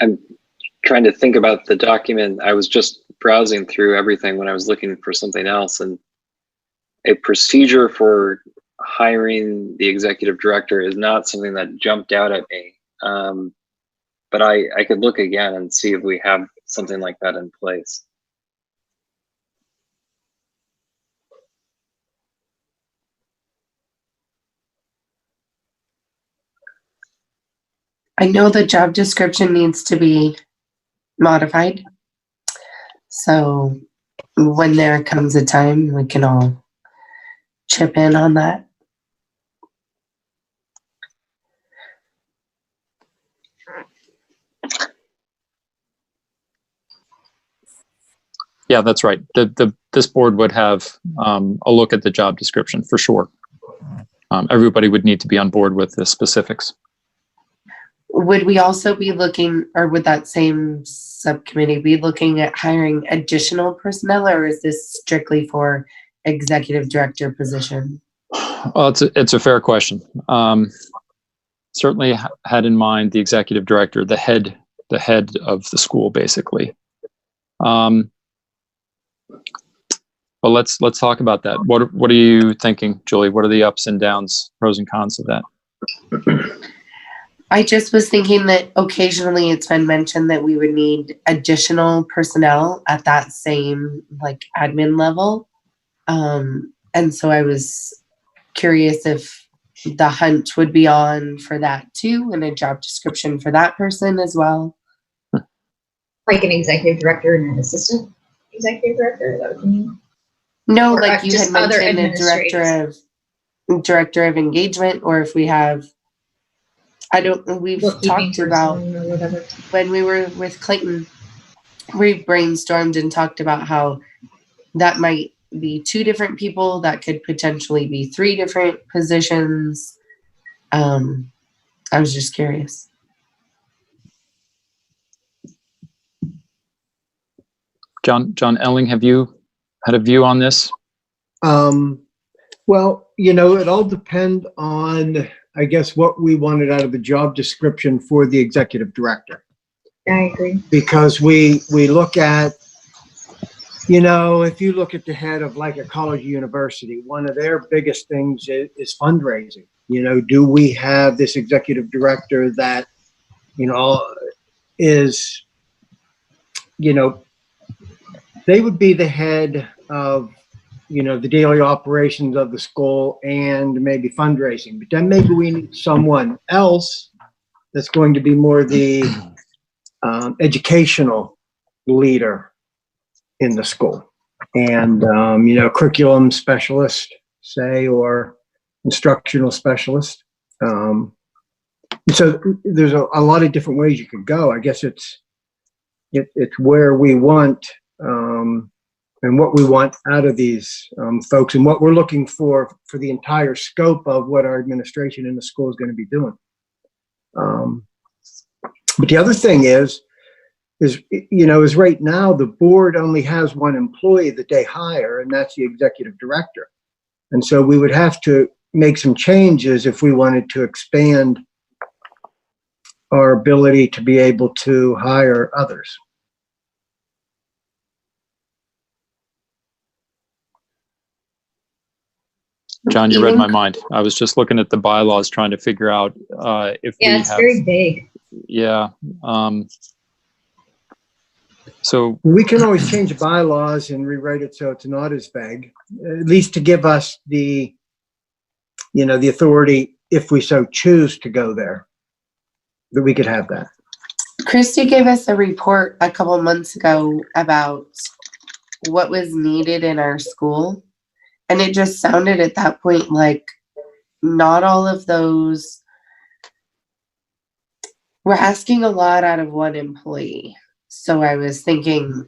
I'm trying to think about the document. I was just browsing through everything when I was looking for something else, and a procedure for hiring the executive director is not something that jumped out at me. But I could look again and see if we have something like that in place. I know the job description needs to be modified. So when there comes a time, we can all chip in on that. Yeah, that's right. This board would have a look at the job description for sure. Everybody would need to be on board with the specifics. Would we also be looking, or would that same subcommittee be looking at hiring additional personnel, or is this strictly for executive director position? Well, it's a fair question. Certainly had in mind the executive director, the head of the school, basically. But let's talk about that. What are you thinking, Julie? What are the ups and downs, pros and cons of that? I just was thinking that occasionally it's been mentioned that we would need additional personnel at that same like admin level. And so I was curious if the hunt would be on for that too, and a job description for that person as well. Like an executive director and an assistant executive director, is that what you mean? No, Or like you had just other mentioned, a director of engagement, or if we have, we've talked about when we were with Clayton, we brainstormed and talked about how that might be 2 different people, that could potentially be 3 different positions. I was just curious. John Elling, have you had a view on this? Well, it all depends on, I guess, what we wanted out of the job description for the executive director. I agree. Because we look at, if you look at the head of like a college or university, one of their biggest things is fundraising. Do we have this executive director that, is, they would be the head of, the daily operations of the school and maybe fundraising. But then maybe we need someone else that's going to be more the educational leader in the school. And, curriculum specialist, say, or instructional specialist. So there's a lot of different ways you could go. I guess it's where we want and what we want out of these folks, and what we're looking for the entire scope of what our administration in the school is going to be doing. But the other thing is right now the board only has one employee that they hire, and that's the executive director. And so we would have to make some changes if we wanted to expand our ability to be able to hire others. John, you read my mind. I was just looking at the bylaws, trying to figure out if we have. Yeah, it's very vague. Yeah. So we can always change the bylaws and rewrite it so it's not as vague, at least to give us the authority, if we so choose to go there, that we could have that. Christy gave us a report a couple months ago about what was needed in our school. And it just sounded at that point like not all of those, we're asking a lot out of one employee. So I was thinking,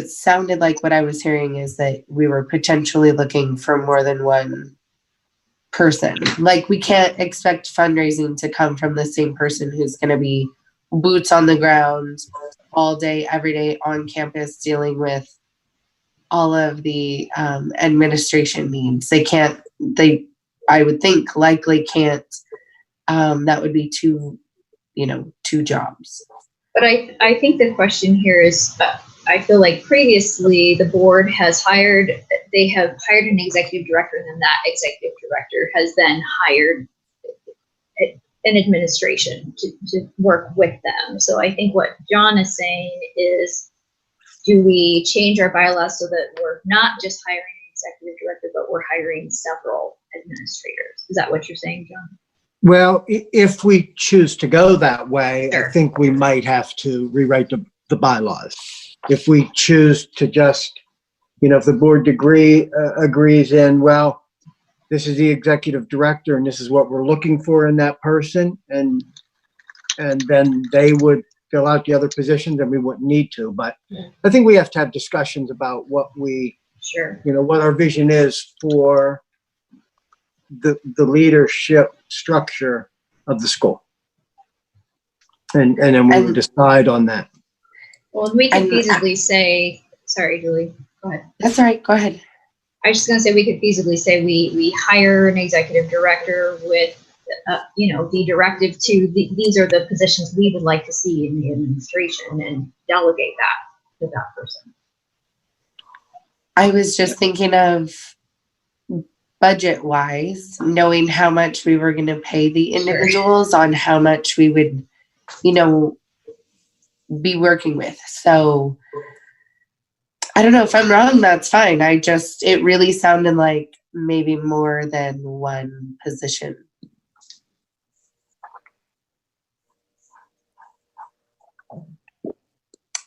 sounded like what I was hearing is that we were potentially looking for more than one person. Like we can't expect fundraising to come from the same person who's going to be boots on the ground all day, every day on campus dealing with all of the administration needs. I would think likely can't, that would be two jobs. But I think the question here is, I feel like previously the board has hired an executive director, and then that executive director has then hired an administration to work with them. So I think what John is saying is, do we change our bylaws so that we're not just hiring an executive director, but we're hiring several administrators? Is that what you're saying, John? Well, if we choose to go that way, Sure. I think we might have to rewrite the bylaws. If we choose to just, if the board agrees in, well, this is the executive director and this is what we're looking for in that person, and then they would fill out the other positions and we wouldn't need to. But I think we have to have discussions about what what our vision is for the leadership structure of the school. And then we would decide on that. Well, we could feasibly say, sorry, Julie, go ahead. That's all right, go ahead. I was just going to say, we could feasibly say we hire an executive director with, the directive to these are the positions we would like to see in the administration, and delegate that to that person. I was just thinking of budget wise, knowing how much we were going to pay the individuals on how much we would, be working with. So I don't know if I'm wrong, that's fine. It really sounded like maybe more than one position.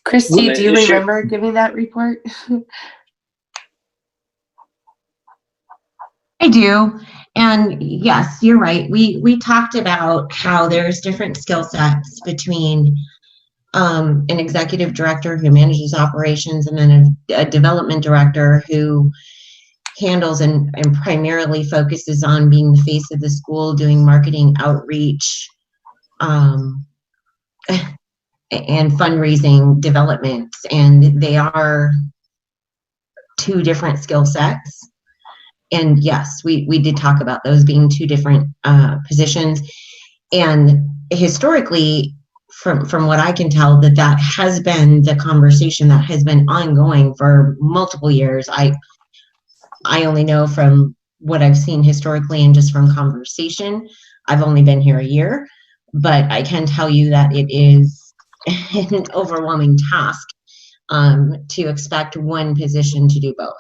Christy, do you remember giving that report? I do. And yes, you're right. We talked about how there's different skill sets between an executive director who manages operations, and then a development director who handles and primarily focuses on being the face of the school, doing marketing outreach, and fundraising developments. And they are two different skill sets. And yes, we did talk about those being two different positions. And historically, from what I can tell, that has been the conversation that has been ongoing for multiple years. I only know from what I've seen historically and just from conversation. I've only been here a year, but I can tell you that it is an overwhelming task to expect one position to do both.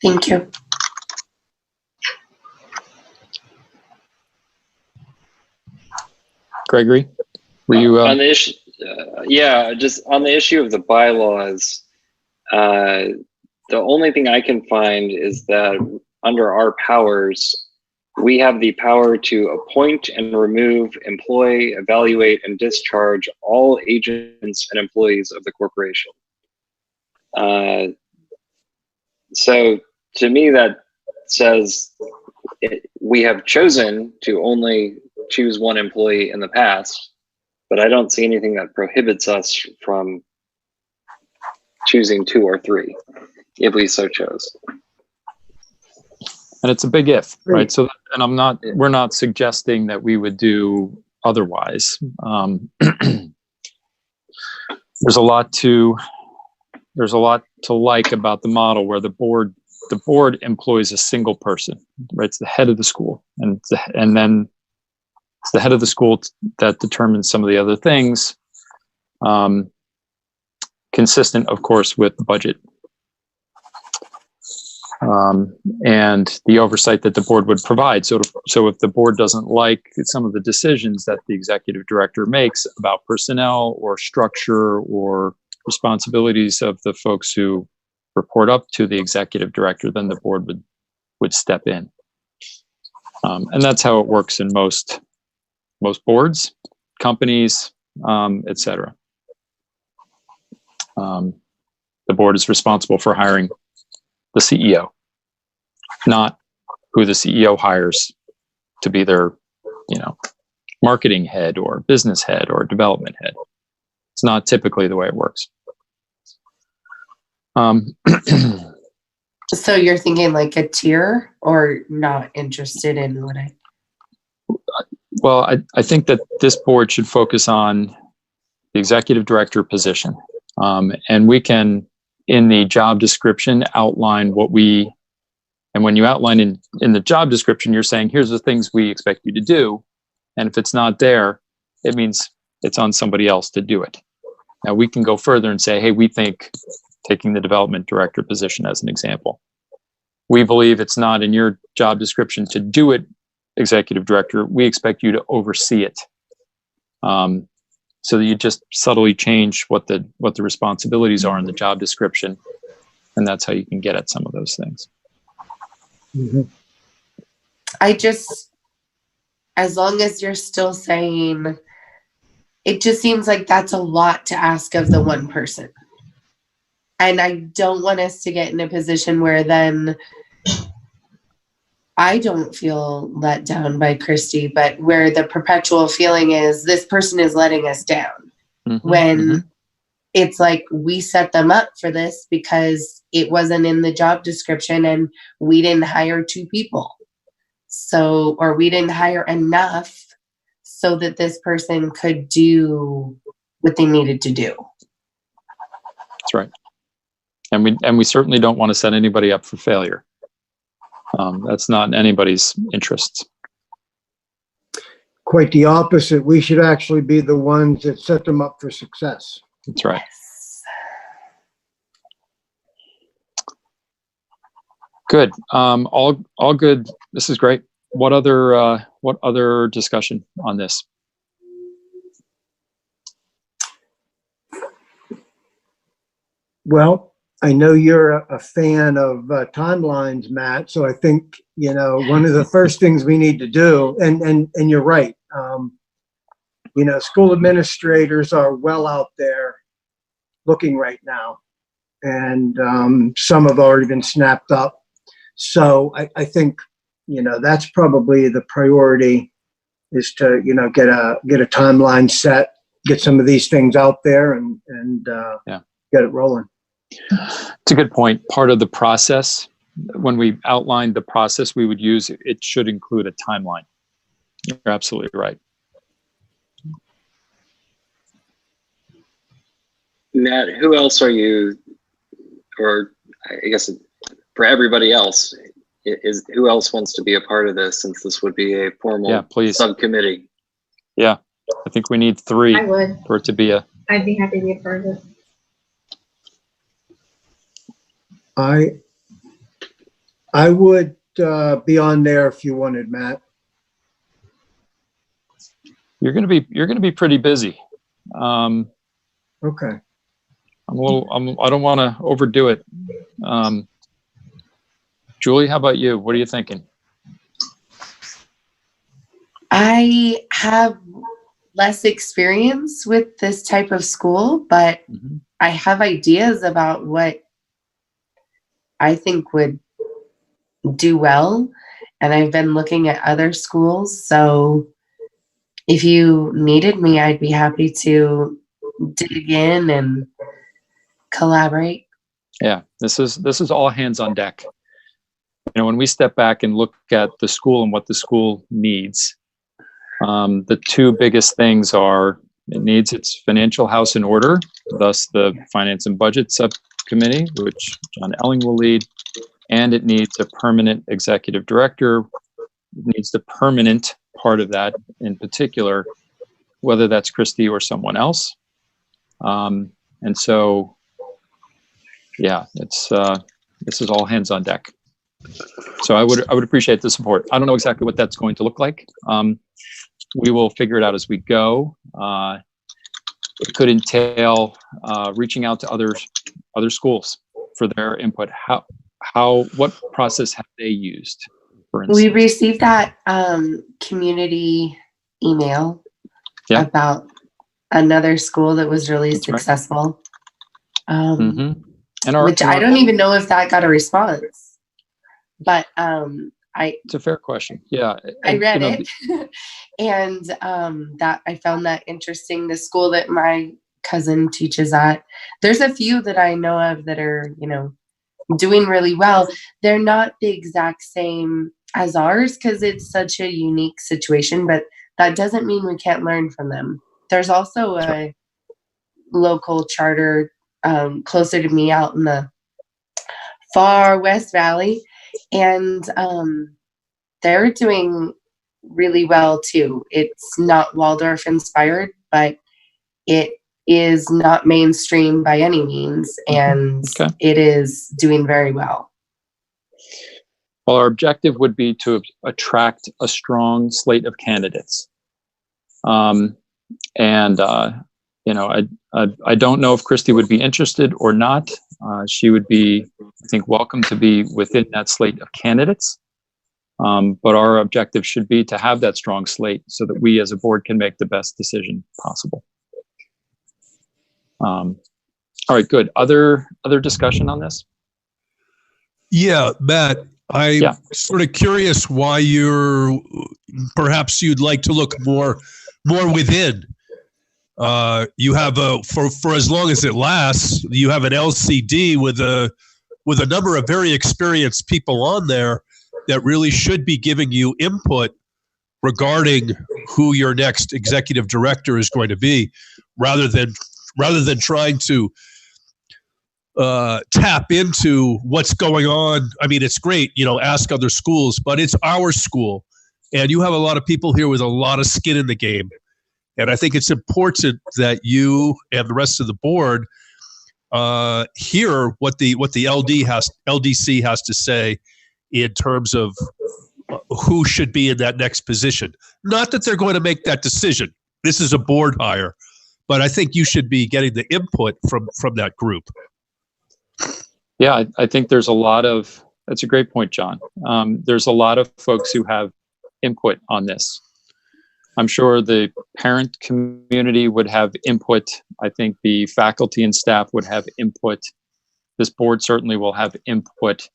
Thank you. Gregory, were you on the issue? Just on the issue of the bylaws. The only thing I can find is that under our powers, we have the power to appoint and remove, employ, evaluate, and discharge all agents and employees of the corporation. So to me, that says we have chosen to only choose one employee in the past, but I don't see anything that prohibits us from choosing two or three if we so chose. And it's a big if, right? So, and we're not suggesting that we would do otherwise. There's a lot to like about the model where the board employs a single person, right? It's the head of the school, and then it's the head of the school that determines some of the other things, consistent, of course, with the budget. And the oversight that the board would provide. So if the board doesn't like some of the decisions that the executive director makes about personnel or structure or responsibilities of the folks who report up to the executive director, then the board would step in. And that's how it works in most boards, companies, etc. The board is responsible for hiring the CEO, not who the CEO hires to be their, marketing head or business head or development head. It's not typically the way it works. So you're thinking like a tier, or not interested in what I? Well, I think that this board should focus on the executive director position. And we can, in the job description, outline and when you outline in the job description, you're saying, here's the things we expect you to do. And if it's not there, it means it's on somebody else to do it. Now we can go further and say, hey, we think, taking the development director position as an example, we believe it's not in your job description to do it, executive director. We expect you to oversee it. so that you just subtly change what the responsibilities are in the job description, and that's how you can get at some of those things. Mhm. As long as you're still saying, it just seems like that's a lot to ask of the one person. And I don't want us to get in a position where then I don't feel let down by Christy, but where the perpetual feeling is this person is letting us down. When it's like we set them up for this because it wasn't in the job description and we didn't hire 2 people. So, or we didn't hire enough so that this person could do what they needed to do. That's right. And we certainly don't want to set anybody up for failure. That's not in anybody's interests. Quite the opposite. We should actually be the ones that set them up for success. That's right. Good. All good. This is great. What other discussion on this? Well, I know you're a fan of timelines, Matt. So I think, one of the first things we need to do, and you're right. School administrators are well out there looking right now, and some have already been snapped up. So I think, that's probably the priority, is to, get a timeline set, get some of these things out there and get it rolling. It's a good point. Part of the process, when we outlined the process we would use, it should include a timeline. You're absolutely right. Matt, who else are you, or I guess for everybody else, who else wants to be a part of this, since this would be a formal subcommittee? Yeah, I think we need 3 I would. for it to be a. I'd be happy to be a part of it. I would be on there if you wanted, Matt. You're gonna be pretty busy. Okay. I don't want to overdo it. Julie, how about you? What are you thinking? I have less experience with this type of school, but I have ideas about what I think would do well. And I've been looking at other schools. So if you needed me, I'd be happy to dig in and collaborate. Yeah, this is all hands on deck. When we step back and look at the school and what the school needs, the 2 biggest things are it needs its financial house in order, thus the Finance and Budget Subcommittee, which John Elling will lead, and it needs a permanent executive director. It needs the permanent part of that in particular, whether that's Christy or someone else. And so, yeah, this is all hands on deck. So I would appreciate the support. I don't know exactly what that's going to look like. We will figure it out as we go. It could entail reaching out to other schools for their input. What process have they used, for instance? We received that community email about another school that was really successful. Right. Which I don't even know if that got a response. But it's a fair question. Yeah. I read it. And that I found that interesting. The school that my cousin teaches at, there's a few that I know of that are, doing really well. They're not the exact same as ours because it's such a unique situation, but that doesn't mean we can't learn from them. There's also a local charter closer to me out in the far West Valley, and they're doing really well too. It's not Waldorf inspired, but it is not mainstream by any means, and it is doing very well. Well, our objective would be to attract a strong slate of candidates. And I don't know if Christy would be interested or not. She would be, I think, welcome to be within that slate of candidates. But our objective should be to have that strong slate so that we as a board can make the best decision possible. All right, good. Other discussion on this? Yeah, Matt, I'm sort of curious why perhaps you'd like to look more within. You have for as long as it lasts, you have an LCD with a number of very experienced people on there that really should be giving you input regarding who your next executive director is going to be, rather than trying to tap into what's going on. I mean, it's great, ask other schools, but it's our school, and you have a lot of people here with a lot of skin in the game. And I think it's important that you and the rest of the board hear what the LDC has to say in terms of who should be in that next position. Not that they're going to make that decision. This is a board hire, but I think you should be getting the input from that group. Yeah, I think there's that's a great point, John. There's a lot of folks who have input on this. I'm sure the parent community would have input. I think the faculty and staff would have input. This board certainly will have input.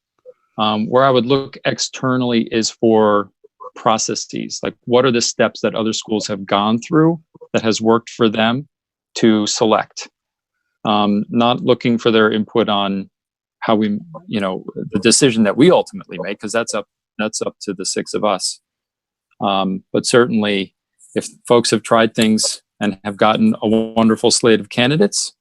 Where I would look externally is for processes, like what are the steps that other schools have gone through that has worked for them to select. Not looking for their input on how we, the decision that we ultimately make, because that's up to the six of us. But certainly, if folks have tried things and have gotten a wonderful slate of candidates,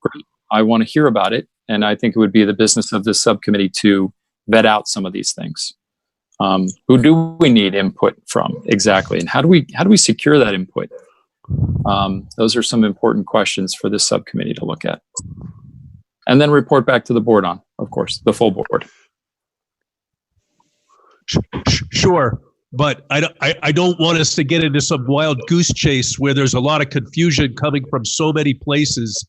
great. I want to hear about it. And I think it would be the business of this subcommittee to vet out some of these things. Who do we need input from exactly? And how do we secure that input? Those are some important questions for this subcommittee to look at. And then report back to the board on, of course, the full board. Sure. But I don't want us to get into some wild goose chase where there's a lot of confusion coming from so many places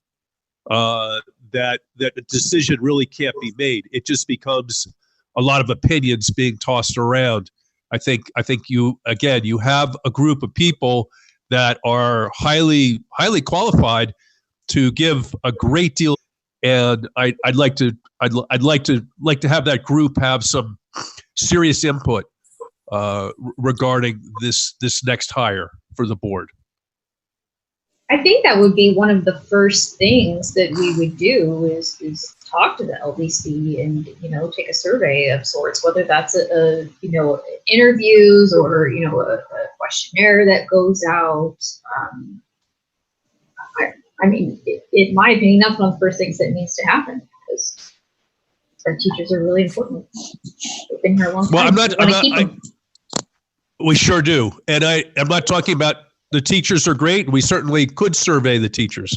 that a decision really can't be made. It just becomes a lot of opinions being tossed around. I think you have a group of people that are highly qualified to give a great deal, and I'd like to have that group have some serious input regarding this next hire for the board. I think that would be one of the first things that we would do is talk to the LDC and take a survey of sorts, whether that's a interviews or a questionnaire that goes out. I mean, in my opinion, that's one of the first things that needs to happen because our teachers are really important. They've been here a long time. Well, we sure do. And I'm not talking about the teachers are great. We certainly could survey the teachers.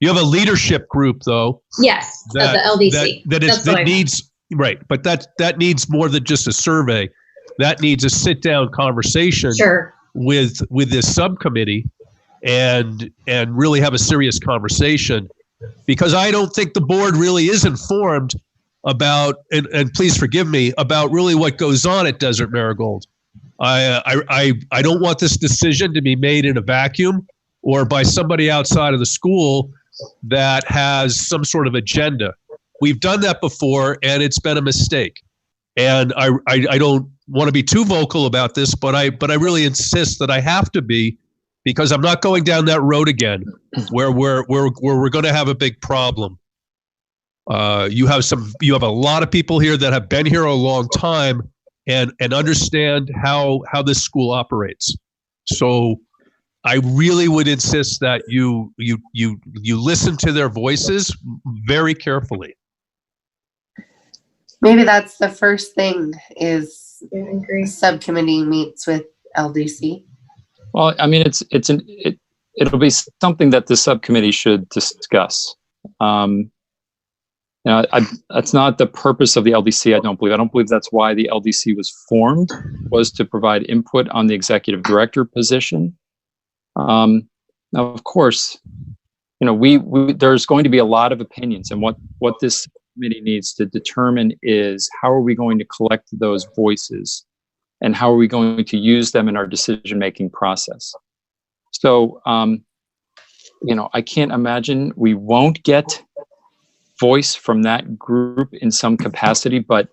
You have a leadership group, though. Yes, the LDC. That needs right, but that needs more than just a survey. That needs a sit-down conversation with this subcommittee, and really have a serious conversation, because I don't think the board really is informed about, and please forgive me, about really what goes on at Desert Marigold. I don't want this decision to be made in a vacuum or by somebody outside of the school that has some sort of agenda. We've done that before, and it's been a mistake. And I don't want to be too vocal about this, but I really insist that I have to be, because I'm not going down that road again, where we're going to have a big problem. You have a lot of people here that have been here a long time and understand how this school operates. So I really would insist that you listen to their voices very carefully. Maybe that's the first thing is subcommittee meets with LDC. Well, I mean, it'll be something that the subcommittee should discuss. That's not the purpose of the LDC. I don't believe that's why the LDC was formed, was to provide input on the executive director position. Now, of course, you know, there's going to be a lot of opinions, and what this committee needs to determine is how are we going to collect those voices, and how are we going to use them in our decision-making process. So, you know, I can't imagine we won't get voice from that group in some capacity, but,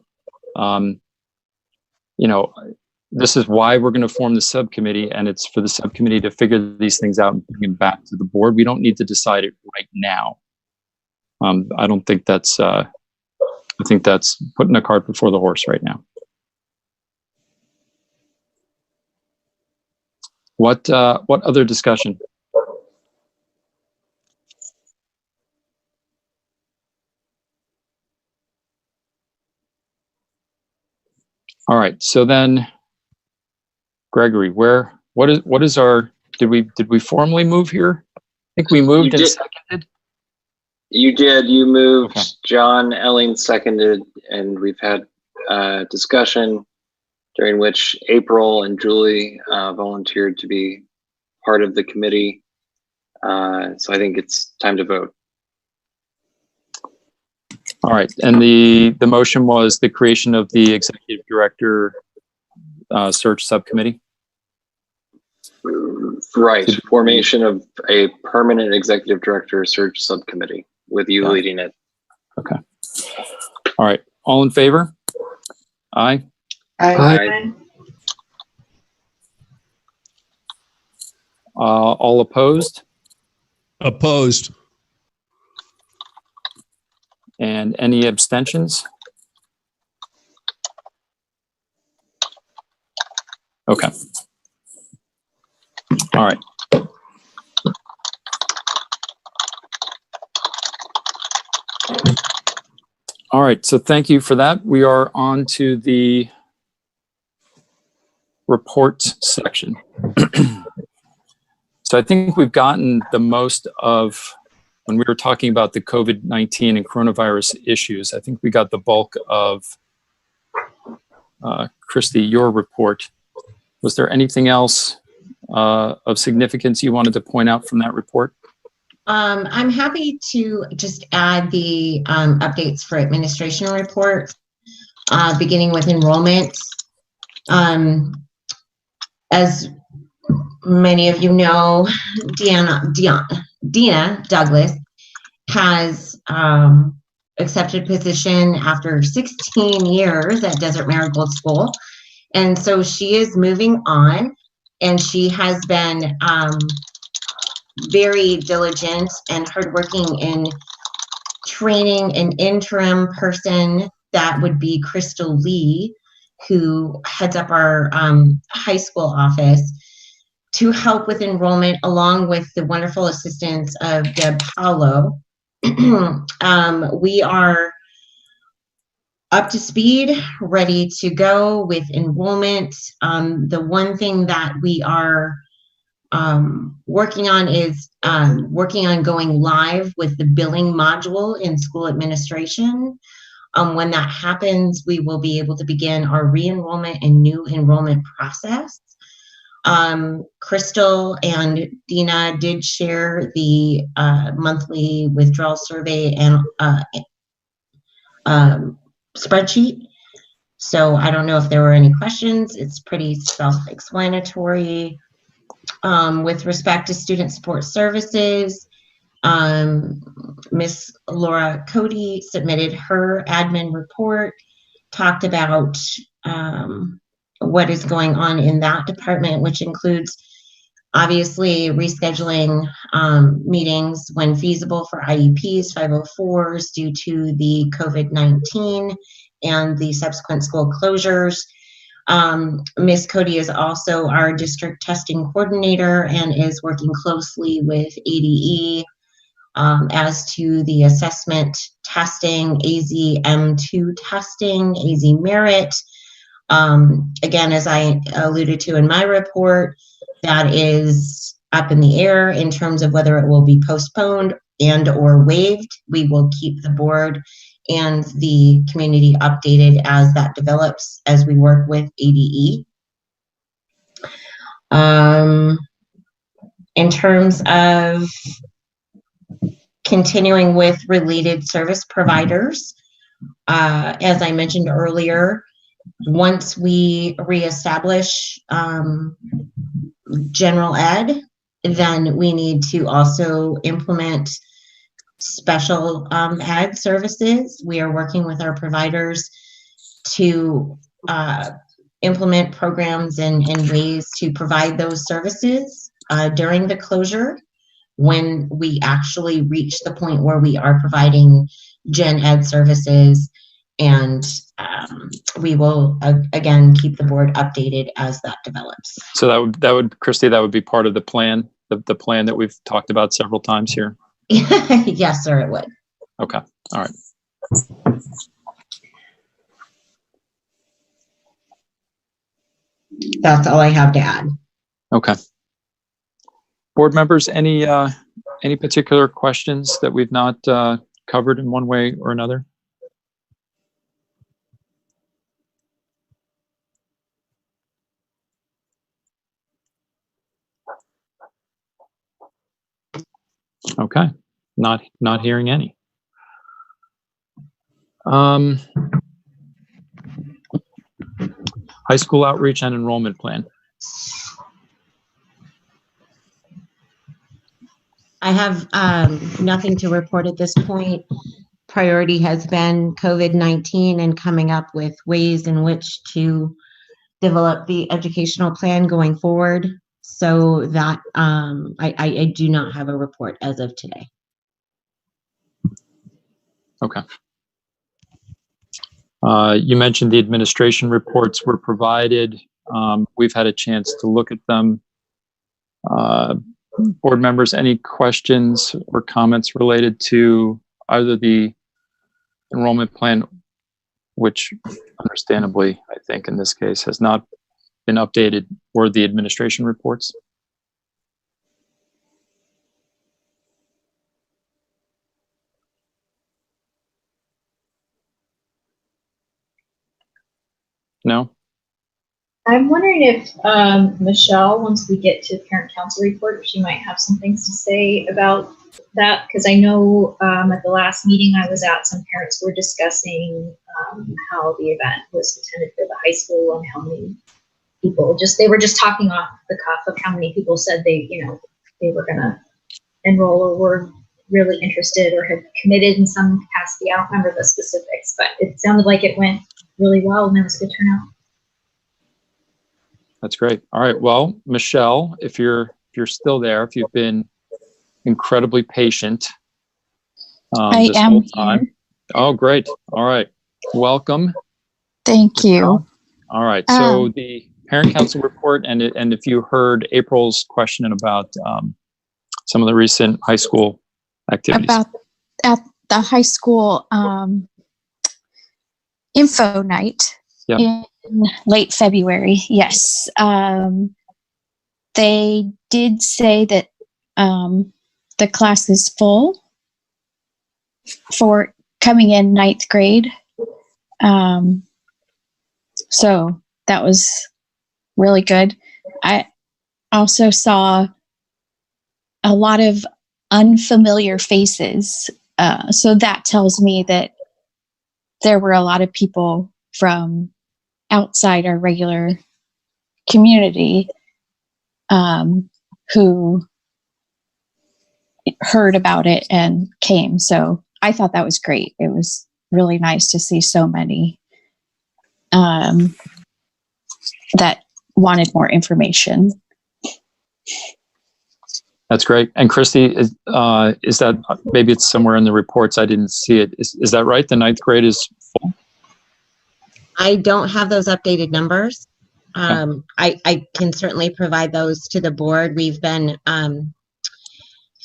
you know, this is why we're going to form the subcommittee, and it's for the subcommittee to figure these things out and bring them back to the board. We don't need to decide it right now. I don't think that's, I think that's putting the cart before the horse right now. What other discussion? All right, so then, Gregory, what is our, did we formally move here? I think we moved and seconded. You did, you moved, Okay. John Elling seconded, and we've had discussion during which April and Julie volunteered to be part of the committee. So I think it's time to vote. All right, and the motion was the creation of the executive director search subcommittee. Right, formation of a permanent executive director search subcommittee with you leading it. Okay. All right, all in favor? Aye. Aye. All opposed? Opposed. And any abstentions? Okay. All right. All right, so thank you for that. We are on to the reports section. So I think we've gotten the most of, when we were talking about the COVID-19 and coronavirus issues, I think we got the bulk of, Christy, your report. Was there anything else of significance you wanted to point out from that report? I'm happy to just add the updates for administration report, beginning with enrollment. As many of you know, Dina Douglas has accepted a position after 16 years at Desert Marigold School. And so she is moving on, and she has been very diligent and hardworking in training an interim person that would be Crystal Lee, who heads up our high school office, to help with enrollment, along with the wonderful assistance of Deb Paulo. We are up to speed, ready to go with enrollment. The one thing that we are working on is working on going live with the billing module in school administration. When that happens, we will be able to begin our re-enrollment and new enrollment process. Crystal and Dina did share the monthly withdrawal survey and spreadsheet. So I don't know if there were any questions. It's pretty self-explanatory. With respect to student support services, Miss Laura Cody submitted her admin report, talked about what is going on in that department, which includes obviously rescheduling meetings when feasible for IEPs, 504s due to the COVID-19 and the subsequent school closures. Ms. Cody is also our district testing coordinator and is working closely with ADE as to the assessment testing, AZ-M2 testing, AZ Merit. Again, as I alluded to in my report, that is up in the air in terms of whether it will be postponed and or waived. We will keep the board and the community updated as that develops as we work with ADE. In terms of continuing with related service providers. As I mentioned earlier, once we reestablish general ed, then we need to also implement special ed services. We are working with our providers to implement programs and ways to provide those services during the closure, when we actually reach the point where we are providing gen ed services. And we will again keep the board updated as that develops. So that would Christy, that would be part of the plan, the plan that we've talked about several times here. Yes, sir, it would. Okay. All right. That's all I have to add. Okay. Board members, any particular questions that we've not covered in one way or another? Okay, not hearing any. High school outreach and enrollment plan. I have nothing to report at this point. Priority has been COVID-19 and coming up with ways in which to develop the educational plan going forward. So that I do not have a report as of today. Okay. You mentioned the administration reports were provided. We've had a chance to look at them. Board members, any questions or comments related to either the enrollment plan, which understandably, I think in this case has not been updated, or the administration reports? No? I'm wondering if Michelle, once we get to the parent council report, she might have some things to say about that, because I know at the last meeting I was at, some parents were discussing how the event was attended for the high school and how many people they were just talking off the cuff of how many people said they were gonna enroll or were really interested or had committed in some capacity. I don't remember the specifics, but it sounded like it went really well and there was a good turnout. That's great. All right. Well, Michelle, if you're still there, if you've been incredibly patient I this am whole time. here. Oh, great. All right. Welcome. Thank you. All right. So the parent council report, and if you heard April's question about some of the recent high school activities. About at the high school info night in late February. Yes. They did say that the class is full for coming in ninth grade. So that was really good. I also saw a lot of unfamiliar faces. So that tells me that there were a lot of people from outside our regular community who heard about it and came. So I thought that was great. It was really nice to see so many that wanted more information. That's great. And Christy, is that, maybe it's somewhere in the reports, I didn't see it. Is that right? The ninth grade is full? I don't have those updated numbers. I can certainly provide those to the board. We've been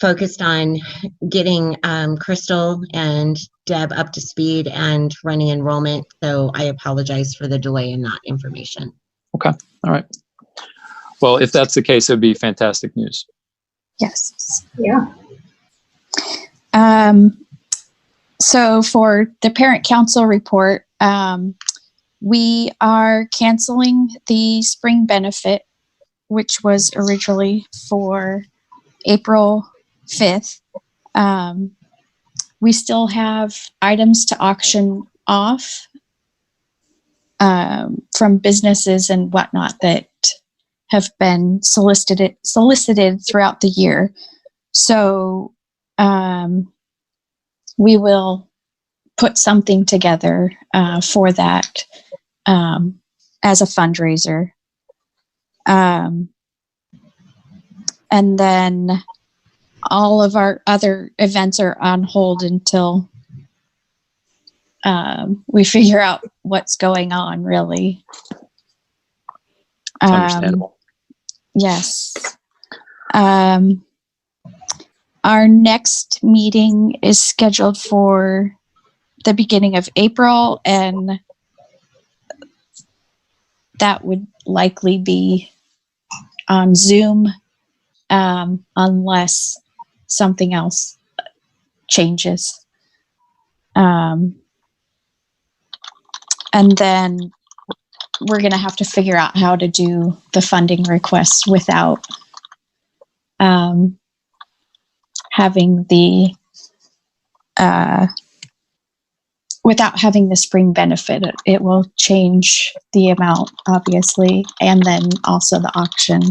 focused on getting Crystal and Deb up to speed and running enrollment. So I apologize for the delay in that information. Okay. All right. Well, if that's the case, it would be fantastic news. Yes. Yeah. So for the parent council report, we are canceling the spring benefit, which was originally for April 5th. we still have items to auction off from businesses and whatnot that have been solicited throughout the year. So we will put something together for that as a fundraiser. And then all of our other events are on hold until we figure out what's going on, really. It's understandable. Yes. Our next meeting is scheduled for the beginning of April, and that would likely be on Zoom, unless something else changes. And then we're going to have to figure out how to do the funding requests without having the spring benefit. It will change the amount, obviously, and then also the auction,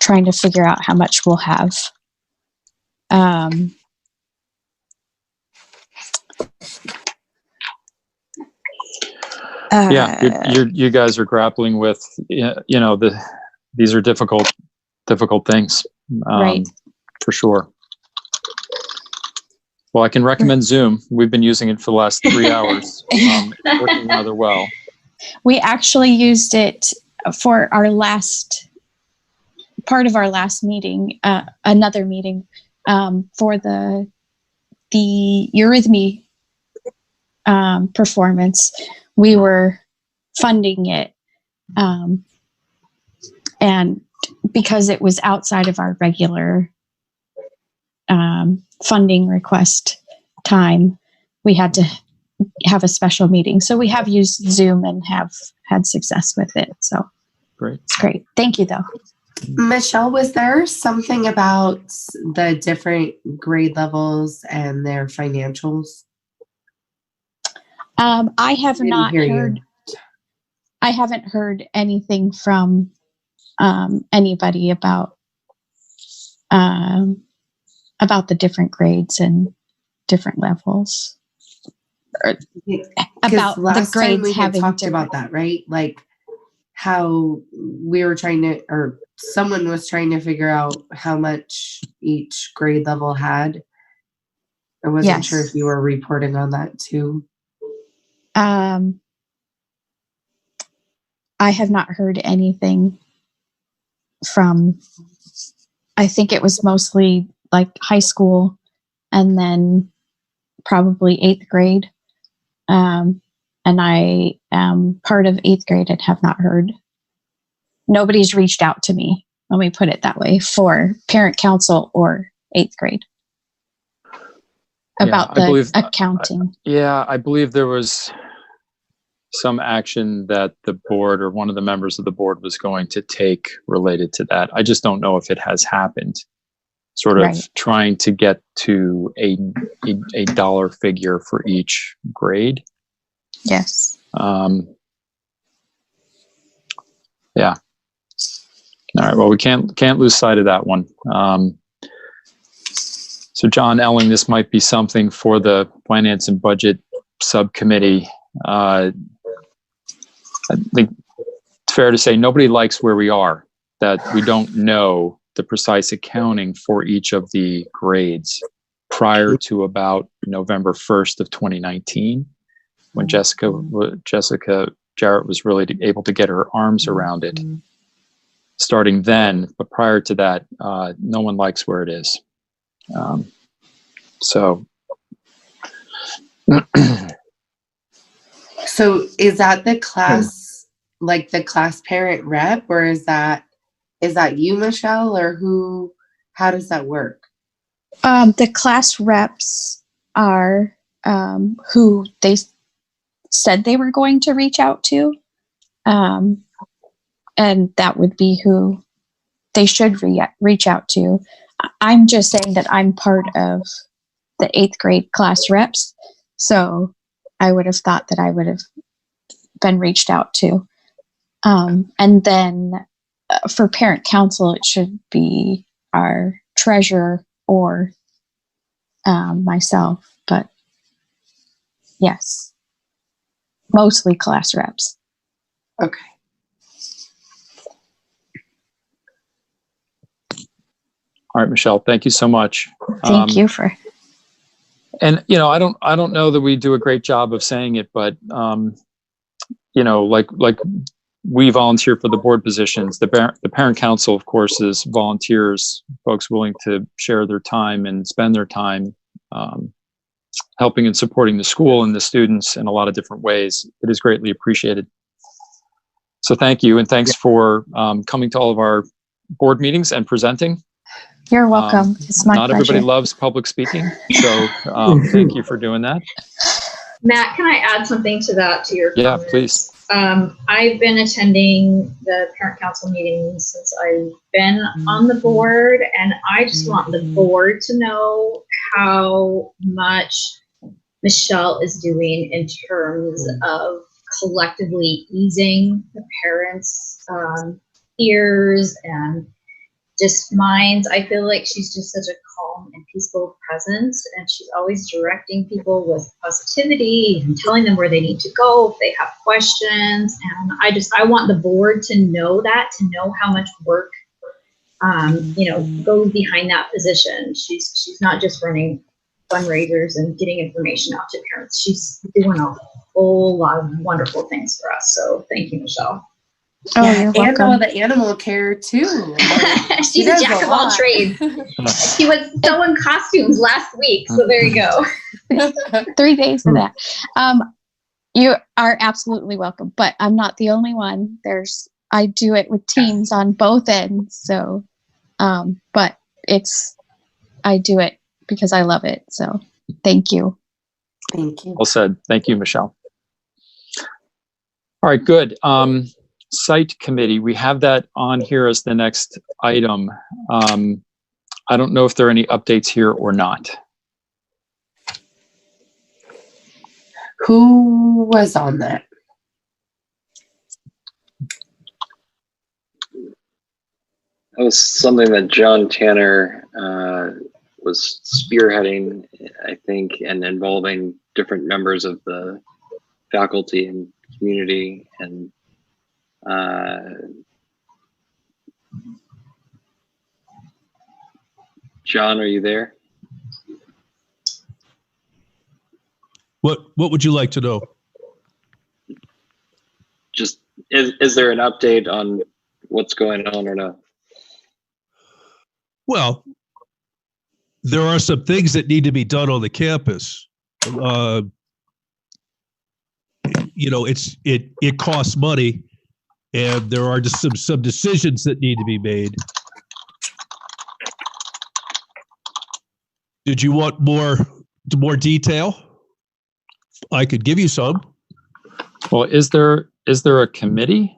trying to figure out how much we'll have. You guys are grappling with, these are difficult things, right? For sure. Well, I can recommend Zoom. We've been using it for the last 3 hours. It's working rather well. We actually used it for our last part of our last meeting, another meeting, for the Eurythmy performance. We were funding it, and because it was outside of our regular funding request time, we had to have a special meeting. So we have used Zoom and have had success with it. So great. It's great. Thank you, though. Michelle, was there something about the different grade levels and their financials? I have not heard. I haven't heard anything from anybody about the different grades and different levels. About the grades we having talked different. about that, right? Like how we were trying to, or someone was trying to figure out how much each grade level had. I wasn't sure if you were reporting on that too. I have not heard anything from, I think it was mostly like high school and then probably 8th grade. And I am part of 8th grade and have not heard. Nobody's reached out to me, let me put it that way, for parent council or 8th grade about the accounting. I believe there was some action that the board or one of the members of the board was going to take related to that. I just don't know if it has happened. Sort of trying to get to a dollar figure for each grade. Yes. Yeah. All right. Well, we can't lose sight of that one. So John Elling, this might be something for the Finance and Budget Subcommittee. I think it's fair to say nobody likes where we are, that we don't know the precise accounting for each of the grades prior to about November 1st of 2019, when Jessica Jarrett was really able to get her arms around it. Starting then, but prior to that, no one likes where it is. So is that the class, like the class parent rep, or is that you, Michelle, or who? How does that work? The class reps are who they said they were going to reach out to, and that would be who they should reach out to. I'm just saying that I'm part of the 8th grade class reps. So I would have thought that I would have been reached out to. And then for parent council, it should be our treasurer or myself. But yes, mostly class reps. Okay. All right, Michelle, thank you so much. Thank you for. And, you know, I don't know that we do a great job of saying it, but, you know, like we volunteer for the board positions. The parent council, of course, is volunteers, folks willing to share their time and spend their time helping and supporting the school and the students in a lot of different ways. It is greatly appreciated. So thank you. And thanks for coming to all of our board meetings and presenting. You're welcome. It's my Not pleasure. everybody loves public speaking, so thank you for doing that. Matt, can I add something to that, to your Yeah, comments? please. I've been attending the parent council meetings since I've been on the board, and I just want the board to know how much Michelle is doing in terms of collectively easing the parents' ears and just minds. I feel like she's just such a calm and peaceful presence, and she's always directing people with positivity and telling them where they need to go if they have questions. And I want the board to know that, to know how much work you know, goes behind that position. She's not just running fundraisers and getting information out to parents. She's doing a whole lot of wonderful things for us. So thank you, Michelle. Oh, Yeah, you're and welcome. all the animal care too. She's a does jack a of all lot. trades. She was sewing costumes last week, so there you go. 3 days for that. You are absolutely welcome, but I'm not the only one. I do it with teams on both ends. So, but I do it because I love it. So thank you. Thank you. Well said. Thank you, Michelle. All right, good. Site committee, we have that on here as the next item. I don't know if there are any updates here or not. Who was on that? That was something that John Tanner was spearheading, I think, and involving different members of the faculty and community. And John, are you there? What would you like to know? Just, is there an update on what's going on or not? Well, there are some things that need to be done on the campus. You know, it costs money, and there are just some decisions that need to be made. Did you want more detail? I could give you some. Well, is there a committee?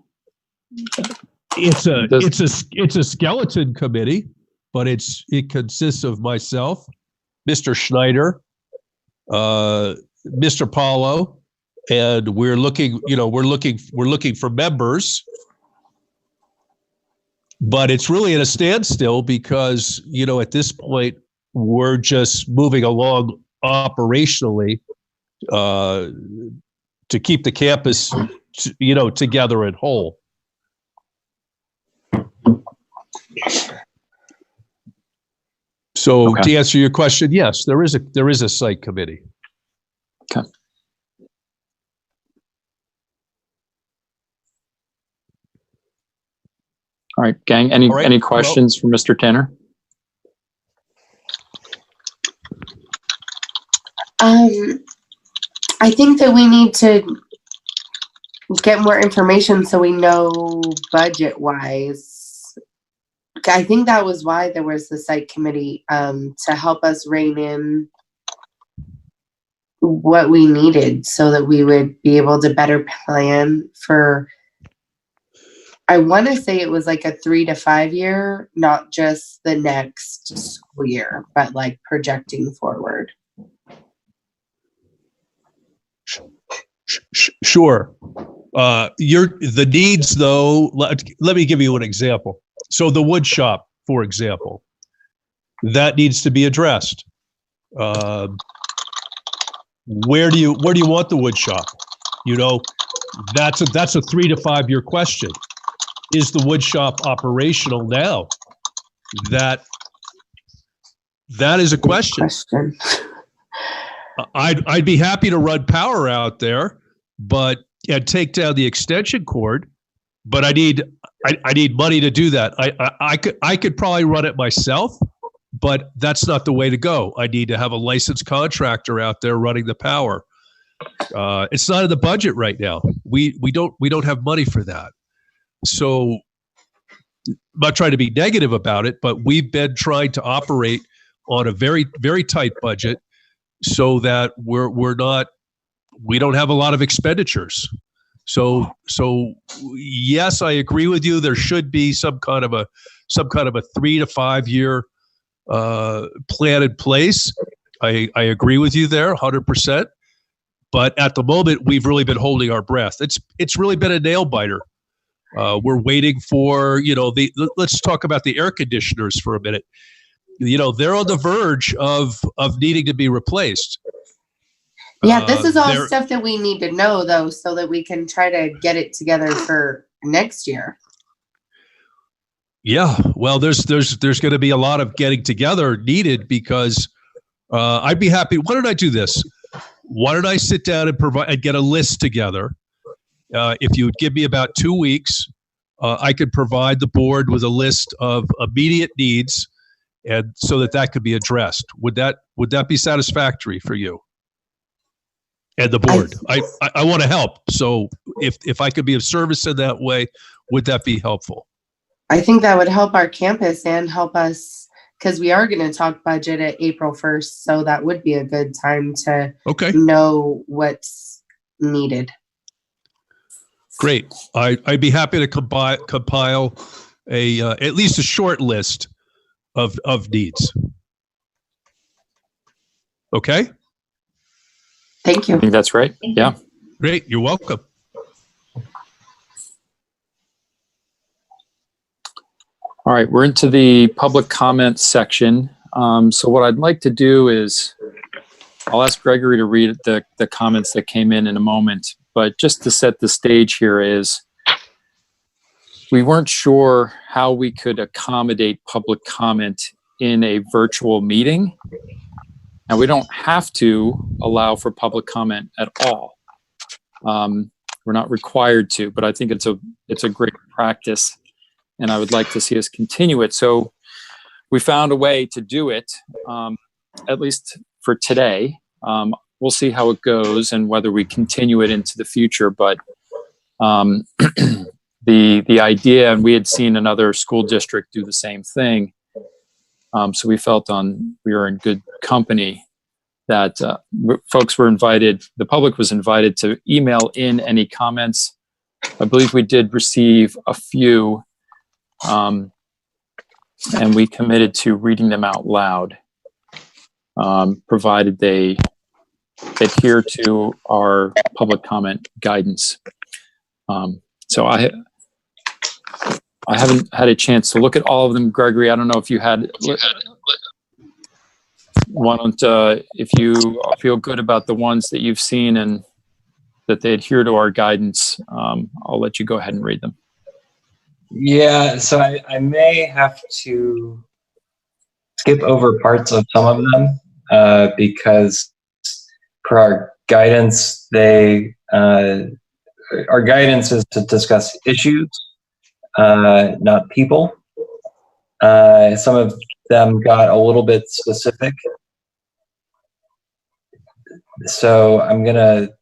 It's a skeleton committee, but it consists of myself, Mr. Schneider, Mr. Paulo, and we're looking for members. But it's really at a standstill because, you know, at this point we're just moving along operationally to keep the campus, you know, together and whole. So to answer your question, yes, there is a site committee. Okay. All right, gang. Any questions for Mr. Tanner? I think that we need to get more information so we know budget wise. I think that was why there was the site committee, to help us rein in what we needed so that we would be able to better plan for, I want to say it was like a 3 to 5 year, not just the next school year, but like projecting forward. Sure. The needs though, let me give you an example. So the wood shop, for example, that needs to be addressed. Where do you want the wood shop? You know, that's a 3 to 5 year question. Is the wood shop operational now? That is a question. I'd be happy to run power out there, and take down the extension cord, but I need money to do that. I could probably run it myself, but that's not the way to go. I need to have a licensed contractor out there running the power. It's not in the budget right now. We don't have money for that. So I'm not trying to be negative about it, but we've been trying to operate on a very, very tight budget so that we don't have a lot of expenditures. So yes, I agree with you. There should be some kind of a 3 to 5 year plan in place. I agree with you there 100%. But at the moment, we've really been holding our breath. It's really been a nail biter. We're waiting for, let's talk about the air conditioners for a minute. They're on the verge of needing to be replaced. Yeah, this is all stuff that we need to know, though, so that we can try to get it together for next year. Yeah, well, there's going to be a lot of getting together needed because I'd be happy. Why don't I do this? Why don't I sit down and get a list together? If you would give me about 2 weeks, I could provide the board with a list of immediate needs, and so that could be addressed. Would that be satisfactory for you and the board? I want to help, so if I could be of service in that way, would that be helpful? I think that would help our campus and help us, because we are going to talk budget at April 1st, so that would be a good time to know what's needed. Great. I'd be happy to compile at least a short list of needs. Okay? Thank you. I think that's right. Yeah. Great. You're welcome. All right, we're into the public comment section. So what I'd like to do is I'll ask Gregory to read the comments that came in a moment, but just to set the stage here is we weren't sure how we could accommodate public comment in a virtual meeting. And we don't have to allow for public comment at all. We're not required to, but I think it's a great practice, and I would like to see us continue it. So we found a way to do it, at least for today. We'll see how it goes and whether we continue it into the future. But the idea, and we had seen another school district do the same thing. So we felt we were in good company that folks were invited, the public was invited to email in any comments. I believe we did receive a few, and we committed to reading them out loud, provided they adhere to our public comment guidance. So I haven't had a chance to look at all of them, Gregory. I don't know if you had. Why don't, if you feel good about the ones that you've seen and that they adhere to our guidance, I'll let you go ahead and read them. Yeah, so I may have to skip over parts of some of them because per our guidance, our guidance is to discuss issues, not people. Some of them got a little bit specific. So I'm going to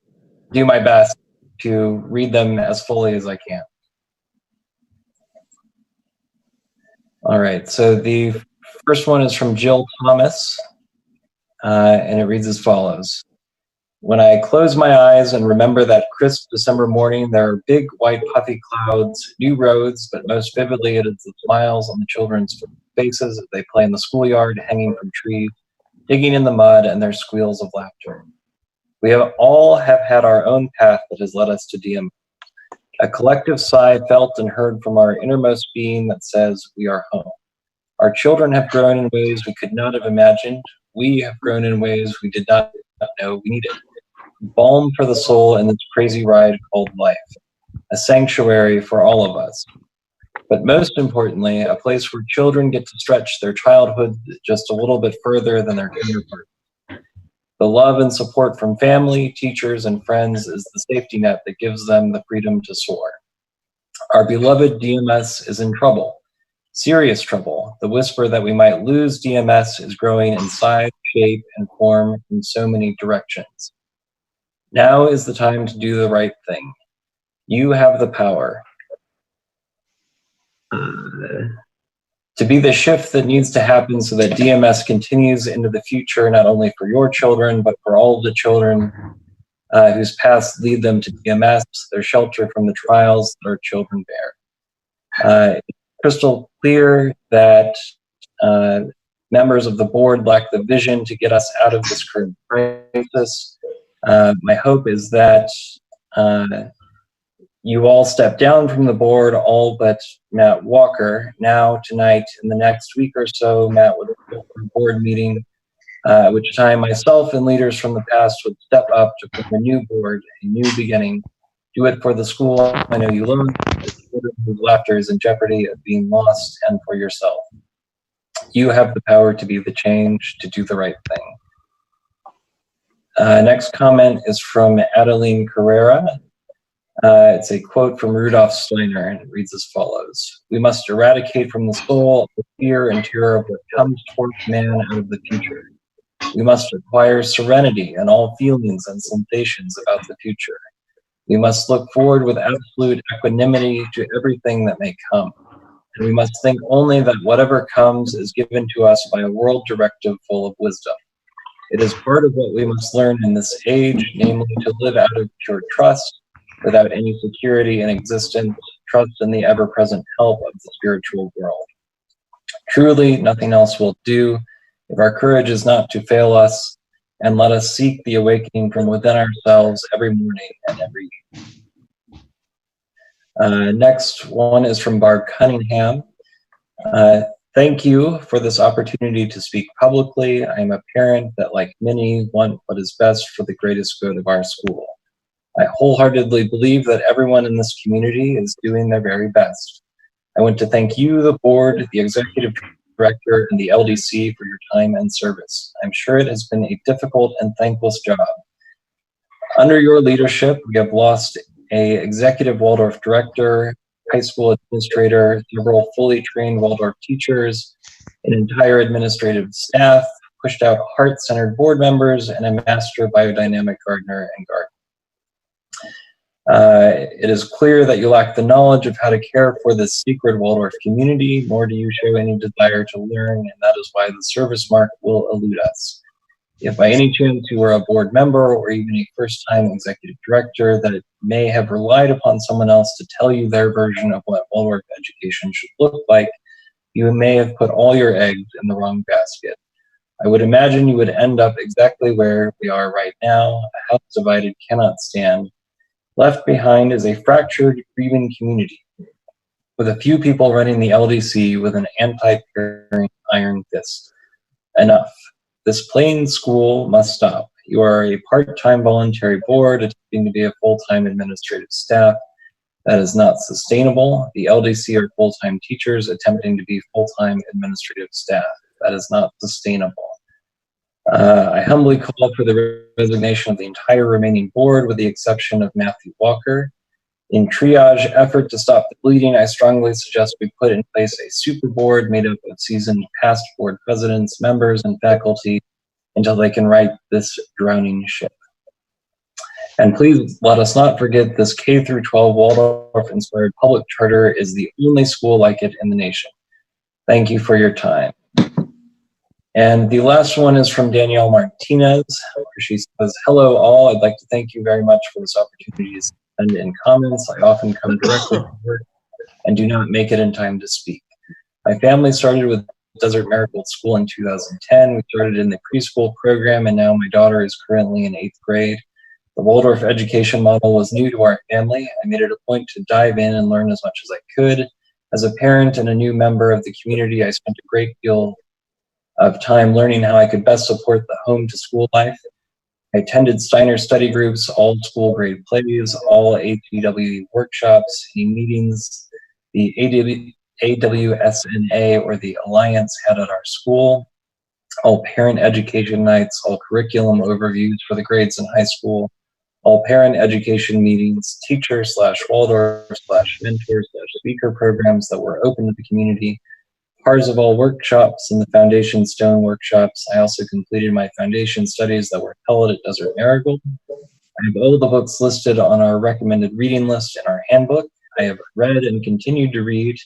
do my best to read them as fully as I can. All right, so the first one is from Jill Thomas, and it reads as follows. When I close my eyes and remember that crisp December morning, there are big white puffy clouds, new roads, but most vividly it is the smiles on the children's faces as they play in the schoolyard, hanging from trees, digging in the mud, and their squeals of laughter. We have all had our own path that has led us to DMS. A collective sigh felt and heard from our innermost being that says we are home. Our children have grown in ways we could not have imagined. We have grown in ways we did not know we needed. Balm for the soul in this crazy ride called life. A sanctuary for all of us. But most importantly, a place where children get to stretch their childhood just a little bit further than their counterparts. The love and support from family, teachers, and friends is the safety net that gives them the freedom to soar. Our beloved DMS is in trouble, serious trouble. The whisper that we might lose DMS is growing in size, shape, and form in so many directions. Now is the time to do the right thing. You have the power. To be the shift that needs to happen so that DMS continues into the future, not only for your children, but for all of the children whose paths lead them to DMS, their shelter from the trials that our children bear. It's crystal clear that members of the board lack the vision to get us out of this current crisis. My hope is that you all step down from the board, all but Matt Walker. Now, tonight, in the next week or so, Matt would go for a board meeting, at which time myself and leaders from the past would step up to form a new board, a new beginning. Do it for the school I know you love, the children whose laughter is in jeopardy of being lost, and for yourself. You have the power to be the change, to do the right thing. Next comment is from Adeline Carrera. It's a quote from Rudolf Steiner, and it reads as follows. We must eradicate from the soul the fear and terror of what comes towards man out of the future. We must acquire serenity in all feelings and sensations about the future. We must look forward with absolute equanimity to everything that may come. And we must think only that whatever comes is given to us by a world directive full of wisdom. It is part of what we must learn in this age, namely to live out of pure trust, without any security in existence, trust in the ever-present help of the spiritual world. Truly, nothing else will do if our courage is not to fail us, and let us seek the awakening from within ourselves every morning and every evening. Next one is from Barb Cunningham. Thank you for this opportunity to speak publicly. I am a parent that, like many, want what is best for the greatest good of our school. I wholeheartedly believe that everyone in this community is doing their very best. I want to thank you, the board, the executive director, and the LDC for your time and service. I'm sure it has been a difficult and thankless job. Under your leadership, we have lost an executive Waldorf director, high school administrator, several fully trained Waldorf teachers, an entire administrative staff, pushed out heart-centered board members, and a master biodynamic gardener and gardener. It is clear that you lack the knowledge of how to care for this secret Waldorf community, nor do you show any desire to learn, and that is why the service mark will elude us. If by any chance you were a board member or even a first-time executive director that may have relied upon someone else to tell you their version of what Waldorf education should look like, you may have put all your eggs in the wrong basket. I would imagine you would end up exactly where we are right now. A house divided cannot stand. Left behind is a fractured, grieving community, with a few people running the LDC with an anti-caring iron fist. Enough. This plain school must stop. You are a part-time voluntary board attempting to be a full-time administrative staff. That is not sustainable. The LDC are full-time teachers attempting to be full-time administrative staff. That is not sustainable. I humbly call for the resignation of the entire remaining board with the exception of Matthew Walker. In triage effort to stop the bleeding, I strongly suggest we put in place a super board made up of seasoned past board presidents, members, and faculty until they can right this drowning ship. And please let us not forget this K-12 Waldorf-inspired public charter is the only school like it in the nation. Thank you for your time. And the last one is from Danielle Martinez. She says, hello all, I'd like to thank you very much for this opportunity to send in comments. I often come directly to work and do not make it in time to speak. My family started with Desert Marigold School in 2010. We started in the preschool program, and now my daughter is currently in 8th grade. The Waldorf education model was new to our family. I made it a point to dive in and learn as much as I could. As a parent and a new member of the community, I spent a great deal of time learning how I could best support the home to school life. I attended Steiner study groups, all school grade plays, all APWE workshops, any meetings, the AWSNA or the Alliance had at our school, all parent education nights, all curriculum overviews for the grades in high school, all parent education meetings, teacher/Waldorf/mentor/speaker programs that were open to the community, Parzival workshops and the Foundation Stone workshops. I also completed my foundation studies that were held at Desert Marigold. I have all the books listed on our recommended reading list in our handbook. I have read and continued to read.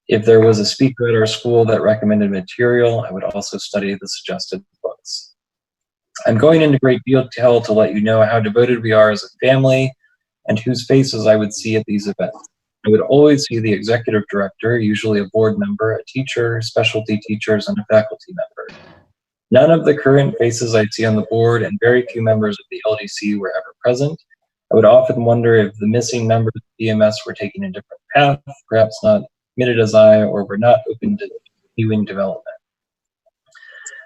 If there was a speaker at our school that recommended material, I would also study the suggested books. I'm going into great detail to let you know how devoted we are as a family and whose faces I would see at these events. I would always see the executive director, usually a board member, a teacher, specialty teachers, and a faculty member. None of the current faces I see on the board and very few members of the LDC were ever present. I would often wonder if the missing members of DMS were taking a different path, perhaps not committed as I, or were not open to continuing development.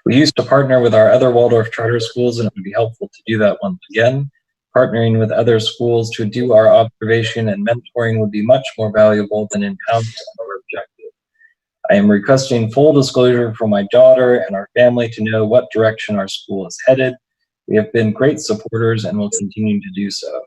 We used to partner with our other Waldorf charter schools, and it would be helpful to do that once again. Partnering with other schools to do our observation and mentoring would be much more valuable than in-house or objective. I am requesting full disclosure from my daughter and our family to know what direction our school is headed. We have been great supporters and will continue to do so.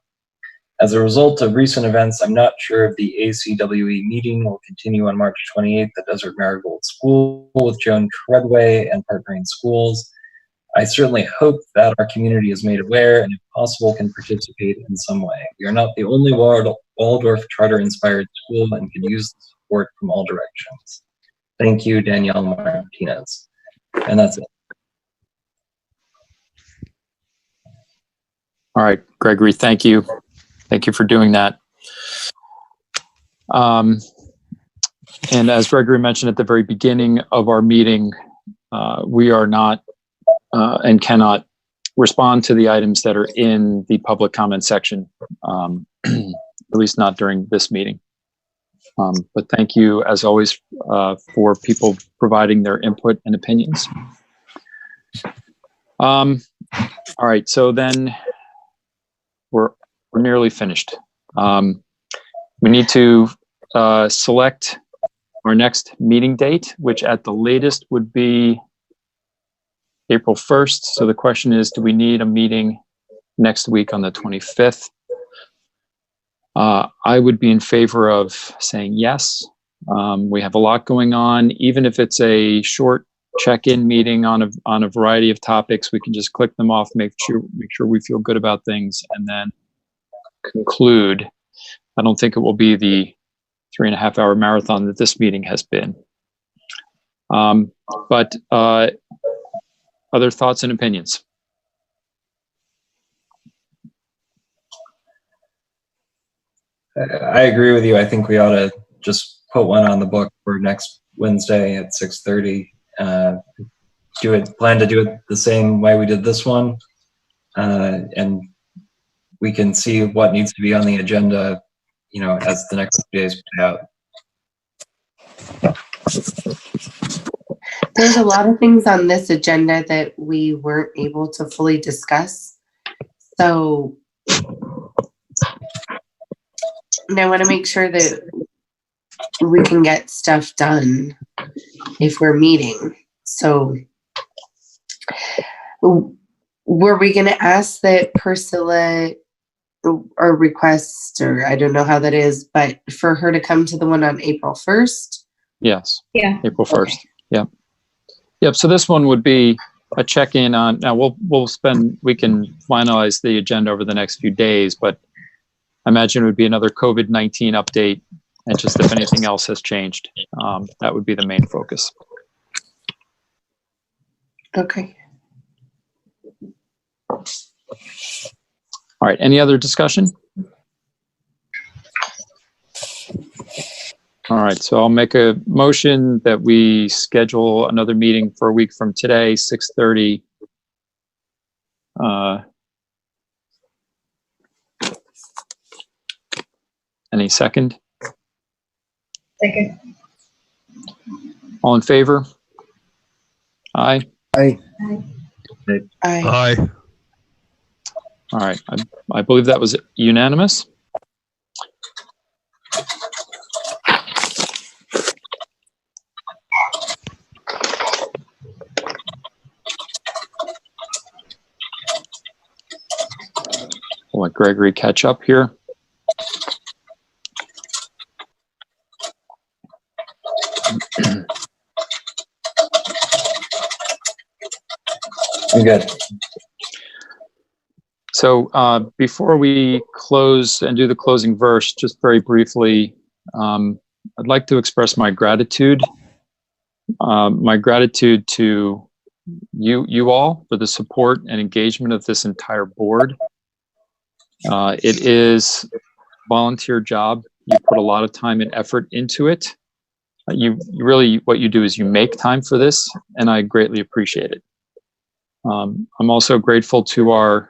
As a result of recent events, I'm not sure if the ACWE meeting will continue on March 28th at Desert Marigold School with Joan Treadway and partnering schools. I certainly hope that our community is made aware and if possible can participate in some way. We are not the only Waldorf charter-inspired school and can use the support from all directions. Thank you, Danielle Martinez. And that's it. All right, Gregory, thank you. Thank you for doing that. And as Gregory mentioned at the very beginning of our meeting, we are not and cannot respond to the items that are in the public comment section, at least not during this meeting. But thank you, as always, for people providing their input and opinions. All right, so then we're nearly finished. We need to select our next meeting date, which at the latest would be April 1st. So the question is, do we need a meeting next week on the 25th? I would be in favor of saying yes. We have a lot going on. Even if it's a short check-in meeting on a variety of topics, we can just click them off, make sure we feel good about things, and then conclude. I don't think it will be the 3.5-hour marathon that this meeting has been. But other thoughts and opinions? I agree with you. I think we ought to just put one on the book for next Wednesday at 6:30. Plan to do it the same way we did this one, and we can see what needs to be on the agenda, as the next few days play out. There's a lot of things on this agenda that we weren't able to fully discuss. So, and I want to make sure that we can get stuff done if we're meeting. So, were we going to ask that Priscilla or request, or I don't know how that is, but for her to come to the one on April 1st? Yes. Yeah. April 1st. Okay. Yep. Yep. So this one would be a check-in on, now we can finalize the agenda over the next few days, but I imagine it would be another COVID-19 update, and just if anything else has changed, that would be the main focus. Okay. All right. Any other discussion? All All right, so I'll make a motion that we schedule another meeting for a week from today, 6:30. Any second? Second. All in favor? Aye. Aye. Aye. All right, I believe that was unanimous. We'll let Gregory catch up here. I'm good. So before we close and do the closing verse, just very briefly, I'd like to express my gratitude. My gratitude to you all for the support and engagement of this entire board. It is a volunteer job. You put a lot of time and effort into it. You really, what you do is you make time for this, and I greatly appreciate it. I'm also grateful to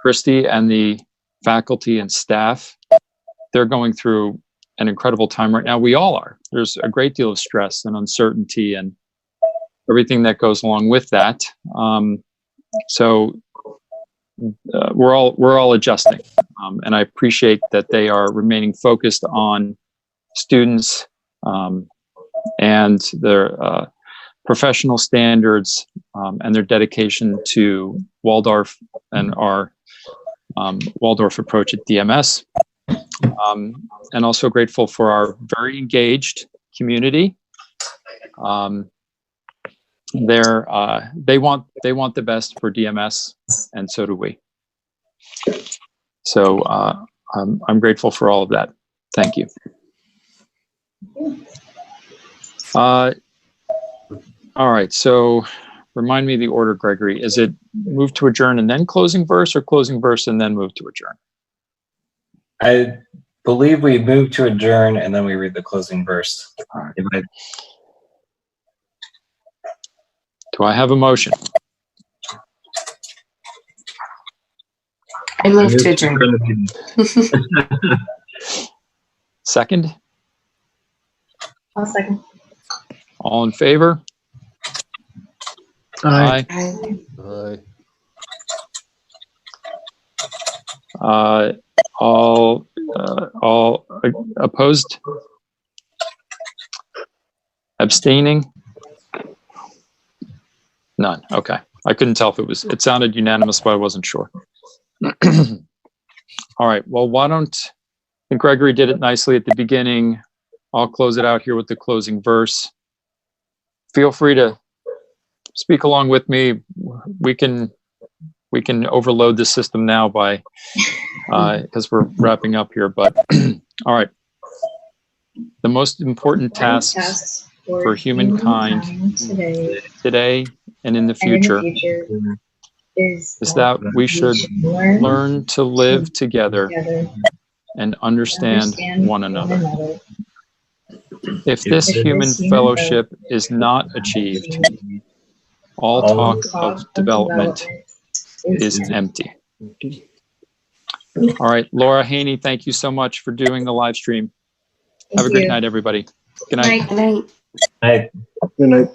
Christy and the faculty and staff. They're going through an incredible time right now. We all are. There's a great deal of stress and uncertainty and everything that goes along with that. We're all adjusting, and I appreciate that they are remaining focused on students and their professional standards and their dedication to Waldorf and our Waldorf approach at DMS. And also grateful for our very engaged community. They want the best for DMS, and so do we. So I'm grateful for all of that. Thank you. All right, so remind me of the order, Gregory. Is it move to adjourn and then closing verse, or closing verse and then move to adjourn? I believe we move to adjourn and then we read the closing verse. All right. Do I have a motion? I move to adjourn. Second? I'll second. All in favor? Aye. All opposed? Abstaining? None. Okay. I couldn't tell if it sounded unanimous, but I wasn't sure. All right. Well, I think Gregory did it nicely at the beginning. I'll close it out here with the closing verse. Feel free to speak along with me. We can overload the system now by because we're wrapping up here. But all right, the most important tasks for humankind today and in the future is that we should learn to live together and understand one another. If this human fellowship is not achieved, all talk of development is empty. All right, Laura Haney, thank you so much for doing the live stream. Have a good night, everybody. Good night. Good night. Night. Good night.